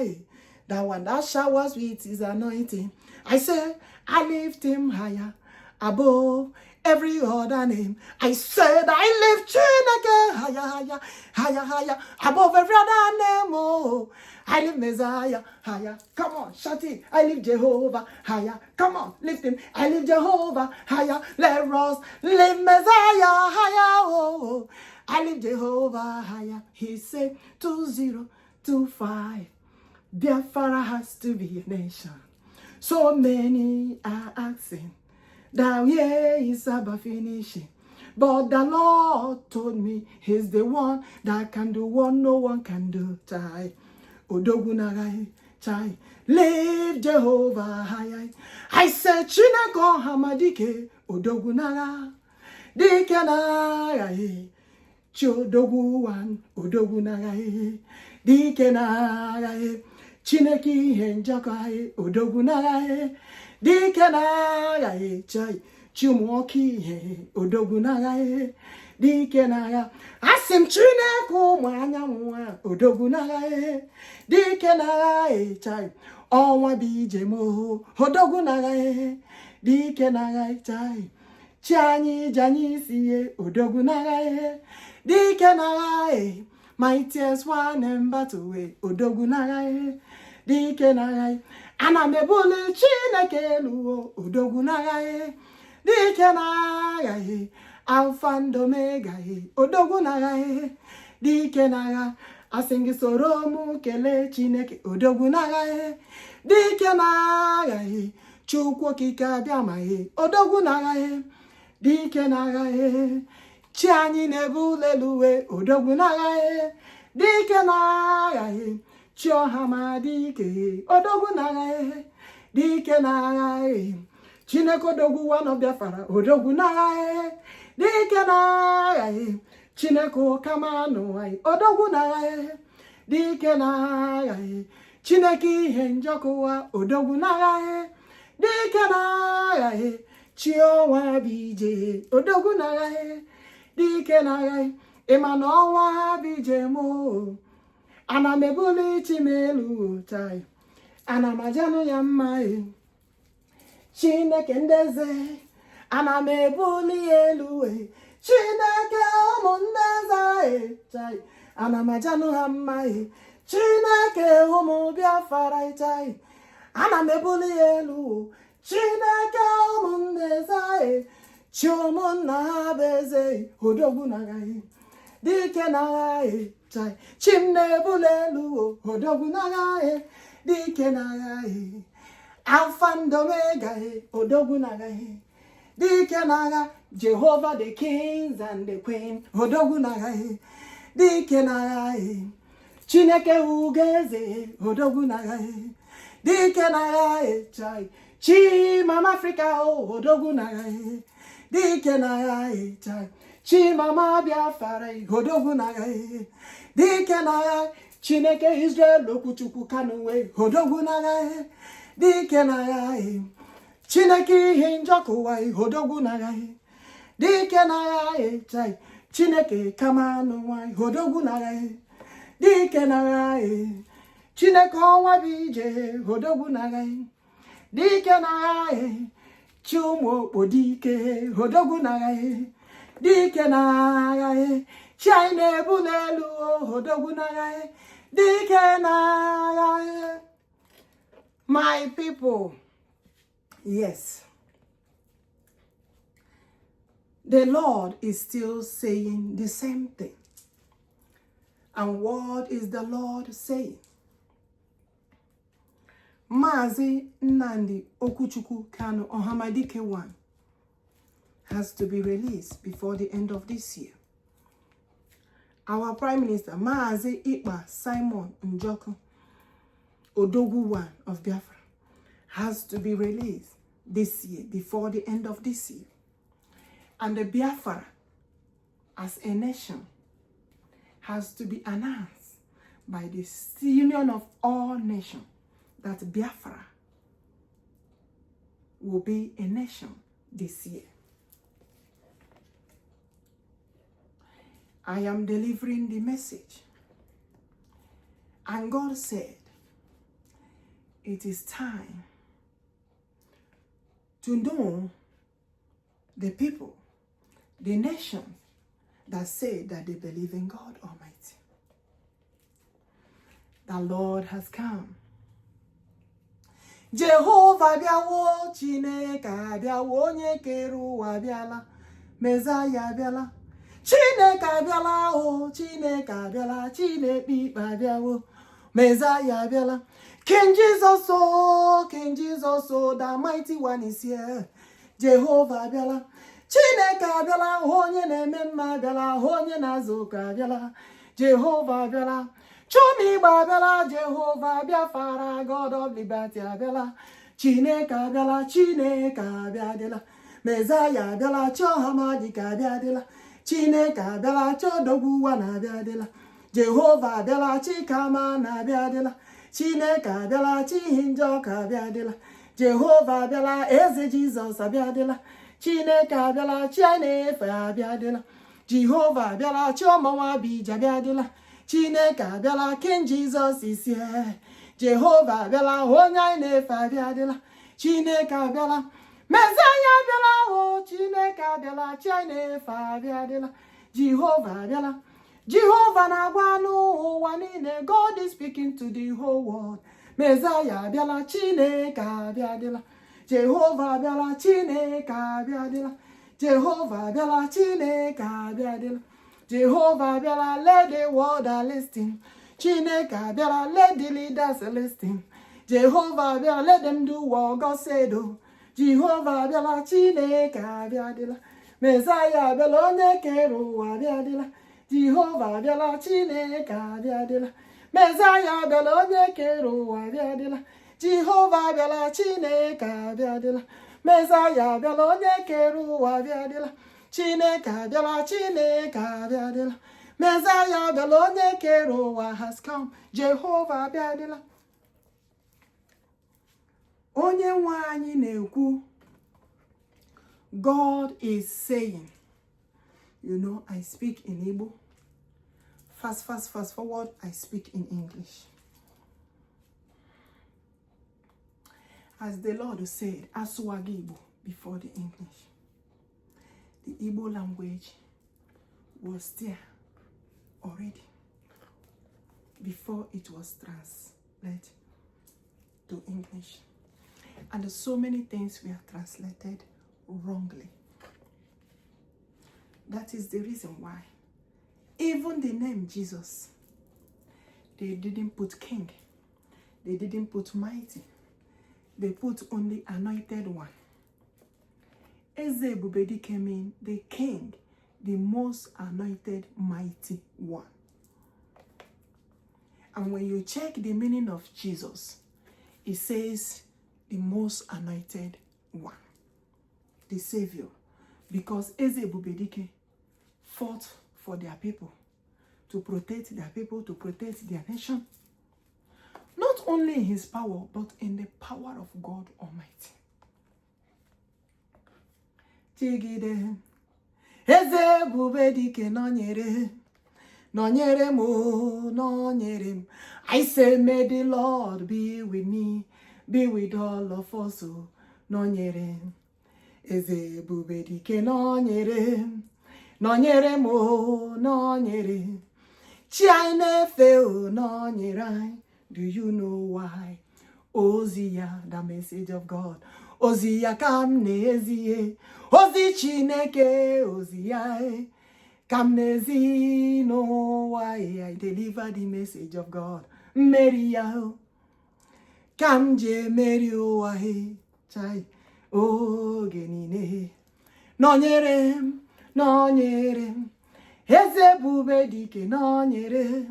the one that showers with his anointing. I say, I lift him higher, above every other name. I said, I lift Chineke higher, higher, higher, higher, above every other name. Oh, I lift Messiah higher. Come on, shout it. I lift Jehovah higher. Come on, lift him. I lift Jehovah higher. Let us lift Messiah higher. Oh, I lift Jehovah higher. He said 2025. Biafra has to be a nation. So many are asking that where is about finishing. But the Lord told me he's the one that can do what no one can do. Chai. Odogwu n'agha, chai. Lift Jehovah high. I said, Kanu-Ohamadike, Odogwu n'agha, dike n'agha. Odogwu one, Odogwu n'agha, dike n'agha. Chineke ihe njọkọ Odogwu n'agha, dike n'agha. Chai. Chimoke ihe Odogwu n'agha, dike n'agha. Asị m Chineke ụmụ anyanwụ Odogwu n'agha, dike n'agha. Chai. Ọnwa bụ ije m Odogwu n'agha, dike n'agha. Chai. Chi anyị ije anyị isi Odogwu n'agha, dike n'agha. Mightiest one in battle, Odogwu n'agha, dike n'agha. Ana m ebuli Chineke elu, Odogwu n'agha, dike n'agha. Alpha and Omega, Odogwu n'agha, dike n'agha. Asị gị soro m kelee Chineke, Odogwu n'agha, dike n'agha. Chukwu okike abịa ma Odogwu n'agha, dike n'agha. Chi anyị na-ebuli elu, Odogwu n'agha, dike n'agha. Cherubim, Odogwu n'agha, dike n'agha. Chineke Odogwu one of Biafra, Odogwu n'agha, dike n'agha. Chineke Okamanu, Odogwu n'agha, dike n'agha. Chineke ihe njọkụ Odogwu n'agha, dike n'agha. Chiọnwa bije, Odogwu n'agha, dike n'agha. Ịma na ọnwa bije mo, ana m ebuli Chimelu chai, ana m ajanụ ya mma Chineke ndeze, ana m ebuli elu Chineke ụmụ ndeze chai, ana m ajanụ ha mma Chineke ụmụ Biafra chai, ana m ebuli elu Chineke ụmụ ndeze, chi ụmụnna ha bụ eze Odogwu n'agha, dike n'agha chai. Chim na-ebuli elu Odogwu n'agha, dike n'agha. Alpha and Omega, Odogwu n'agha, dike n'agha. Jehovah the kings and the queen, Odogwu n'agha, dike n'agha. Chineke ugeze, Odogwu n'agha, dike n'agha chai. Chi Mama Africa, Odogwu n'agha, dike n'agha chai. Chi Mama Biafra, Odogwu n'agha, dike n'agha. Chineke Israel, Okwuchukwu Kanu-Ohamadike, Odogwu n'agha, dike n'agha. Chineke ihe njọkụ Odogwu n'agha, dike na chai Chineke kamanu nwanyị Odogwu na dike na Chineke ọnwa bije Odogwu na dike na Chumo odike Odogwu na dike na China ebulelu Odogwu na dike na my people. Yes, the Lord is still saying the same thing. And what is the Lord saying? Mazi Nnamdi Okwuchukwu Kanu-Ohamadike 1 has to be released before the end of this year. Our Prime Minister, Mazi Ekpa Simon Njoku, Odogwu 1 of Biafra, has to be released this year, before the end of this year. And the Biafra, as a nation, has to be announced by the union of all nations that Biafra will be a nation this year. I am delivering the message. And God said, it is time to know the people, the nations that say that they believe in God Almighty. The Lord has come. Jehovah biawo, Chineke biawo, onye kere ụwa biala, Messiah biala. Chineke biala o, Chineke biala, Chineke ikpe biawo, Messiah biala. King Jesus oh, the mighty one is here. Jehovah biala. Chineke biala, onye na-eme mma biala, onye na-azụ ụka biala. Jehovah biala. Chumi babela, Jehovah Biafra, God of liberate abela. Chineke abela, Chineke abiadela. Messiah abela, Nnamdi abiadela. Chineke abela, Odogwu abiadela. Jehovah abela, Chikama abiadela. Chineke abela, Njoku abiadela. Jehovah abela, Eze Jesus abiadela. Chineke abela, China abiadela. Jehovah abela, Chomawa bija abiadela. Chineke abịala, King Jesus is here. Jehovah abịala, onye anyị na-efe abịadịla. Chineke abịala, Messiah abịala, o Chineke abịala, chi anyị na-efe abịadịla. Jehovah abịala. Jehovah na-agwa n'ụwa niile. God is speaking to the whole world. Messiah abịala, Chineke abịadịla. Jehovah abịala, Chineke abịadịla. Jehovah abịala, Chineke abịadịla. Jehovah biala, let the world listen. Chineke biala, let the leaders listen. Jehovah biala, let them do what God said. Jehovah biala, Chineke biadila. Messiah biala, onye kere ụwa biadila. Jehovah biala, Chineke biadila. Messiah biala, onye kere ụwa biadila. Jehovah biala, Chineke biadila. Messiah biala, onye kere ụwa biadila. Chineke abịala, Chineke abịadịla. Messiah abịala, onye kere ụwa has come. Jehovah abịadịla. Onye nwe anyị na-ekwu. God is saying, you know, I speak in Igbo. Fast forward, I speak in English. As the Lord said, Asụwaga Igbo before the English. The Igbo language was there already before it was translated to English. And so many things were translated wrongly. That is the reason why even the name Jesus, they didn't put king, they didn't put mighty, they put only anointed one. Igbo-Biafra means the king, the most anointed, mighty one. And when you check the meaning of Jesus, it says the most anointed one, the Savior. Because Igbo-Biafra fought for their people, to protect their people, to protect their nation. Not only in his power, but in the power of God Almighty. Tigide, Eze bubedike nonyere. Nonyere mo, nonyere. I say, may the Lord be with me, be with all of us. Nonyere. Eze bubedike nonyere. Nonyere mo, nonyere. China fail, nonyere. Do you know why? Ozia, the message of God. Ozia kam nezie. Ozi Chineke, Ozia. Kam nezi, no why I deliver the message of God. Maria. Kam je Mary oahe. Chai. O genine. Nonyere. Nonyere. Eze bubedike nonyere.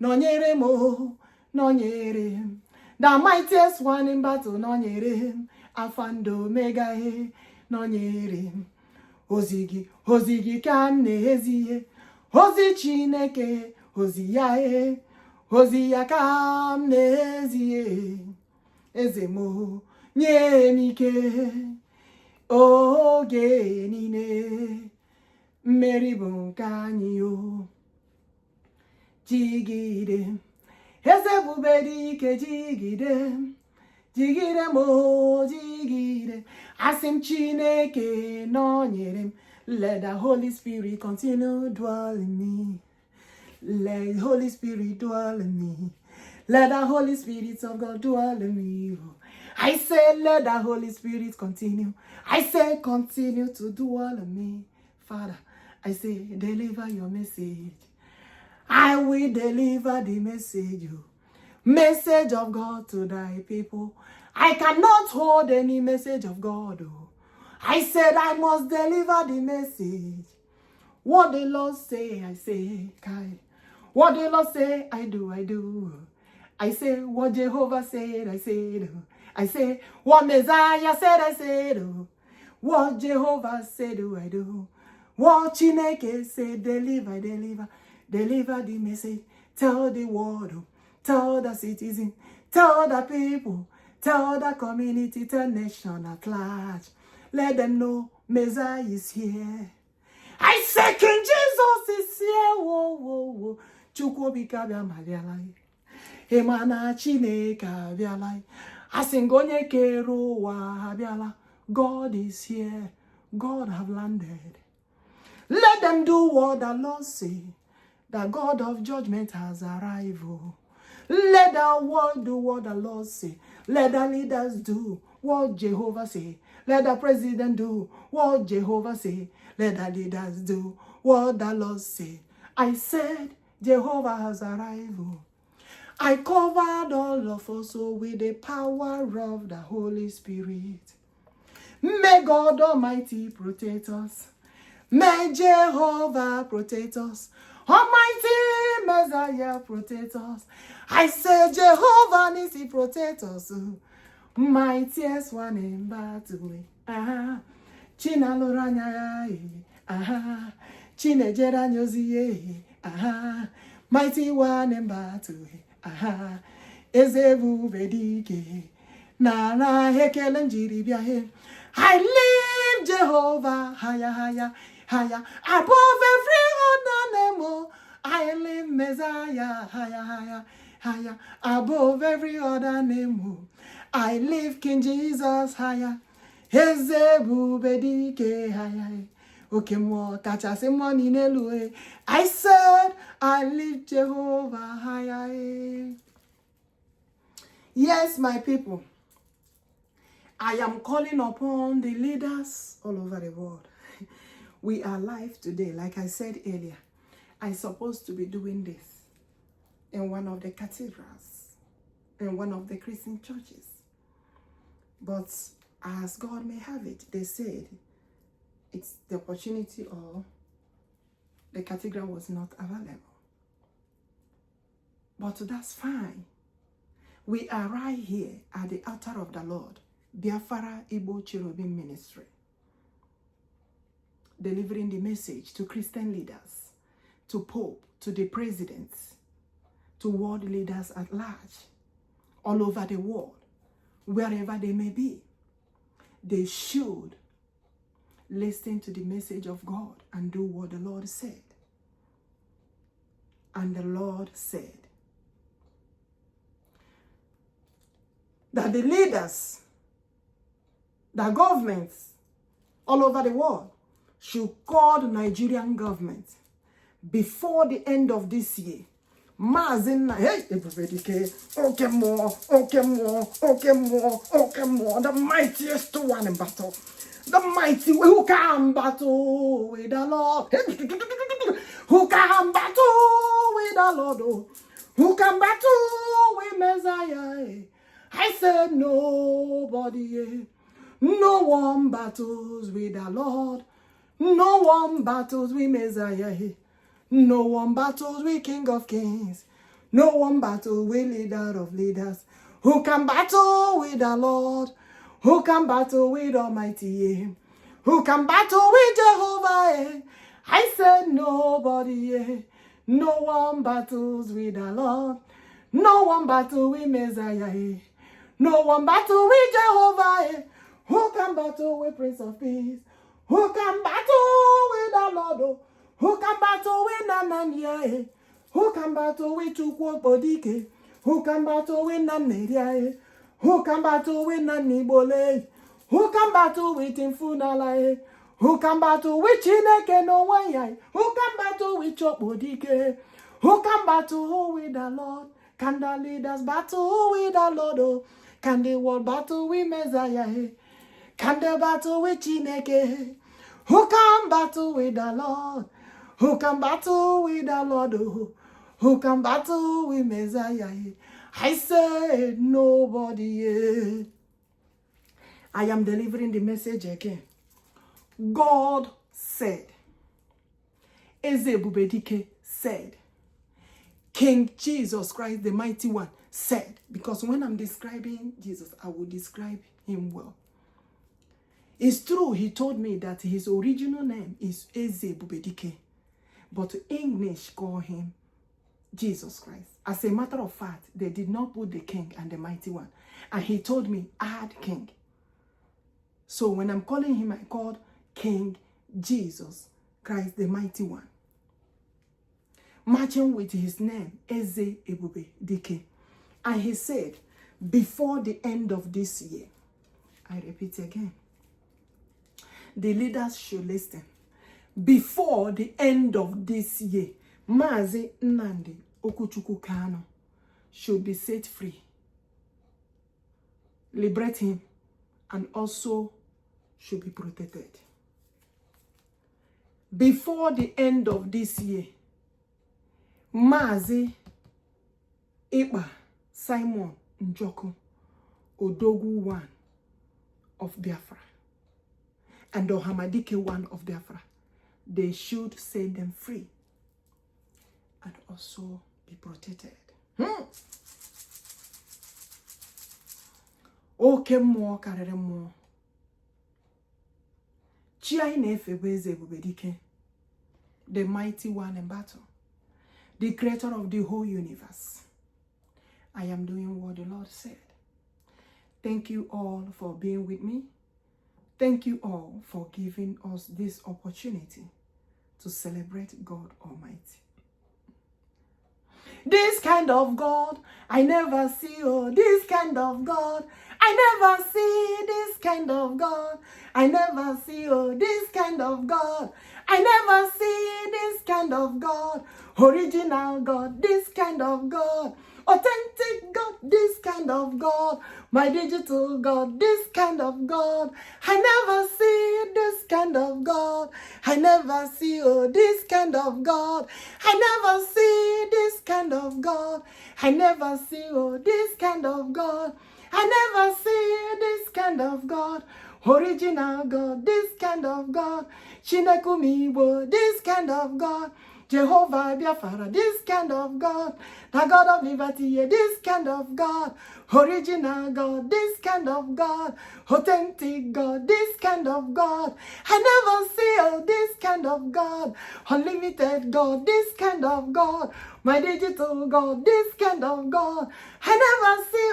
Nonyere mo. Nonyere. The mightiest one in battle, nonyere. Afando Omega, nonyere. Ozigi, Ozigi kam nezie. Ozi Chineke, Ozia, Ozia kam nezie. Ezemo, nyemike. Oge nine. Meribon kanyo. Jigide. Eze bubedike jigide. Jigide mo jigide. Asim Chineke nonyere. Let the Holy Spirit continue dwell in me. Let the Holy Spirit dwell in me. Let the Holy Spirit of God dwell in me. I say let the Holy Spirit continue. I say continue to dwell in me. Father, I say deliver your message. I will deliver the message, message of God to thy people. I cannot hold any message of God. I said I must deliver the message. What the Lord say, I say, Kai. What the Lord say, I do, I do. I say what Jehovah said, I said. I say what Messiah said, I said. What Jehovah said, do I do. What Chineke said, deliver, deliver. Deliver the message, tell the world, tell the citizen, tell the people, tell the community, tell nation at large. Let them know Messiah is here. I say King Jesus is here. Whoa, whoa, whoa. Chukwobika biamalai. Emana Chineke bialai. Asingonye kero wa biala. God is here. God have landed. Let them do what the Lord say. The God of judgment has arrived. Let the world do what the Lord say. Let the leaders do what Jehovah say. Let the president do what Jehovah say. Let the leaders do what the Lord say. I said Jehovah has arrived. I covered all of us with the power of the Holy Spirit. May God Almighty protect us. May Jehovah protect us. Almighty Messiah protect us. I say Jehovah needs to protect us. Mightiest one in battle. Chinaloranya. Chinejera nyozie. Mighty one in battle. Ezebu bedike. Nana hekele njiri biahe. I live Jehovah higher, higher, higher, above every other name. I live Messiah higher, higher, higher, above every other name. I live King Jesus higher. Ezebu bedike higher. Okay, more catch us in money nelue. I said I live Jehovah higher. Yes, my people. I am calling upon the leaders all over the world. We are live today. Like I said earlier, I'm supposed to be doing this in one of the cathedrals, in one of the Christian churches. But as God may have it, they said it's the opportunity or the cathedral was not available. But that's fine. We are right here at the altar of the Lord. Biafra Igbo Cherubim ministry, delivering the message to Christian leaders, to Pope, to the presidents, to world leaders at large, all over the world, wherever they may be. They should listen to the message of God and do what the Lord said. And the Lord said that the leaders, the governments all over the world should call the Nigerian government before the end of this year. Mazi, hey, okay more, the mightiest one in battle. The mighty who can battle with the Lord. Who can battle with the Lord? Who can battle with Messiah? I said nobody. No one battles with the Lord. No one battles with Messiah. No one battles with King of Kings. No one battles with Leader of Leaders. Who can battle with the Lord? Who can battle with Almighty? Who can battle with Jehovah? I said nobody. No one battles with the Lord. No one battles with Messiah. No one battles with Jehovah. Who can battle with Prince of Peace? Who can battle with the Lord? Who can battle with Nnamdi? Who can battle with Okwuchukwu? Who can battle with Nnamdi? Who can battle with Nnamdi? Who can battle with Infunala? Who can battle with Chineke no one? Who can battle with Chokbodike? Who can battle with the Lord? Can the leaders battle with the Lord? Can the world battle with Messiah? Can they battle with Chineke? Who can battle with the Lord? Who can battle with the Lord? Who can battle with Messiah? I said nobody. I am delivering the message again. God said. Igbo-Biafra said. King Jesus Christ, the mighty one, said. Because when I'm describing Jesus, I will describe him well. It's true, he told me that his original name is Igbo-Biafra, but English call him Jesus Christ. As a matter of fact, they did not put the king and the mighty one. And he told me, add king. So when I'm calling him, I called King Jesus Christ, the mighty one. Matching with his name, Igbo-Biafra. And he said, before the end of this year, I repeat again, the leaders should listen. Before the end of this year, Mazi Nnamdi Okwuchukwu Kanu should be set free. Liberate him and also should be protected. Before the end of this year, Mazi Ekpa Simon Njoku Odogwu one of Biafra and Okwuchukwu one of Biafra, they should set them free and also be protected. Okay, more karere more. Chi anyị na-efe bụ eze Igbo-Biafra, the mighty one in battle, the creator of the whole universe. I am doing what the Lord said. Thank you all for being with me. Thank you all for giving us this opportunity to celebrate God Almighty. This kind of God, I never see. Oh, this kind of God, I never see. This kind of God, I never see. Oh, this kind of God, I never see. This kind of God, original God, this kind of God, authentic God, this kind of God, my digital God, this kind of God. I never see this kind of God. I never see. Oh, this kind of God. I never see this kind of God. I never see. Oh, this kind of God. I never see this kind of God. Original God, this kind of God. Chinekumibo, this kind of God. Jehovah Biafra, this kind of God. The God of liberty, this kind of God. Original God, this kind of God. Authentic God, this kind of God. I never see this kind of God. Unlimited God, this kind of God. My digital God, this kind of God. I never see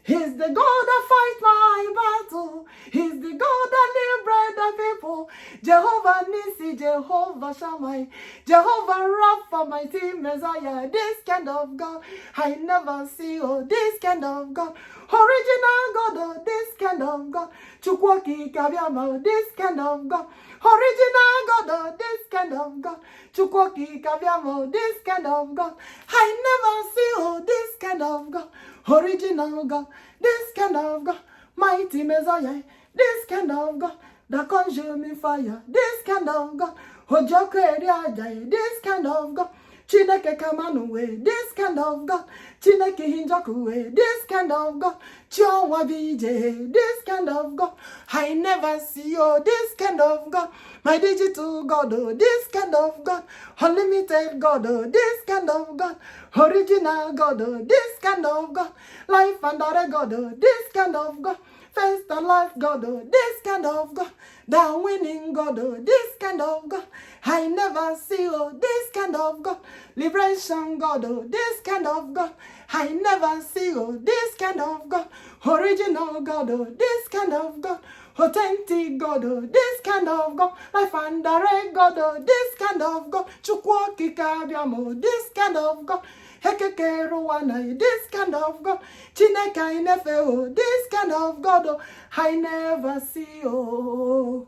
He's the God that fights my battle. He's the God that liberates the people. Jehovah Nisi, Jehovah Shammai, Jehovah Rapha, mighty Messiah. This kind of God I never see. Oh, this kind of God, original God. Oh, this kind of God, Chukwoki Kabiama. This kind of God, original God. Oh, this kind of God, Chukwoki Kabiama. This kind of God I never see. Oh, this kind of God, original God. This kind of God, mighty Messiah. This kind of God that consuming fire. This kind of God, Njoku, this kind of God, Chineke Kamanuwe. This kind of God, Chineke Njoku. This kind of God, Chionwa BJ. This kind of God I never see. Oh, this kind of God, my digital God. Oh, this kind of God, unlimited God. Oh, this kind of God, original God. Oh, this kind of God, life and direct God. Oh, this kind of God, first and last God. Oh, this kind of God, the winning God. Oh, this kind of God I never see. Oh, this kind of God, liberation God. Oh, this kind of God I never see. Oh, this kind of God, original God. Oh, this kind of God, authentic God. Oh, this kind of God, life and direct God. Oh, this kind of God, Chukwoki Kabiamo. This kind of God, Hekeke Rwana. This kind of God, Chineke Inefe. Oh, this kind of God, oh, I never see. Oh,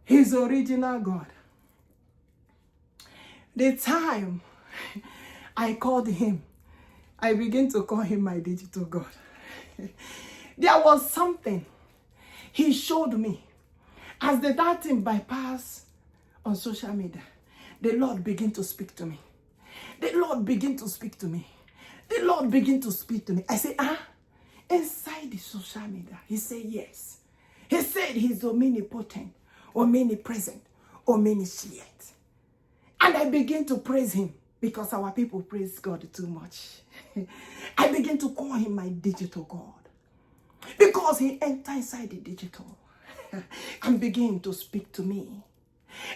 His original God. The time I called him, I began to call him my digital God. There was something he showed me as the that thing bypass on social media. The Lord began to speak to me. The Lord began to speak to me. The Lord began to speak to me. I said, inside the social media. He said, yes. He said he's omnipotent, omnipresent, omniscient. And I began to praise him because our people praise God too much. I began to call him my digital God because he entered inside the digital and began to speak to me.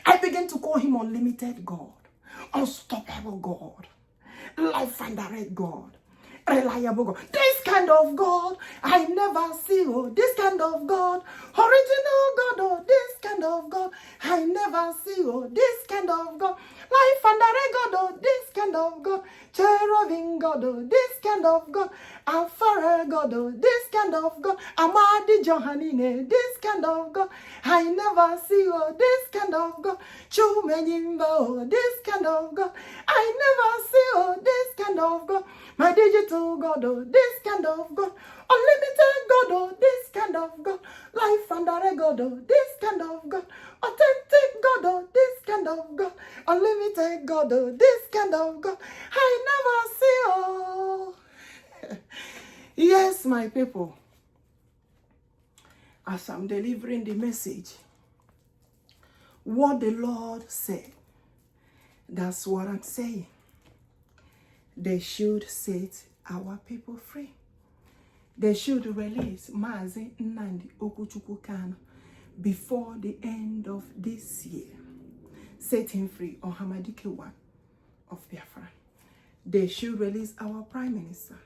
I began to call him unlimited God, unstoppable God, life and direct God, reliable God. This kind of God I never see. Oh, this kind of God, original God. Oh, this kind of God I never see. Oh, this kind of God, life and direct God. Oh, this kind of God, Cherubim God. Oh, this kind of God, Biafra God. Oh, this kind of God, Amadi Johanine. This kind of God I never see. Oh, this kind of God, Chumenyimba. Oh, this kind of God I never see. Oh, this kind of God, my digital God. Oh, this kind of God, unlimited God. Oh, this kind of God, life and direct God. Oh, this kind of God, authentic God. Oh, this kind of God, unlimited God. Oh, this kind of God I never see. Oh, yes, my people. As I'm delivering the message, what the Lord said, that's what I'm saying. They should set our people free. They should release Mazi, Nnamdi, Okwuchukwu Kanu before the end of this year. Set him free, Ohamadike one of Biafra. They should release our Prime Minister,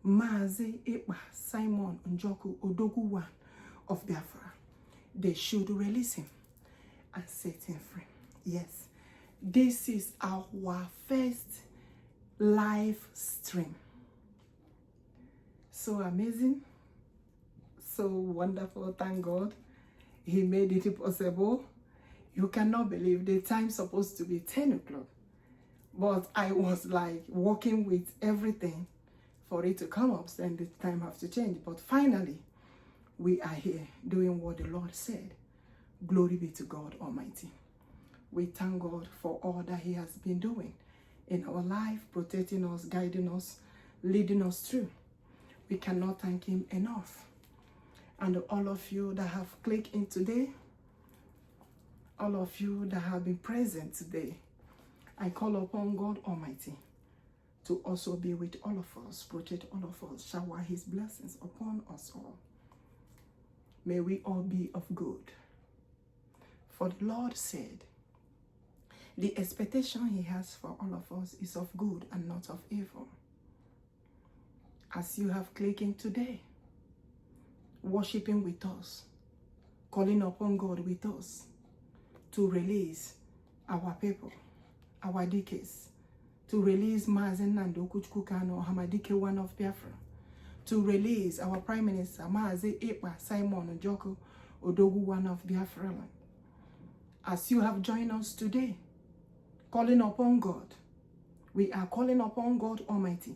Mazi, Ekpa, Simon, Njoku, Odogwu one of Biafra. They should release him and set him free. Yes, this is our first live stream. So amazing, so wonderful. Thank God he made it possible. You cannot believe the time supposed to be 10 o'clock, but I was like working with everything for it to come up, then the time has to change. But finally we are here doing what the Lord said. Glory be to God Almighty. We thank God for all that he has been doing in our life, protecting us, guiding us, leading us through. We cannot thank him enough. And all of you that have clicked in today, all of you that have been present today, I call upon God Almighty to also be with all of us, protect all of us, shower his blessings upon us all. May we all be of good. For the Lord said, the expectation he has for all of us is of good and not of evil. As you have clicked in today, worshiping with us, calling upon God with us to release our people, our dikes, to release Mazi and Okwuchukwu Kanu-Ohamadike, one of Biafra, to release our Prime Minister, Mazi, Ekpa, Simon, Njoku, Odogwu, one of Biafra. As you have joined us today, calling upon God, we are calling upon God Almighty.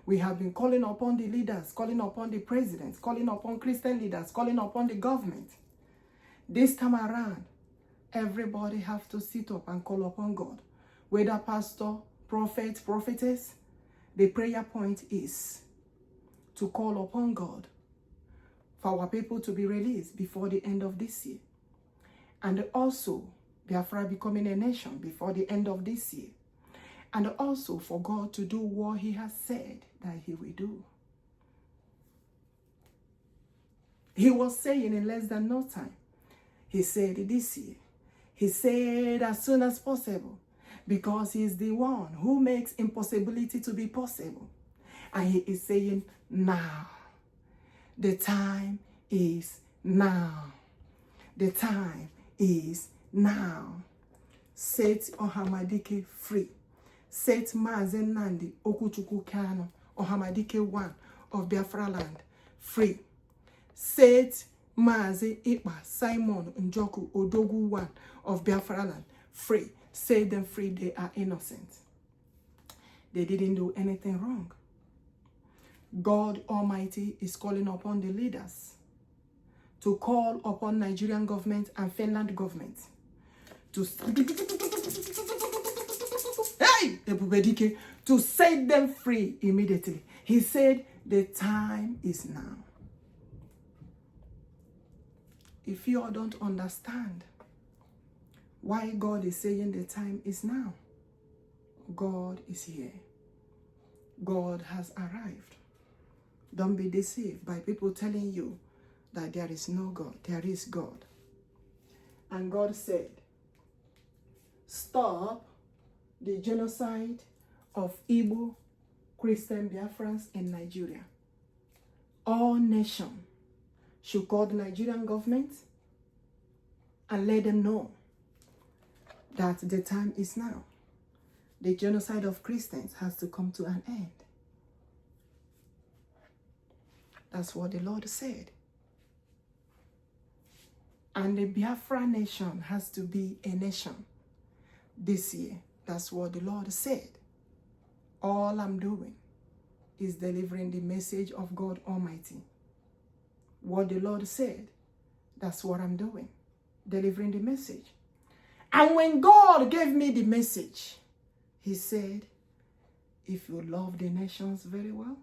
We have been calling upon the leaders, calling upon the presidents, calling upon Christian leaders, calling upon the government. This time around, everybody have to sit up and call upon God. Whether pastor, prophet, prophetess, the prayer point is to call upon God for our people to be released before the end of this year. And also, Biafra becoming a nation before the end of this year. And also for God to do what he has said that he will do. He was saying in less than no time. He said this year. He said as soon as possible. Because he is the one who makes impossibility to be possible. And he is saying now. The time is now. The time is now. Set Ohamadike free. Set Mazi Nnamdi Okwuchukwu Kanu-Ohamadike, one of Biafra land, free. Set Mazi Ekpa, Simon, Njoku, Odogwu, one of Biafra land, free. Set them free. They are innocent. They didn't do anything wrong. God Almighty is calling upon the leaders to call upon Nigerian government and Finland government to to set them free immediately. He said the time is now. If you all don't understand why God is saying the time is now, God is here. God has arrived. Don't be deceived by people telling you that there is no God. There is God. And God said, stop the genocide of Igbo Christian Biafrans in Nigeria. All nations should call the Nigerian government and let them know that the time is now. The genocide of Christians has to come to an end. That's what the Lord said. And the Biafra Nation has to be a nation this year. That's what the Lord said. All I'm doing is delivering the message of God Almighty. What the Lord said, that's what I'm doing. Delivering the message. And when God gave me the message, he said, if you love the nations very well,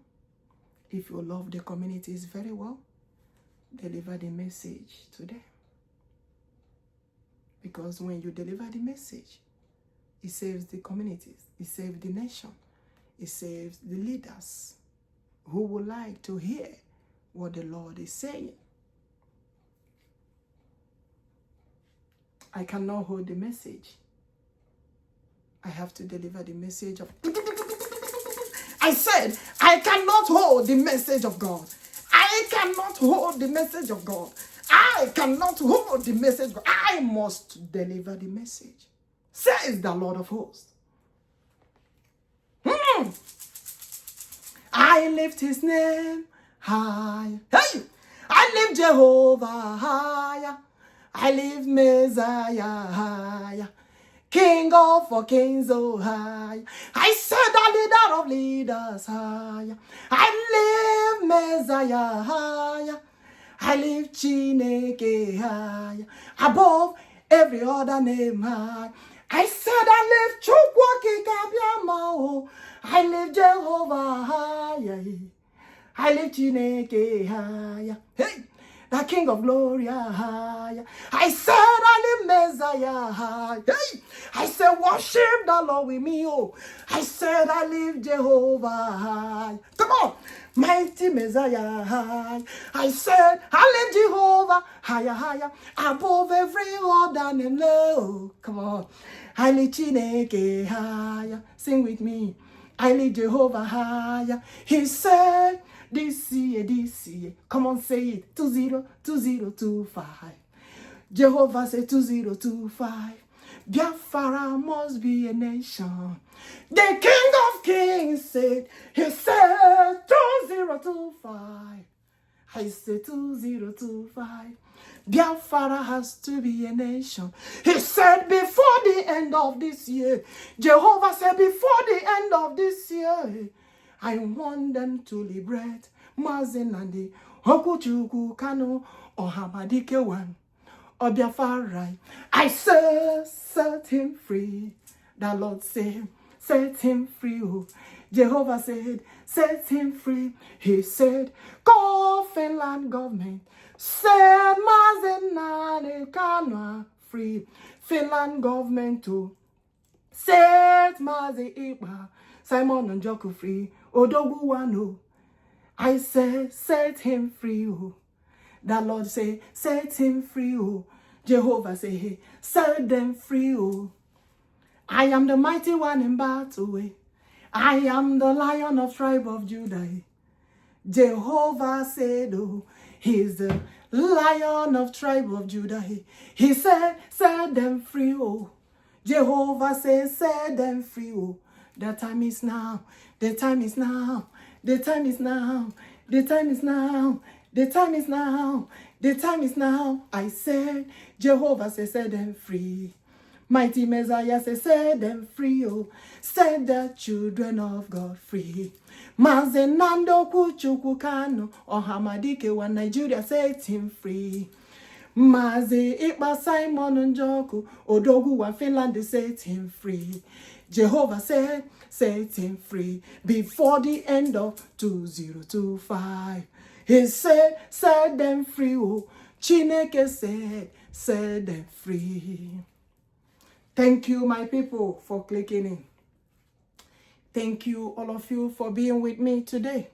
if you love the communities very well, deliver the message to them. Because when you deliver the message, it saves the communities, it saves the nation, it saves the leaders who would like to hear what the Lord is saying. I cannot hold the message. I have to deliver the message of... I said, I cannot hold the message of God. I cannot hold the message of God. I cannot hold the message of God. I must deliver the message. Says the Lord of hosts. I lift his name high. Hey! I lift Jehovah higher. I lift Messiah higher. King of all kings, oh high. I said the leader of leaders higher. I lift Messiah higher. I lift Chineke higher. Above every other name high. I said I lift Chukwu. I lift Jehovah higher. I lift Chineke higher. Hey! The King of glory higher. I said I lift Messiah higher. Hey! I said worship the Lord with me. Oh, I said I lift Jehovah high. Come on. Mighty Messiah high. I said I lift Jehovah higher, higher. Above every other name. Oh, come on. I lift Chineke higher. Sing with me. I lift Jehovah higher. He said this year. Come on, say it. 202025. Jehovah said 2025. Biafra must be a nation. The King of Kings said, he said 2025. I said 2025. Biafra has to be a nation. He said before the end of this year. Jehovah said before the end of this year, I want them to liberate Mazi, Okwuchukwu, Kanu-Ohamadike one. Biafra. I said, set him free. The Lord said, set him free. Jehovah said, set him free. He said, call Finland government. Said Mazi Kanu free. Finland government to set Mazi Ekpa. Simon Njoku free. Odogwu one. I said, set him free. The Lord say, set him free. Jehovah say, hey, set them free. I am the mighty one in battle. I am the Lion of tribe of Judah. Jehovah said, oh, he is the Lion of tribe of Judah. He said, set them free. Jehovah says, set them free. The time is now. The time is now. The time is now. The time is now. The time is now. The time is now. I said, Jehovah says, set them free. Mighty Messiah says, set them free. Set the children of God free. Mazi Okwuchukwu Kanu-Ohamadike one Nigeria, set him free. Mazi Ekpa Simon Njoku, Odogwu one Finland, set him free. Jehovah said, set him free before the end of 2025. He said, set them free. Chineke said, set them free. Thank you, my people, for clicking in. Thank you, all of you, for being with me today.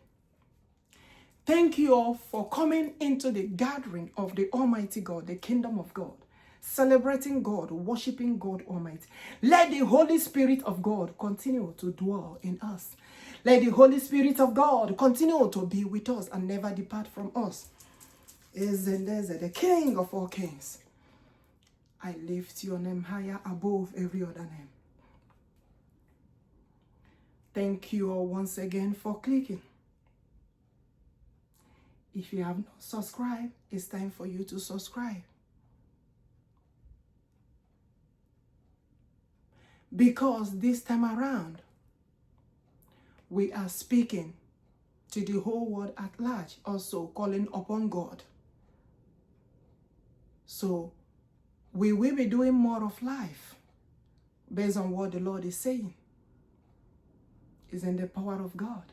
Thank you all for coming into the gathering of the Almighty God, the kingdom of God, celebrating God, worshiping God Almighty. Let the Holy Spirit of God continue to dwell in us. Let the Holy Spirit of God continue to be with us and never depart from us. The King of all kings. I lift your name higher above every other name. Thank you all once again for clicking. If you have not subscribed, it's time for you to subscribe. Because this time around, we are speaking to the whole world at large, also calling upon God. So we will be doing more of life based on what the Lord is saying. It's in the power of God,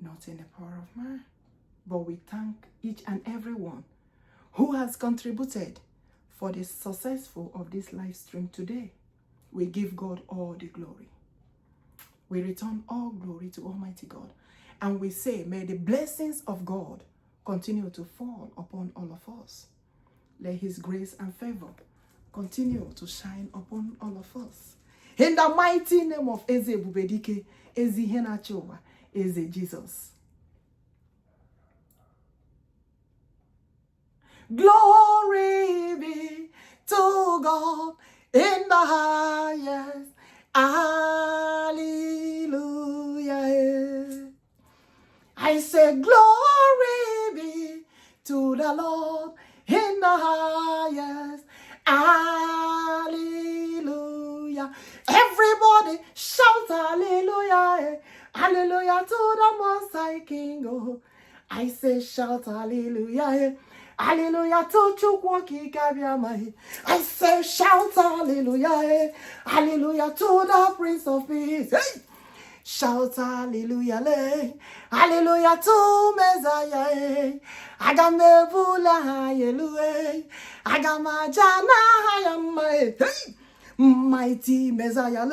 not in the power of man. But we thank each and every one who has contributed for the successful of this live stream today. We give God all the glory. We return all glory to Almighty God. And we say, may the blessings of God continue to fall upon all of us. Let his grace and favor continue to shine upon all of us. In the mighty name of Igbo-Biafra, Igbo-Biafra, Igbo Jesus. Glory be to God in the highest. Hallelujah. I say glory be to the Lord in the highest. Hallelujah. Everybody shout hallelujah. Hallelujah to the Most High King. Oh, I say shout hallelujah. Hallelujah to Chukwu. I say shout hallelujah. Hallelujah to the Prince of Peace. Hey! Shout hallelujah. Hallelujah to Messiah. Agamebula hallelujah. Agamajana hayamai. Hey! Mighty Messiah.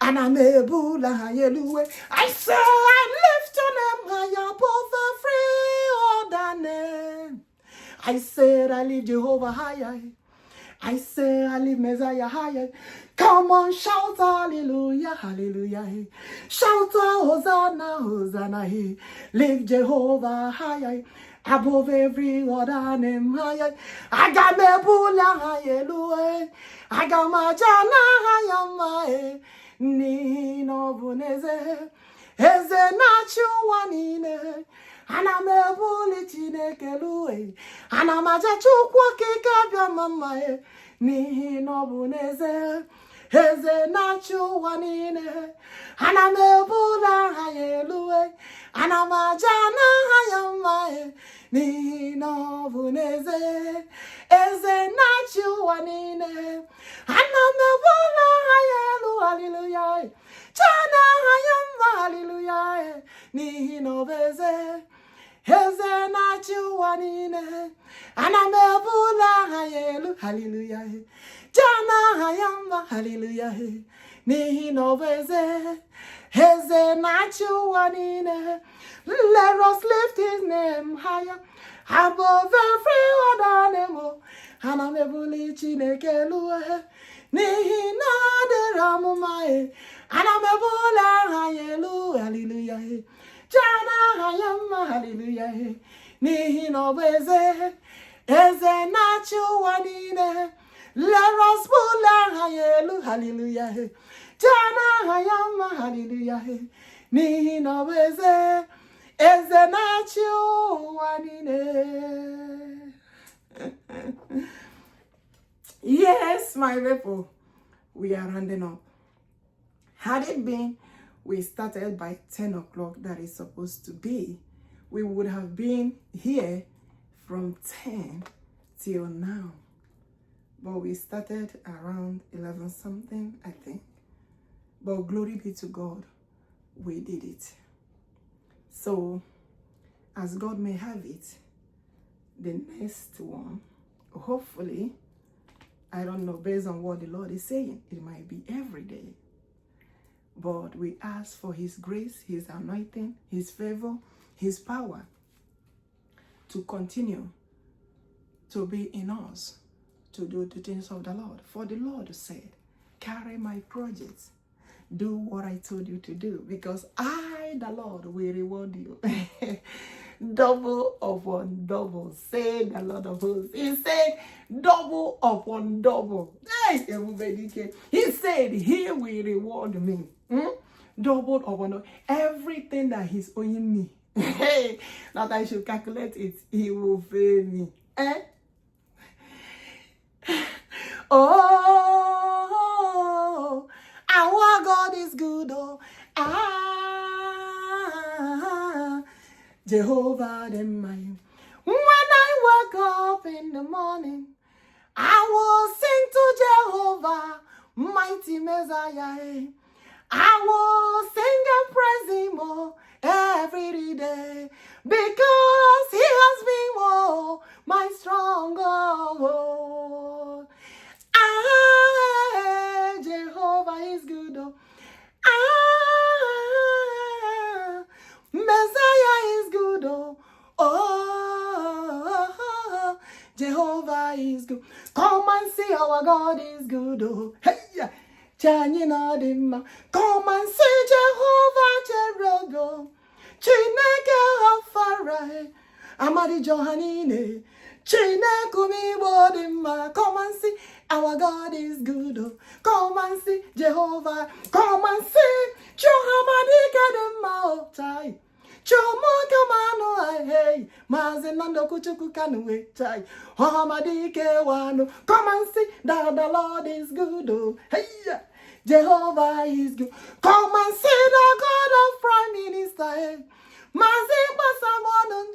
And I'm able, hallelujah. I say, I lift your name high above every other name. I said, I lift Jehovah higher. I say, I live Messiah higher. Come on, shout hallelujah, hallelujah. Shout Hosanna, Hosanna. Lift Jehovah higher. Above every other name higher. I got me bula hallelujah. I got my jana higher. Nino buneze. Eze nachu wanine. Ana me buli chineke luwe. Ana maja chukwa kika bia mamae. Nihi no buneze. Eze nachu wanine. Ana me bula haye luwe. Ana maja na hayamae. Nihi no buneze. Eze nachu wanine. Ana me bula haye luwe. Hallelujah. Chana hayama. Hallelujah. Nihi no beze. Eze nachu wanine. Ana me bula hayelu. Hallelujah. Jana hayamba. Hallelujah. Nihi no beze. Eze nachu wanine. Let us lift his name higher above every other name. Ana me buli chineke luwe. Nihi no de ramumae. Ana me bula hayelu. Hallelujah. Jana hayama, hallelujah. Nihi no beze, eze nachu wanine. Let us bula hayelu, hallelujah. Jana hayama, hallelujah. Nihi no beze, eze nachu wanine. Yes, my people, we are rounding up. Had it been we started by 10 o'clock that is supposed to be, we would have been here from 10 till now. But we started around 11 something, I think. But glory be to God, we did it. So, as God may have it, the next one, hopefully, I don't know, based on what the Lord is saying, it might be every day. But we ask for his grace, his anointing, his favor, his power to continue to be in us, to do the things of the Lord. For the Lord said, carry my projects, do what I told you to do, because I, the Lord, will reward you. Double upon double, say the Lord of hosts. He said, double upon double. He said, he will reward me. Double upon double. Everything that he's owing me, that I should calculate it, he will pay me. Oh, our God is good. Oh, Jehovah the Mighty. When I wake up in the morning, I will sing to Jehovah, mighty Messiah. I will sing and praise him every day, because he has been my stronghold. Jehovah is good. Messiah is good. Oh, Jehovah is good. Come and see our God is good. Hey, come and see Jehovah Cherubim. Chineke Hafara. Amadi Johanine. Chineke mi bodima. Come and see our God is good. Come and see Jehovah. Come and see Nnamdi the Mautai. Hey, Mazi and Okwuchukwu Kanu-Ohamadike wano. Come and see that the Lord is good. Hey, Jehovah is good. Come and see the God of Prime Minister. Mazi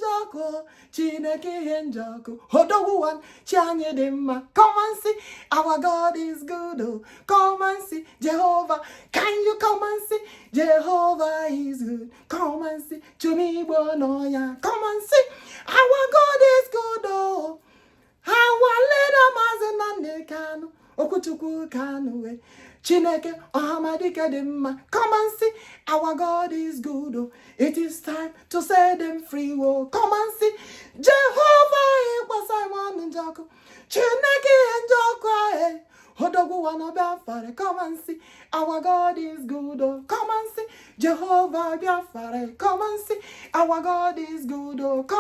Njoku, Chineke Njoku, Odogwu Chianyedema. Come and see, our God is good. Come and see, Jehovah. Can you come and see, Jehovah is good? Come and see, Chumibo Noya. Come and see, our God is good. Our leader Mazi Kanu, Okwuchukwu Kanu. Kanu-Ohamadike. Come and see, our God is good. It is time to set them free. Come and see, Jehovah Njoku. Chineke Njoku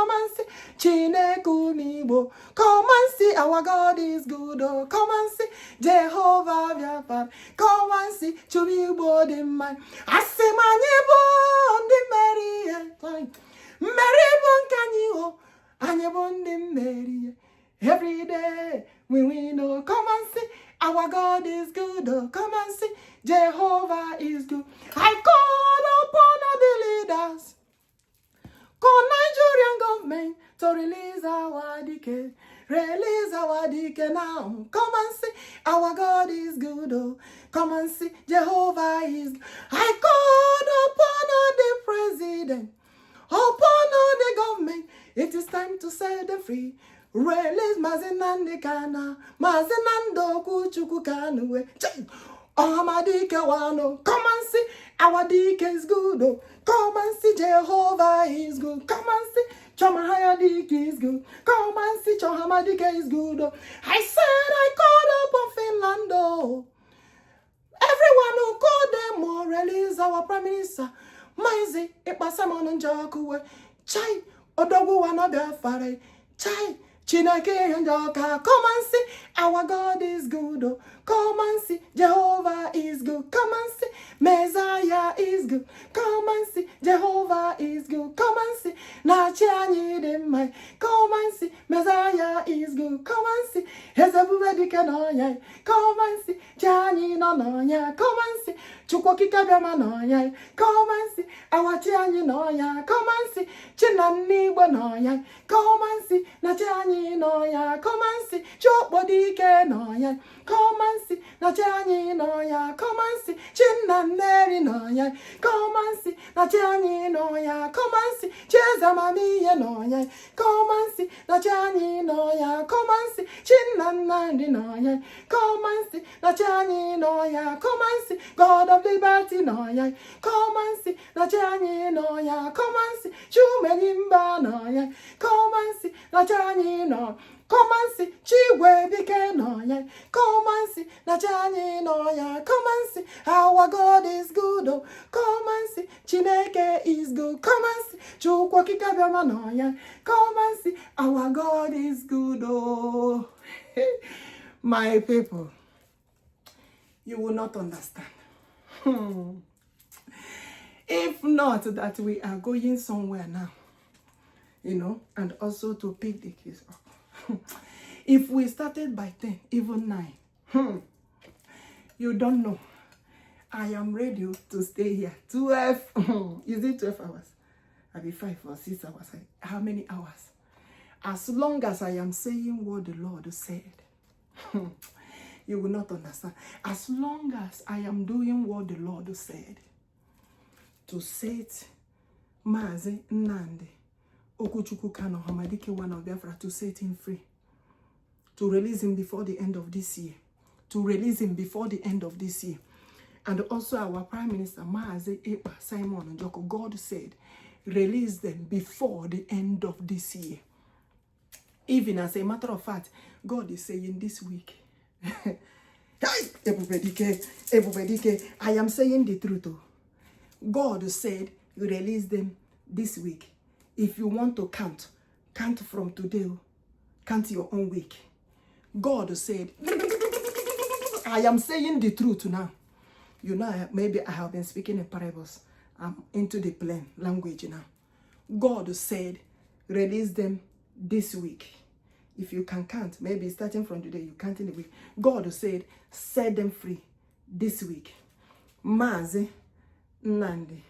Come and see Chinekumibo. Come and see our God is good. Oh, come and see Jehovah Biafra. Come and see Chubibo the man. Asemanyebo the Mary. Mary Bonkanyo. Anyebo the Mary. Every day we win. Come and see our God is good. Oh, come and see Jehovah is good. I call upon all the leaders. Call Nigerian government to release our decay. Release our decay now. Come and see our God is good. Oh, come and see Jehovah is good. I called upon all the president, upon all the government. It is time to set them free. Release Mazi Nandikana, Mazi Okwuchukwu Kanu-Ohamadike wano. Come and see our DK is good. Oh. Come and see Jehovah is good. Come and see Cherubim is good. Come and see Kanu-Ohamadike is good. Oh. I said I called upon Finland. Oh. Everyone who called them more release our Prime Minister. Mazi, Ekpa, Njoku, Chai, Odogwu wana Biafra, Chai, Chineke and Njoku. Come and see our God is good. Oh. Come and see Jehovah is good. Come and see Messiah is good. Come and see Jehovah is good. Come and see Nachiani Demai. Come and see Messiah is good. Come and see Hezebubedi Kanoya. Come and see Chani Noya. Come and see Chukwokikabama Noya. Come and see our Chani Noya. Come and see Chinani Bonoya. Come and see Nachani Noya. Come and see Chokbodike Noya. Come and see Nachani Noya. Come and see Chinaneri Noya. Come and see Nachani Noya. Come and see Chezamami Noya. Come and see Nachani Noya. Come and see Chinanari Noya. Come and see Nachani Noya. Come and see God of Liberty Noya. Come and see Nachani Noya. Come and see Chumenimba Noya. Come and see Nachani Noya. Come and see Chiwebike Noya. Come and see Nachani Noya. Come and see our God is good. Oh. Come and see Chineke is good. Come and see Chukwokikabama Noya. Come and see our God is good. Oh. My people, you will not understand. If not that we are going somewhere now, you know, and also to pick the case up. If we started by 10, even 9, you don't know. I am ready to stay here. 12, is it 12 hours? I'll be 5 or 6 hours. How many hours? As long as I am saying what the Lord said, you will not understand. As long as I am doing what the Lord said, to set Mazi, Nnamdi, Okwuchukwu Kanu-Ohamadike, one of Biafra, to set him free, to release him before the end of this year, to release him before the end of this year. And also our Prime Minister, Mazi, Ekpa, Simon, Njoku, God said, release them before the end of this year. Even as a matter of fact, God is saying this week, I am saying the truth. God said, release them this week. If you want to count from today, count your own week. God said, I am saying the truth now. You know, maybe I have been speaking in parables. I'm into the plain language now. God said, release them this week. If you can count, maybe starting from today, you count in the week. God said, set them free this week. Mazi, Nnamdi,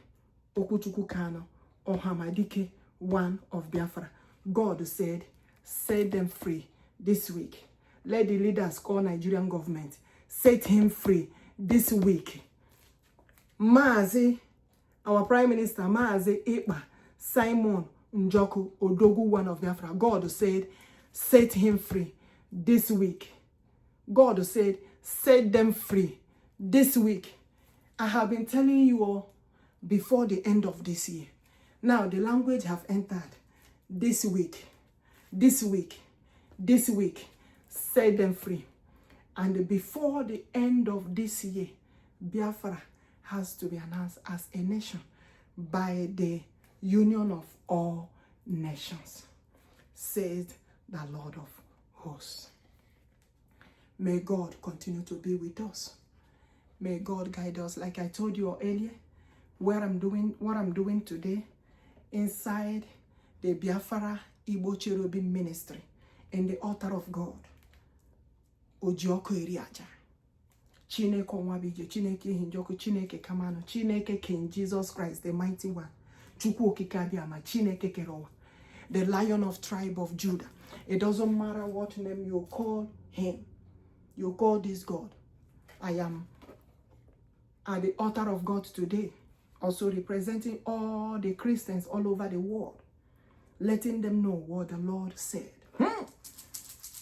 Okwuchukwu Kanu-Ohamadike, one of Biafra. God said, set them free this week. Let the leaders call Nigerian government. Set him free this week. Mazi, our Prime Minister, Mazi, Ekpa, Simon, Njoku, Odogwu, one of Biafra. God said, set him free this week. God said, set them free this week. I have been telling you all before the end of this year. Now the language have entered. This week, this week, this week, set them free. And before the end of this year, Biafra has to be announced as a nation by the union of all nations, says the Lord of hosts. May God continue to be with us. May God guide us. Like I told you earlier, what I'm doing today inside the Biafra Igbo Cherubim ministry in the altar of God. Njoku Iriaja. Chineke Onwabije, Chineke Njoku, Chineke Kamano, Chineke King Jesus Christ, the mighty one. Chukwu Okike Abiama, Chineke Kerowa, the Lion of tribe of Judah. It doesn't matter what name you call him. You call this God. I am at the altar of God today, also representing all the Christians all over the world, letting them know what the Lord said.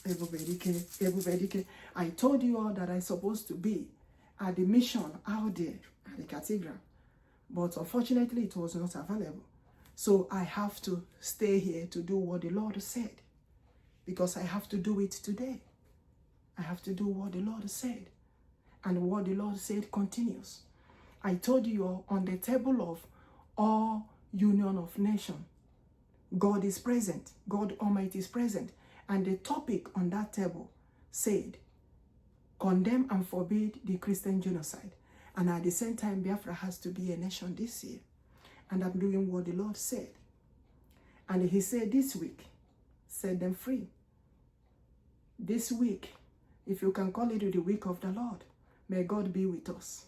Everybody, I told you all that I'm supposed to be at the mission out there at the cathedral, but unfortunately it was not available. So I have to stay here to do what the Lord said, because I have to do it today. I have to do what the Lord said, and what the Lord said continues. I told you all, on the table of all union of nations, God is present. God Almighty is present. And the topic on that table said, condemn and forbid the Christian genocide. And at the same time, Biafra has to be a nation this year. And I'm doing what the Lord said. And he said this week, set them free. This week, if you can call it the week of the Lord, may God be with us.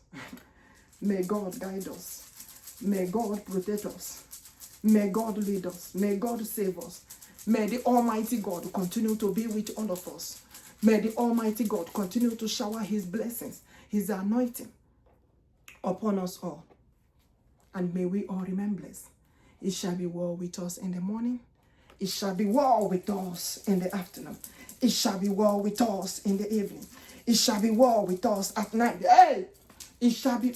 May God guide us. May God protect us. May God lead us. May God save us. May the Almighty God continue to be with all of us. May the Almighty God continue to shower his blessings, his anointing upon us all. And may we all remember this. It shall be well with us in the morning. It shall be well with us in the afternoon. It shall be well with us in the evening. It shall be well with us at night. Hey! It shall be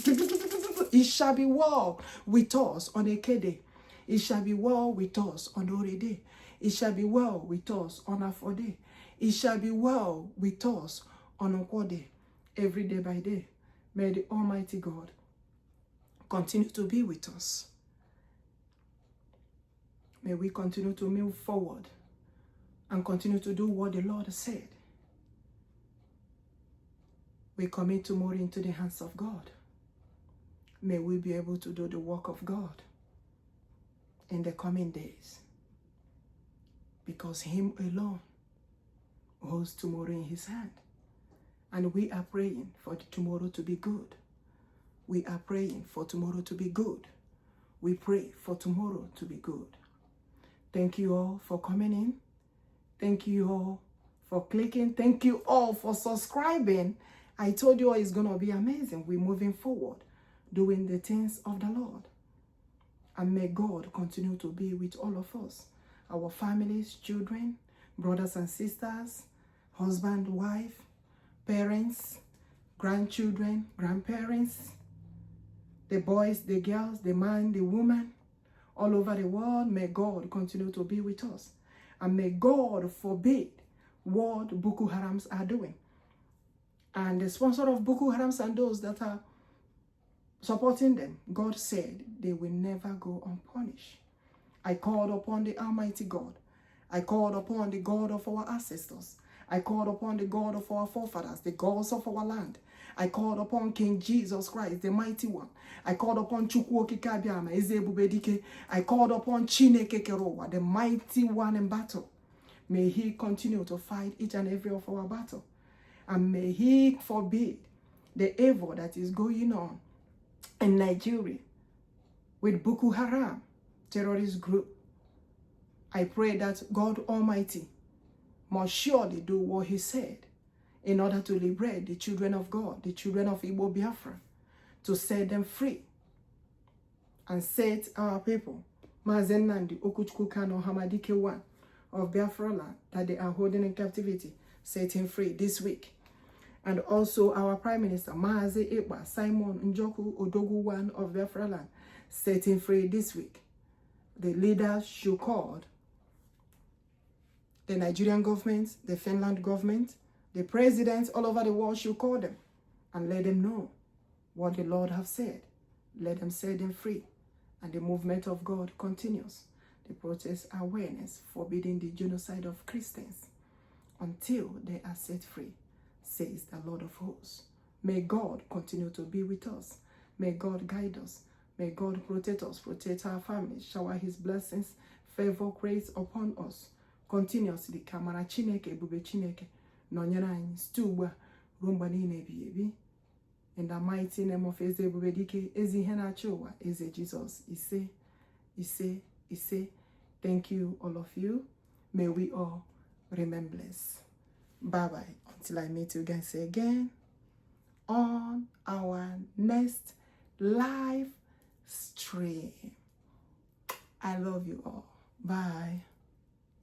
well with us on a K-day. It shall be well with us on Ore day. It shall be well with us on Afo day. It shall be well with us on Okwo day. Every day by day. May the Almighty God continue to be with us. May we continue to move forward and continue to do what the Lord said. We commit tomorrow into the hands of God. May we be able to do the work of God in the coming days, because him alone holds tomorrow in his hand. And we are praying for tomorrow to be good. We are praying for tomorrow to be good. We pray for tomorrow to be good. Thank you all for coming in. Thank you all for clicking. Thank you all for subscribing. I told you all it's going to be amazing. We're moving forward, doing the things of the Lord. And may God continue to be with all of us, our families, children, brothers and sisters, husband, wife, parents, grandchildren, grandparents, the boys, the girls, the man, the woman, all over the world. May God continue to be with us. And may God forbid what Bokoharams are doing. And the sponsor of Bokoharams and those that are supporting them, God said they will never go unpunished. I called upon the Almighty God. I called upon the God of our ancestors. I called upon the God of our forefathers, the gods of our land. I called upon King Jesus Christ, the mighty one. I called upon Chukwu Okike Abiama, Igbo-Biafra. I called upon Chineke Kerowa, the mighty one in battle. May he continue to fight each and every of our battle. And may he forbid the evil that is going on in Nigeria with Bokoharam terrorist group. I pray that God Almighty must surely do what he said in order to liberate the children of God, the children of Igbo-Biafra, to set them free and set our people, Mazi Nnamdi, Okwuchukwu, Kanu-Ohamadike one of Biafra land that they are holding in captivity, set him free this week. And also our Prime Minister, Mazi, Ekpa, Simon, Njoku, Odogwu one of Biafra land, set him free this week. The leaders should call the Nigerian government, the Finland government, the presidents all over the world should call them and let them know what the Lord has said. Let them set them free. And the movement of God continues. the protest awareness forbidding the genocide of Christians until they are set free, says the Lord of hosts. May God continue to be with us. May God guide us. May God protect us, protect our families, shower his blessings, favor, grace upon us continuously. Kamara Chineke, Ebube Chineke, nọnyere anyị site ugbu a ruo mgbe niile ebighị ebi. In the mighty name of Eze Ebube Dike, Eze ihe na-achị ụwa, Eze Jesus. Ise. Thank you, all of you. May we all remain blessed. Bye-bye. Until I meet you guys again on our next live stream. I love you all. Bye.